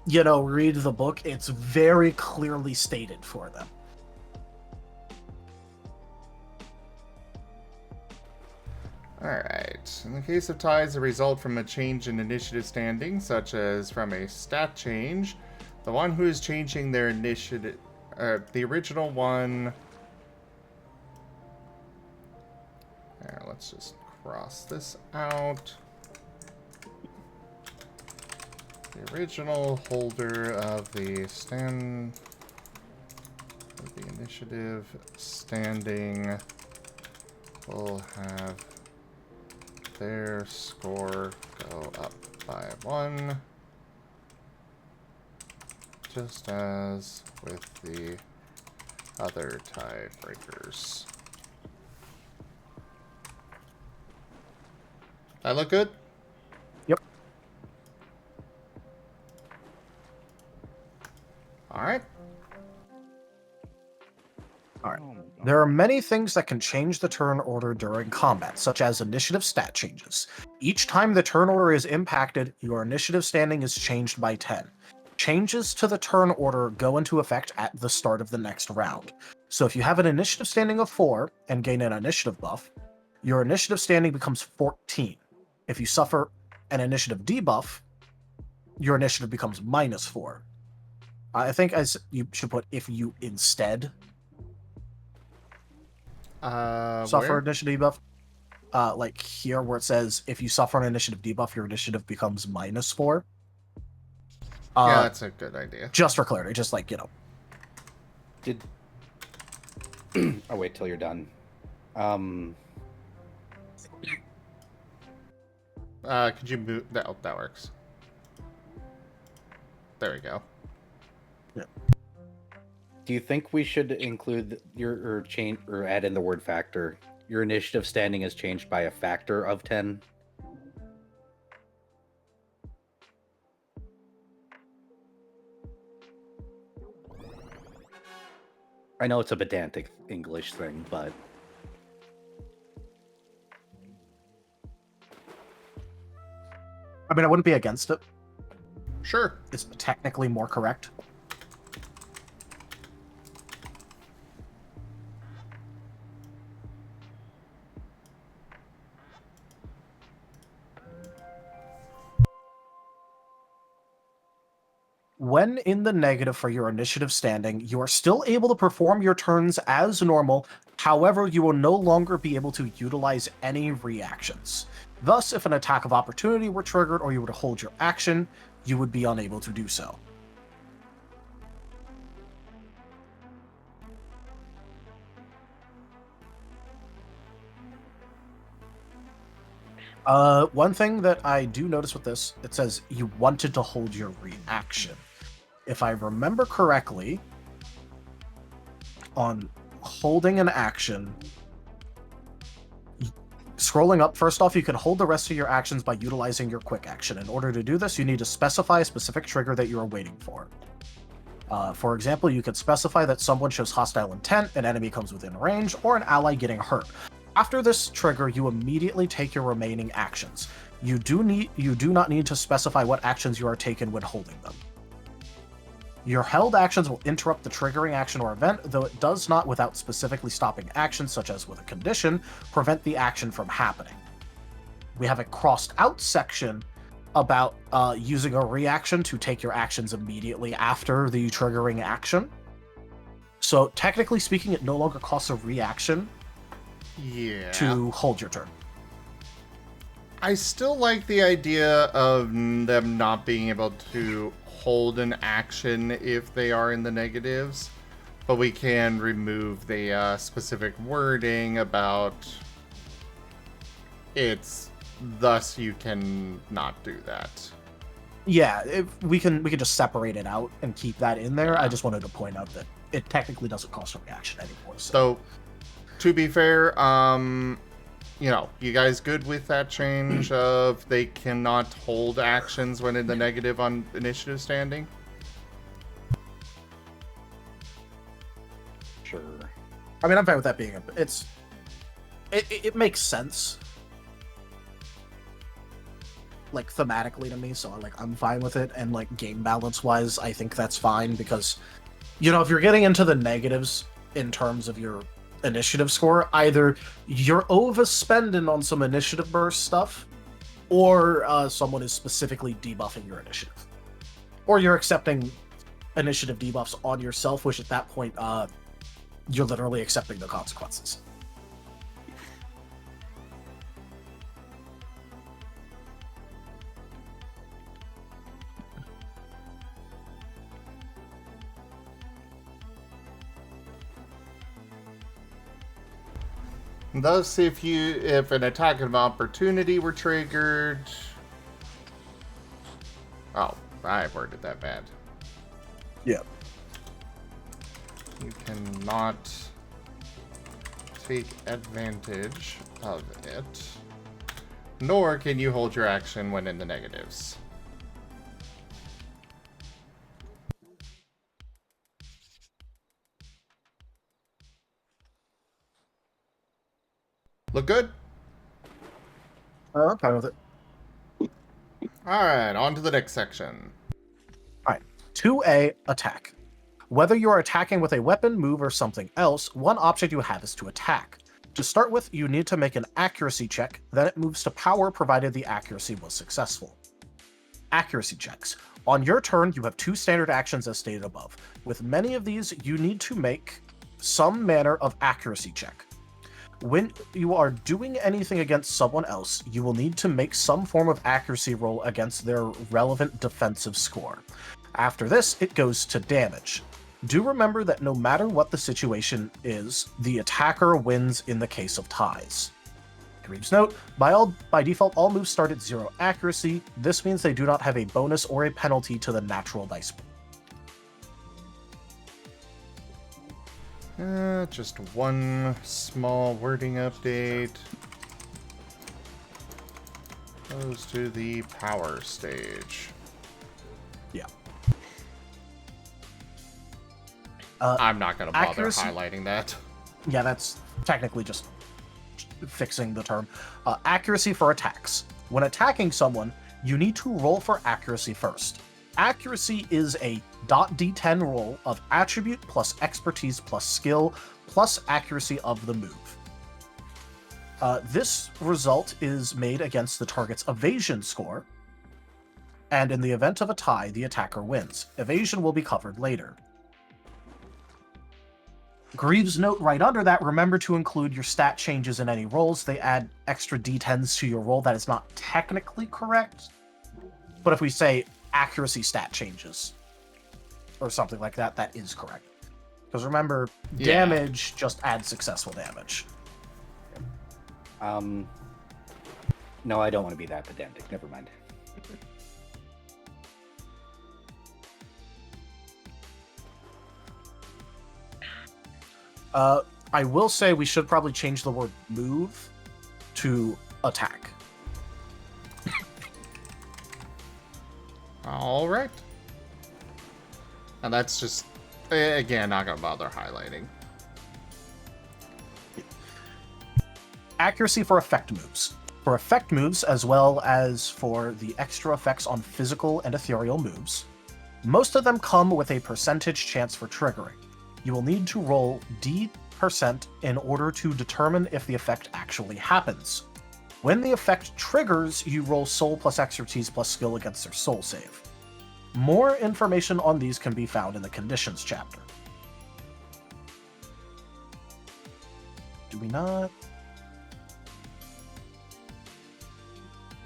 S6: you know, read the book, it's very clearly stated for them.
S1: Alright. In the case of ties that result from a change in initiative standing, such as from a stat change, the one who is changing their initiative... the original one... There, let's just cross this out. The original holder of the initiative standing will have their score go up by 1, just as with the other tiebreakers. That look good?
S6: Yep.
S1: Alright.
S6: All right.
S4: Oh my God.
S6: There are many things that can change the turn order during combat, such as initiative stat changes. Each time the turn order is impacted, your initiative standing is changed by 10. Changes to the turn order go into effect at the start of the next round. So if you have an initiative standing of 4 and gain an initiative buff, your initiative standing becomes 14. If you suffer an initiative debuff, your initiative becomes -4. I think you should put if you instead suffer
S1: Where?
S6: initiative debuff. Like here where it says if you suffer an initiative debuff, your initiative becomes -4.
S1: Yeah, that's a good idea.
S6: Just for clarity, just like,
S2: Did I'll wait till you're done.
S1: Could you move that? Oh, that works. There we go.
S2: Do you think we should include or change or add in the word factor? Your initiative standing is changed by a factor of 10. I know it's a pedantic English thing, but
S6: I mean, I wouldn't be against it.
S1: Sure.
S6: It's technically more correct. When in the negative for your initiative standing, you are still able to perform your turns as normal. However, you will no longer be able to utilize any reactions. Thus, if an attack of opportunity were triggered or you were to hold your action, you would be unable to do so. One thing that I do notice with this, it says you wanted to hold your reaction. If I remember correctly, on holding an action, scrolling up, first off, you can hold the rest of your actions by utilizing your quick action. In order to do this, you need to specify a specific trigger that you are waiting for. For example, you could specify that someone shows hostile intent, an enemy comes within range, or an ally getting hurt. After this trigger, you immediately take your remaining actions. You do not need to specify what actions you are taking when holding them. Your held actions will interrupt the triggering action or event, though it does not, without specifically stopping actions, such as with a condition, prevent the action from happening. We have a crossed out section about using a reaction to take your actions immediately after the triggering action. So technically speaking, it no longer costs a reaction to hold your turn.
S1: I still like the idea of them not being able to hold an action if they are in the negatives, but we can remove the specific wording about it's thus you can not do that.
S6: Yeah, we can just separate it out and keep that in there. I just wanted to point out that it technically doesn't cost a reaction anymore.
S1: So to be fair, you guys good with that change of they cannot hold actions when in the negative on initiative standing?
S2: sure.
S6: I mean, I'm fine with that being it makes sense, like thematically to me. So I'm fine with it, and like game balance wise, I think that's fine because, if you're getting into the negatives in terms of your initiative score, either you're overspending on some initiative burst stuff, or someone is specifically debuffing your initiative, or you're accepting initiative debuffs on yourself, which at that point you're literally accepting the consequences.
S1: Thus, if an attack of opportunity were triggered... Oh, I worded that bad.
S6: Yeah.
S1: You cannot take advantage of it, nor can you hold your action when in the negatives. Look good?
S6: I'm fine with it.
S1: Alright, on to the next section.
S6: Alright. 2A, attack. Whether you are attacking with a weapon, move, or something else, one option you have is to attack. To start with, you need to make an accuracy check, then it moves to power provided the accuracy was successful. Accuracy checks. On your turn, you have 2 standard actions as stated above. With many of these, you need to make some manner of accuracy check. When you are doing anything against someone else, you will need to make some form of accuracy roll against their relevant defensive score. After this, it goes to damage. Do remember that no matter what the situation is, the attacker wins in the case of ties. Greaves note, by default, all moves start at 0 accuracy. This means they do not have a bonus or a penalty to the natural dice pool.
S1: Just one small wording update. Goes to the power stage.
S6: Yeah.
S1: I'm not going to bother
S6: accuracy-
S1: highlighting that.
S6: Yeah, that's technically just fixing the term. Accuracy for attacks. When attacking someone, you need to roll for accuracy first. Accuracy is a .d10 roll of attribute plus expertise plus skill plus accuracy of the move. This result is made against the target's evasion score, and in the event of a tie, the attacker wins. Evasion will be covered later. Greaves note right under that, remember to include your stat changes in any rolls. They add extra d10s to your roll. That is not technically correct, but if we say accuracy stat changes or something like that, that is correct. Because remember, damage just adds successful damage.
S2: No, I don't want to be that pedantic. Never mind.
S6: I will say we should probably change the word move to attack.
S1: All right. And that's just, again, not going to bother highlighting.
S6: Accuracy for effect moves. For effect moves, as well as for the extra effects on physical and ethereal moves, most of them come with a percentage chance for triggering. You will need to roll D% in order to determine if the effect actually happens. When the effect triggers, you roll soul plus expertise plus skill against their soul save. More information on these can be found in the conditions chapter. Do we not?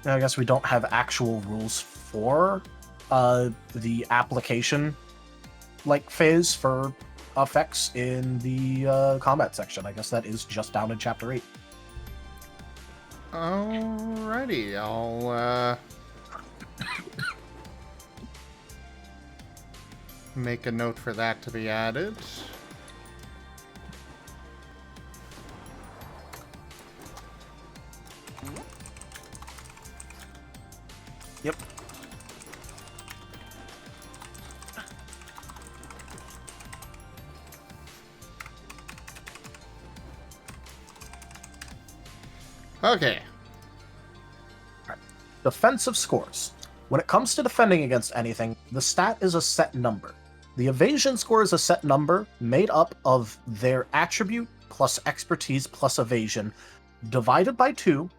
S6: I guess we don't have actual rules for the application phase for effects in the combat section. I guess that is just down in chapter 8.
S1: Alrighty, I'll make a note for that to be added.
S6: Yep.
S1: Okay.
S6: Defensive scores. When it comes to defending against anything, the stat is a set number. The evasion score is a set number made up of their attribute plus expertise plus evasion divided by 2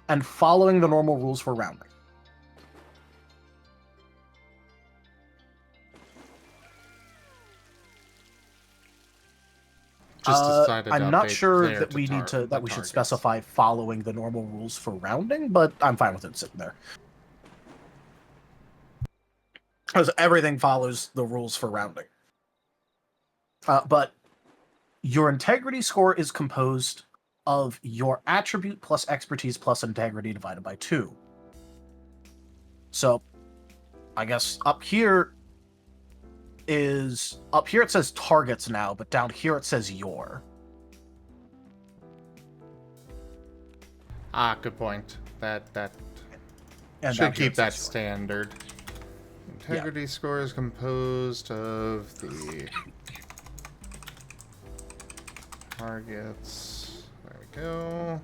S6: and following the normal rules for rounding.
S1: Just decided to
S6: I'm not
S1: update
S6: sure
S1: there
S6: that
S1: to
S6: we need to
S1: the
S6: we should
S1: targets.
S6: specify following the normal rules for rounding, but I'm fine with it sitting there. Because everything follows the rules for rounding. But your integrity score is composed of your attribute plus expertise plus integrity divided by 2. So, I guess up here it says targets now, but down here it says your.
S1: Good point. That
S6: And
S1: should
S6: down here
S1: keep
S6: it
S1: that
S6: says your.
S1: standard. Integrity score is composed of the targets. There we go.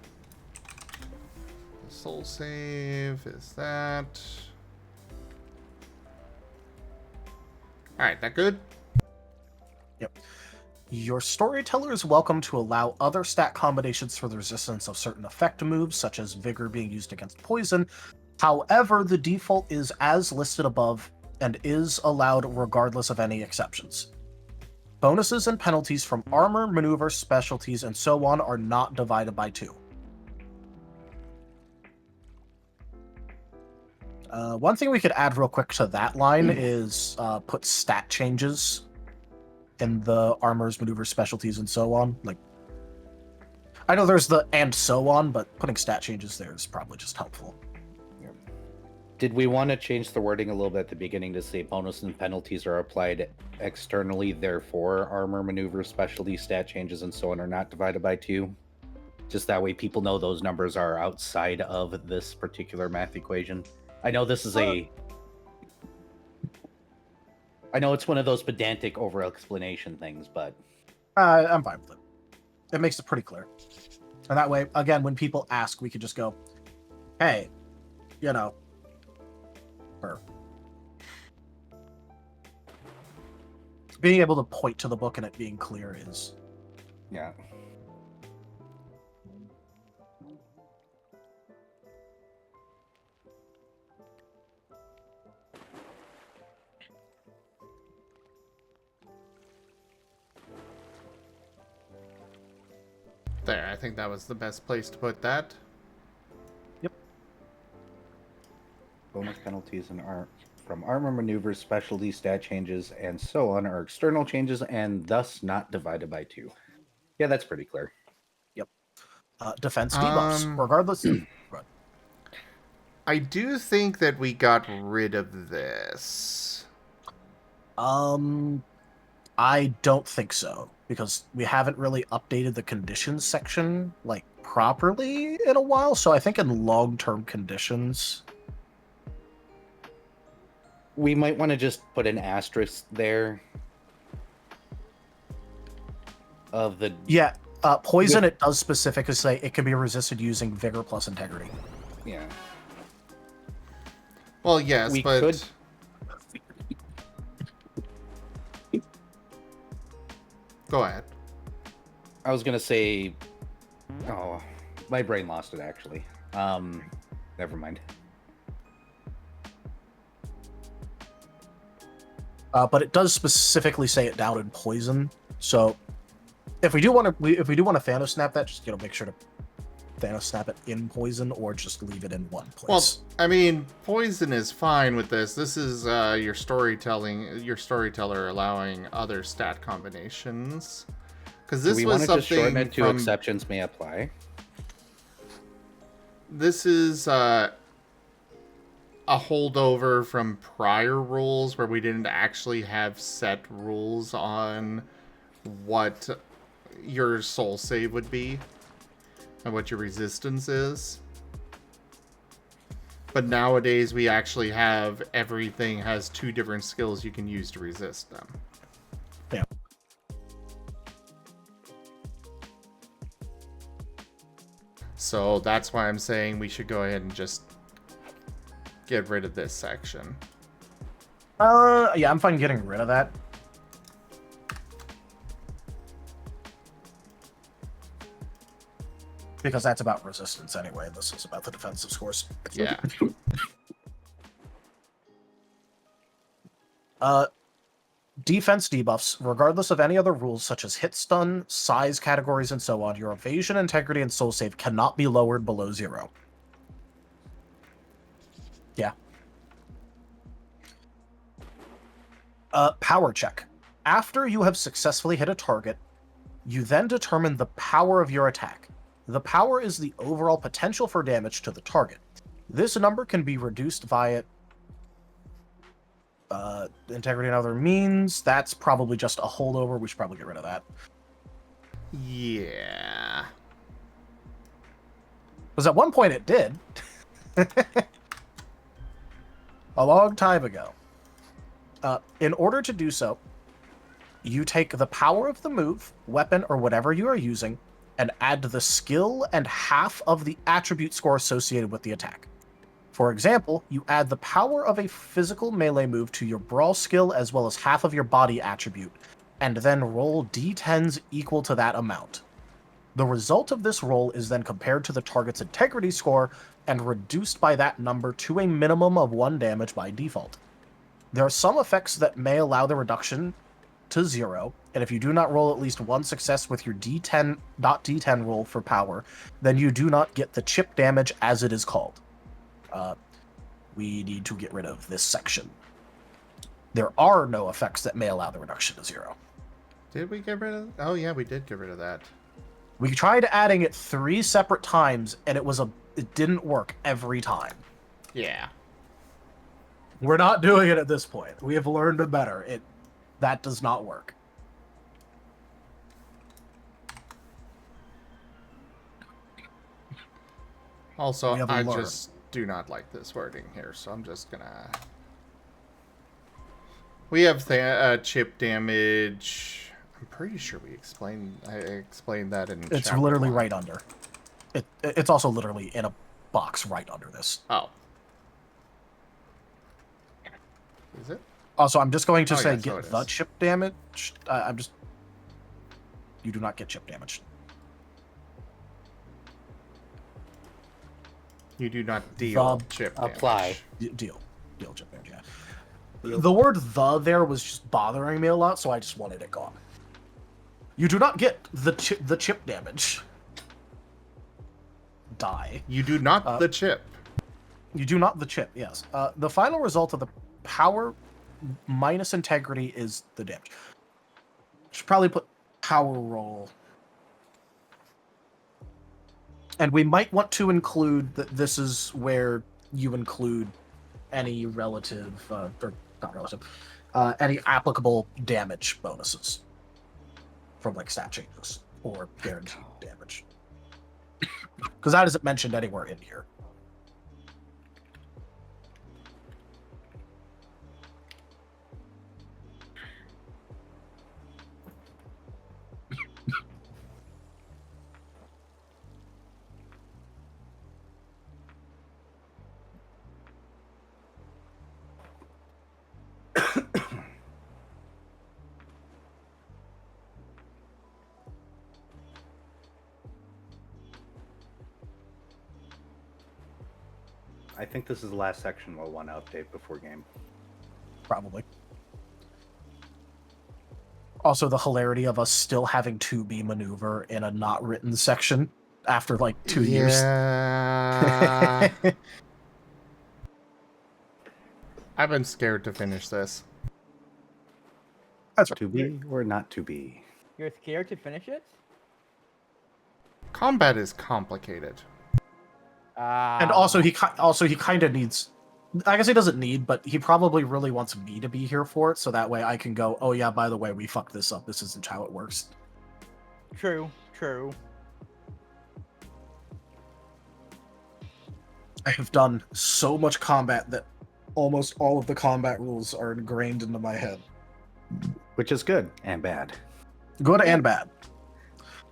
S1: soul save is that. Alright, that good?
S6: Yep. Your storyteller is welcome to allow other stat combinations for the resistance of certain effect moves, such as Vigor being used against poison. However, the default is as listed above and is allowed regardless of any exceptions. Bonuses and penalties from armor, maneuver, specialties, and so on are not divided by 2. One thing we could add real quick to that line is put stat changes in the armors, maneuvers, specialties, and so on. Like, I know there's the and so on, but putting stat changes there is probably just helpful.
S2: Did we want to change the wording a little bit at the beginning to say bonus and penalties are applied externally, therefore armor, maneuver, specialty, stat changes, and so on are not divided by 2? Just that way people know those numbers are outside of this particular math equation. I know this is I know it's one of those pedantic over-explanation things, but...
S6: I'm fine with it. It makes it pretty clear. And that way, again, when people ask, we could just go, hey, you know, or being able to point to the book and it being clear is...
S2: Yeah.
S1: There, I think that was the best place to put that.
S6: Yep.
S2: Bonus penalties and from armor, maneuvers, specialty, stat changes, and so on are external changes and thus not divided by 2. Yeah, that's pretty clear.
S6: Yep. Defense debuffs, regardless of...
S1: I do think that we got rid of this.
S6: I don't think so, because we haven't really updated the conditions section, like, properly in a while, so I think in long-term conditions...
S2: We might want to just put an asterisk there. Of the...
S6: Yeah, poison, it does specifically say it can be resisted using Vigor plus Integrity.
S2: Yeah.
S1: Well, yes,
S2: We
S1: but...
S2: could-
S1: Go ahead.
S2: I was gonna say... Oh, my brain lost it, actually. Never mind.
S6: But it does specifically say it down in poison, so if we do want to Thanos snap that, just make sure to Thanos snap it in poison, or just leave it in one place.
S1: Well, I mean, poison is fine with this. This is your storyteller allowing other stat combinations. Because this
S2: Do we
S1: was
S2: want to just shorten
S1: something
S2: it to
S1: from...
S2: exceptions may apply?
S1: This is a holdover from prior rules where we didn't actually have set rules on what your soul save would be and what your resistance is. But nowadays we actually have everything has 2 different skills you can use to resist them.
S6: Yeah.
S1: So that's why I'm saying we should go ahead and just get rid of this section.
S6: Yeah, I'm fine getting rid of that. Because that's about resistance anyway. This is about the defensive scores.
S1: Yeah.
S6: Defense debuffs, regardless of any other rules such as hit stun, size categories, and so on, your evasion, integrity, and soul save cannot be lowered below 0. Yeah. Power check. After you have successfully hit a target, you then determine the power of your attack. The power is the overall potential for damage to the target. This number can be reduced via integrity and other means. That's probably just a holdover. We should probably get rid of that.
S1: Yeah.
S6: Because at one point it did. A long time ago. In order to do so, you take the power of the move, weapon, or whatever you are using, and add the skill and half of the attribute score associated with the attack. For example, you add the power of a physical melee move to your brawl skill as well as half of your body attribute, and then roll d10s equal to that amount. The result of this roll is then compared to the target's integrity score and reduced by that number to a minimum of 1 damage by default. There are some effects that may allow the reduction to 0, and if you do not roll at least 1 success with your d10 roll for power, then you do not get the chip damage as it is called. We need to get rid of this section. There are no effects that may allow the reduction to 0.
S1: Did we get rid of? Oh yeah, we did get rid of that.
S6: We tried adding it 3 separate times, and it didn't work every time.
S1: Yeah.
S6: We're not doing it at this point. We have learned better. That does not work.
S1: Also,
S6: We have
S1: I
S6: learned.
S1: just do not like this wording here, so I'm just gonna. We have chip damage. I'm pretty sure I explained that in.
S6: It's
S1: chapter
S6: literally
S1: 1.
S6: right under. It's also literally in a box right under this.
S1: Oh. Is it?
S6: Also, I'm just going to
S1: Oh,
S6: say
S1: yeah, so
S6: get
S1: it
S6: the
S1: is.
S6: chip damage. You do not get chip damage.
S1: You do not deal
S6: The-
S1: chip
S2: apply.
S1: damage.
S6: Deal chip damage, yeah. The word "the" there was just bothering me a lot, so I just wanted it gone. You do not get the chip damage. Die.
S1: You do not the chip.
S6: You do not the chip, yes. The final result of the power minus integrity is the damage. Should probably put power roll. And we might want to include that this is where you include any relative, or not relative, any applicable damage bonuses from like stat changes or guaranteed damage. Because that isn't mentioned anywhere in here.
S2: I think this is the last section we'll want to update before game.
S6: Probably. Also, the hilarity of us still having to be maneuver in a not written section after like 2 years.
S1: Yeah. I've been scared to finish this.
S6: That's right.
S2: To be or not to be?
S4: You're scared to finish it?
S1: Combat is complicated.
S6: And also, he kind of needs. I guess he doesn't need, but he probably really wants me to be here for it, so that way I can go. Oh yeah, by the way, we fucked this up. This isn't how it works.
S4: True.
S6: I have done so much combat that almost all of the combat rules are ingrained into my head.
S2: Which is good and bad.
S6: Good and bad.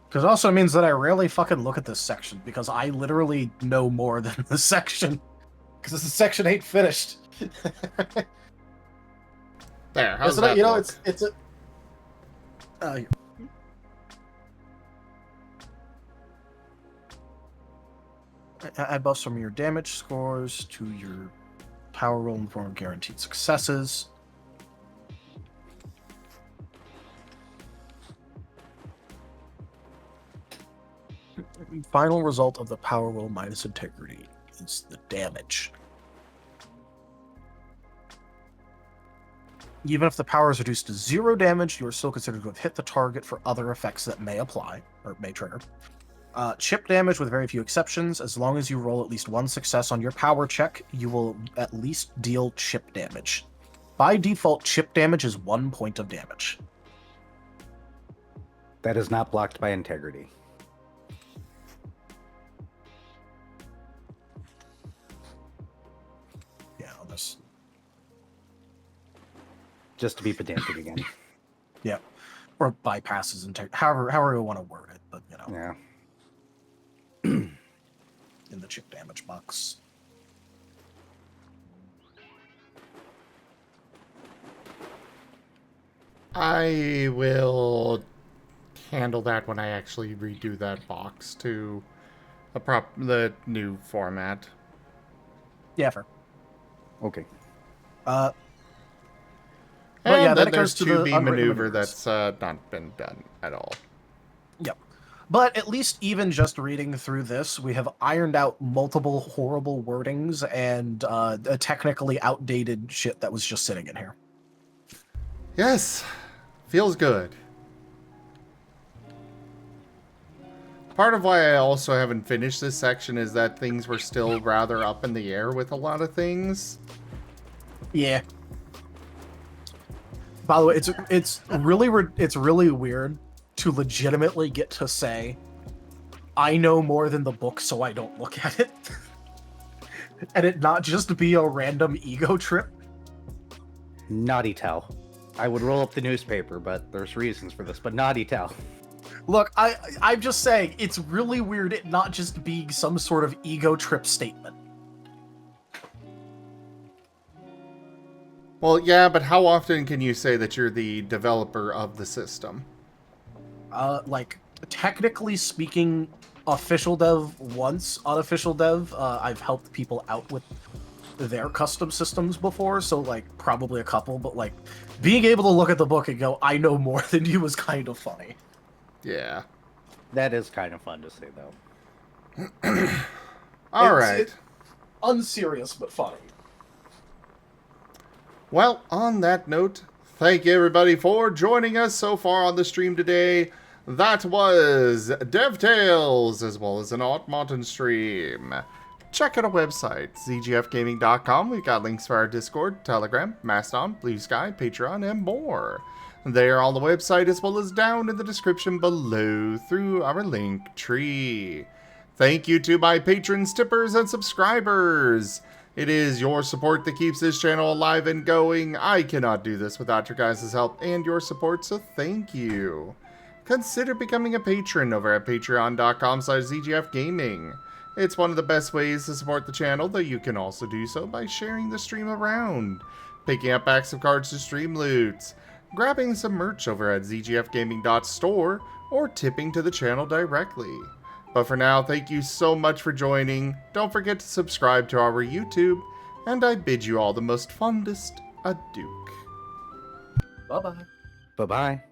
S6: Because it also means that I rarely fucking look at this section, because I literally know more than this section. Because this section ain't finished.
S1: There, how's
S6: Isn't
S1: that
S6: it? You know,
S1: look?
S6: it's a. Add buffs from your damage scores to your power roll in the form of guaranteed successes. Final result of the power roll minus integrity is the damage. Even if the power is reduced to 0 damage, you are still considered to have hit the target for other effects that may apply, or may trigger. Chip damage with very few exceptions. As long as you roll at least 1 success on your power check, you will at least deal chip damage. By default, chip damage is 1 point of damage.
S2: That is not blocked by integrity.
S6: Yeah, this.
S2: Just to be pedantic again.
S6: Yeah, or bypasses integrity. However you want to word it, but you know.
S2: Yeah.
S6: in the chip damage box.
S1: I will handle that when I actually redo that box to the new format.
S6: Yeah, fair.
S2: Okay.
S6: But
S1: And
S6: yeah, then
S1: then
S6: it goes
S1: there's
S6: to the
S1: 2B
S6: unwritten
S1: maneuver
S6: maneuvers.
S1: that's not been done at all.
S6: Yep. But at least even just reading through this, we have ironed out multiple horrible wordings and a technically outdated shit that was just sitting in here.
S1: Yes, feels good. Part of why I also haven't finished this section is that things were still rather up in the air with a lot of things.
S6: Yeah. By the way, it's really weird to legitimately get to say, I know more than the book, so I don't look at it, and it not just be a random ego trip.
S2: Naughty tell. I would roll up the newspaper, but there's reasons for this. But naughty tell.
S6: Look, I'm just saying, it's really weird it not just being some sort of ego trip statement.
S1: Well, yeah, but how often can you say that you're the developer of the system?
S6: Like, technically speaking, official dev once, unofficial dev, I've helped people out with their custom systems before, so, like, probably a couple, but, like, being able to look at the book and go, I know more than you was kind of funny.
S1: Yeah.
S2: That is kind of fun to say, though.
S1: All right.
S6: It's unserious, but funny.
S1: Well, on that note, thank you everybody for joining us so far on the stream today. That was DevTales, as well as an Marten stream. Check out our website, zgfgaming.com. We've got links for our Discord, Telegram, Mastodon, Blue Sky, Patreon, and more. They are on the website as well as down in the description below through our link tree. Thank you to my patrons, tippers, and subscribers. It is your support that keeps this channel alive and going. I cannot do this without your guys' help and your support, so thank you. Consider becoming a patron over at patreon.com/zgfgaming. It's one of the best ways to support the channel, though you can also do so by sharing the stream around, picking up packs of cards to stream loots, grabbing some merch over at zgfgaming.store, or tipping to the channel directly. But for now, thank you so much for joining. Don't forget to subscribe to our YouTube, and I bid you all the most fondest adieu.
S6: Bye-bye.
S2: Bye-bye.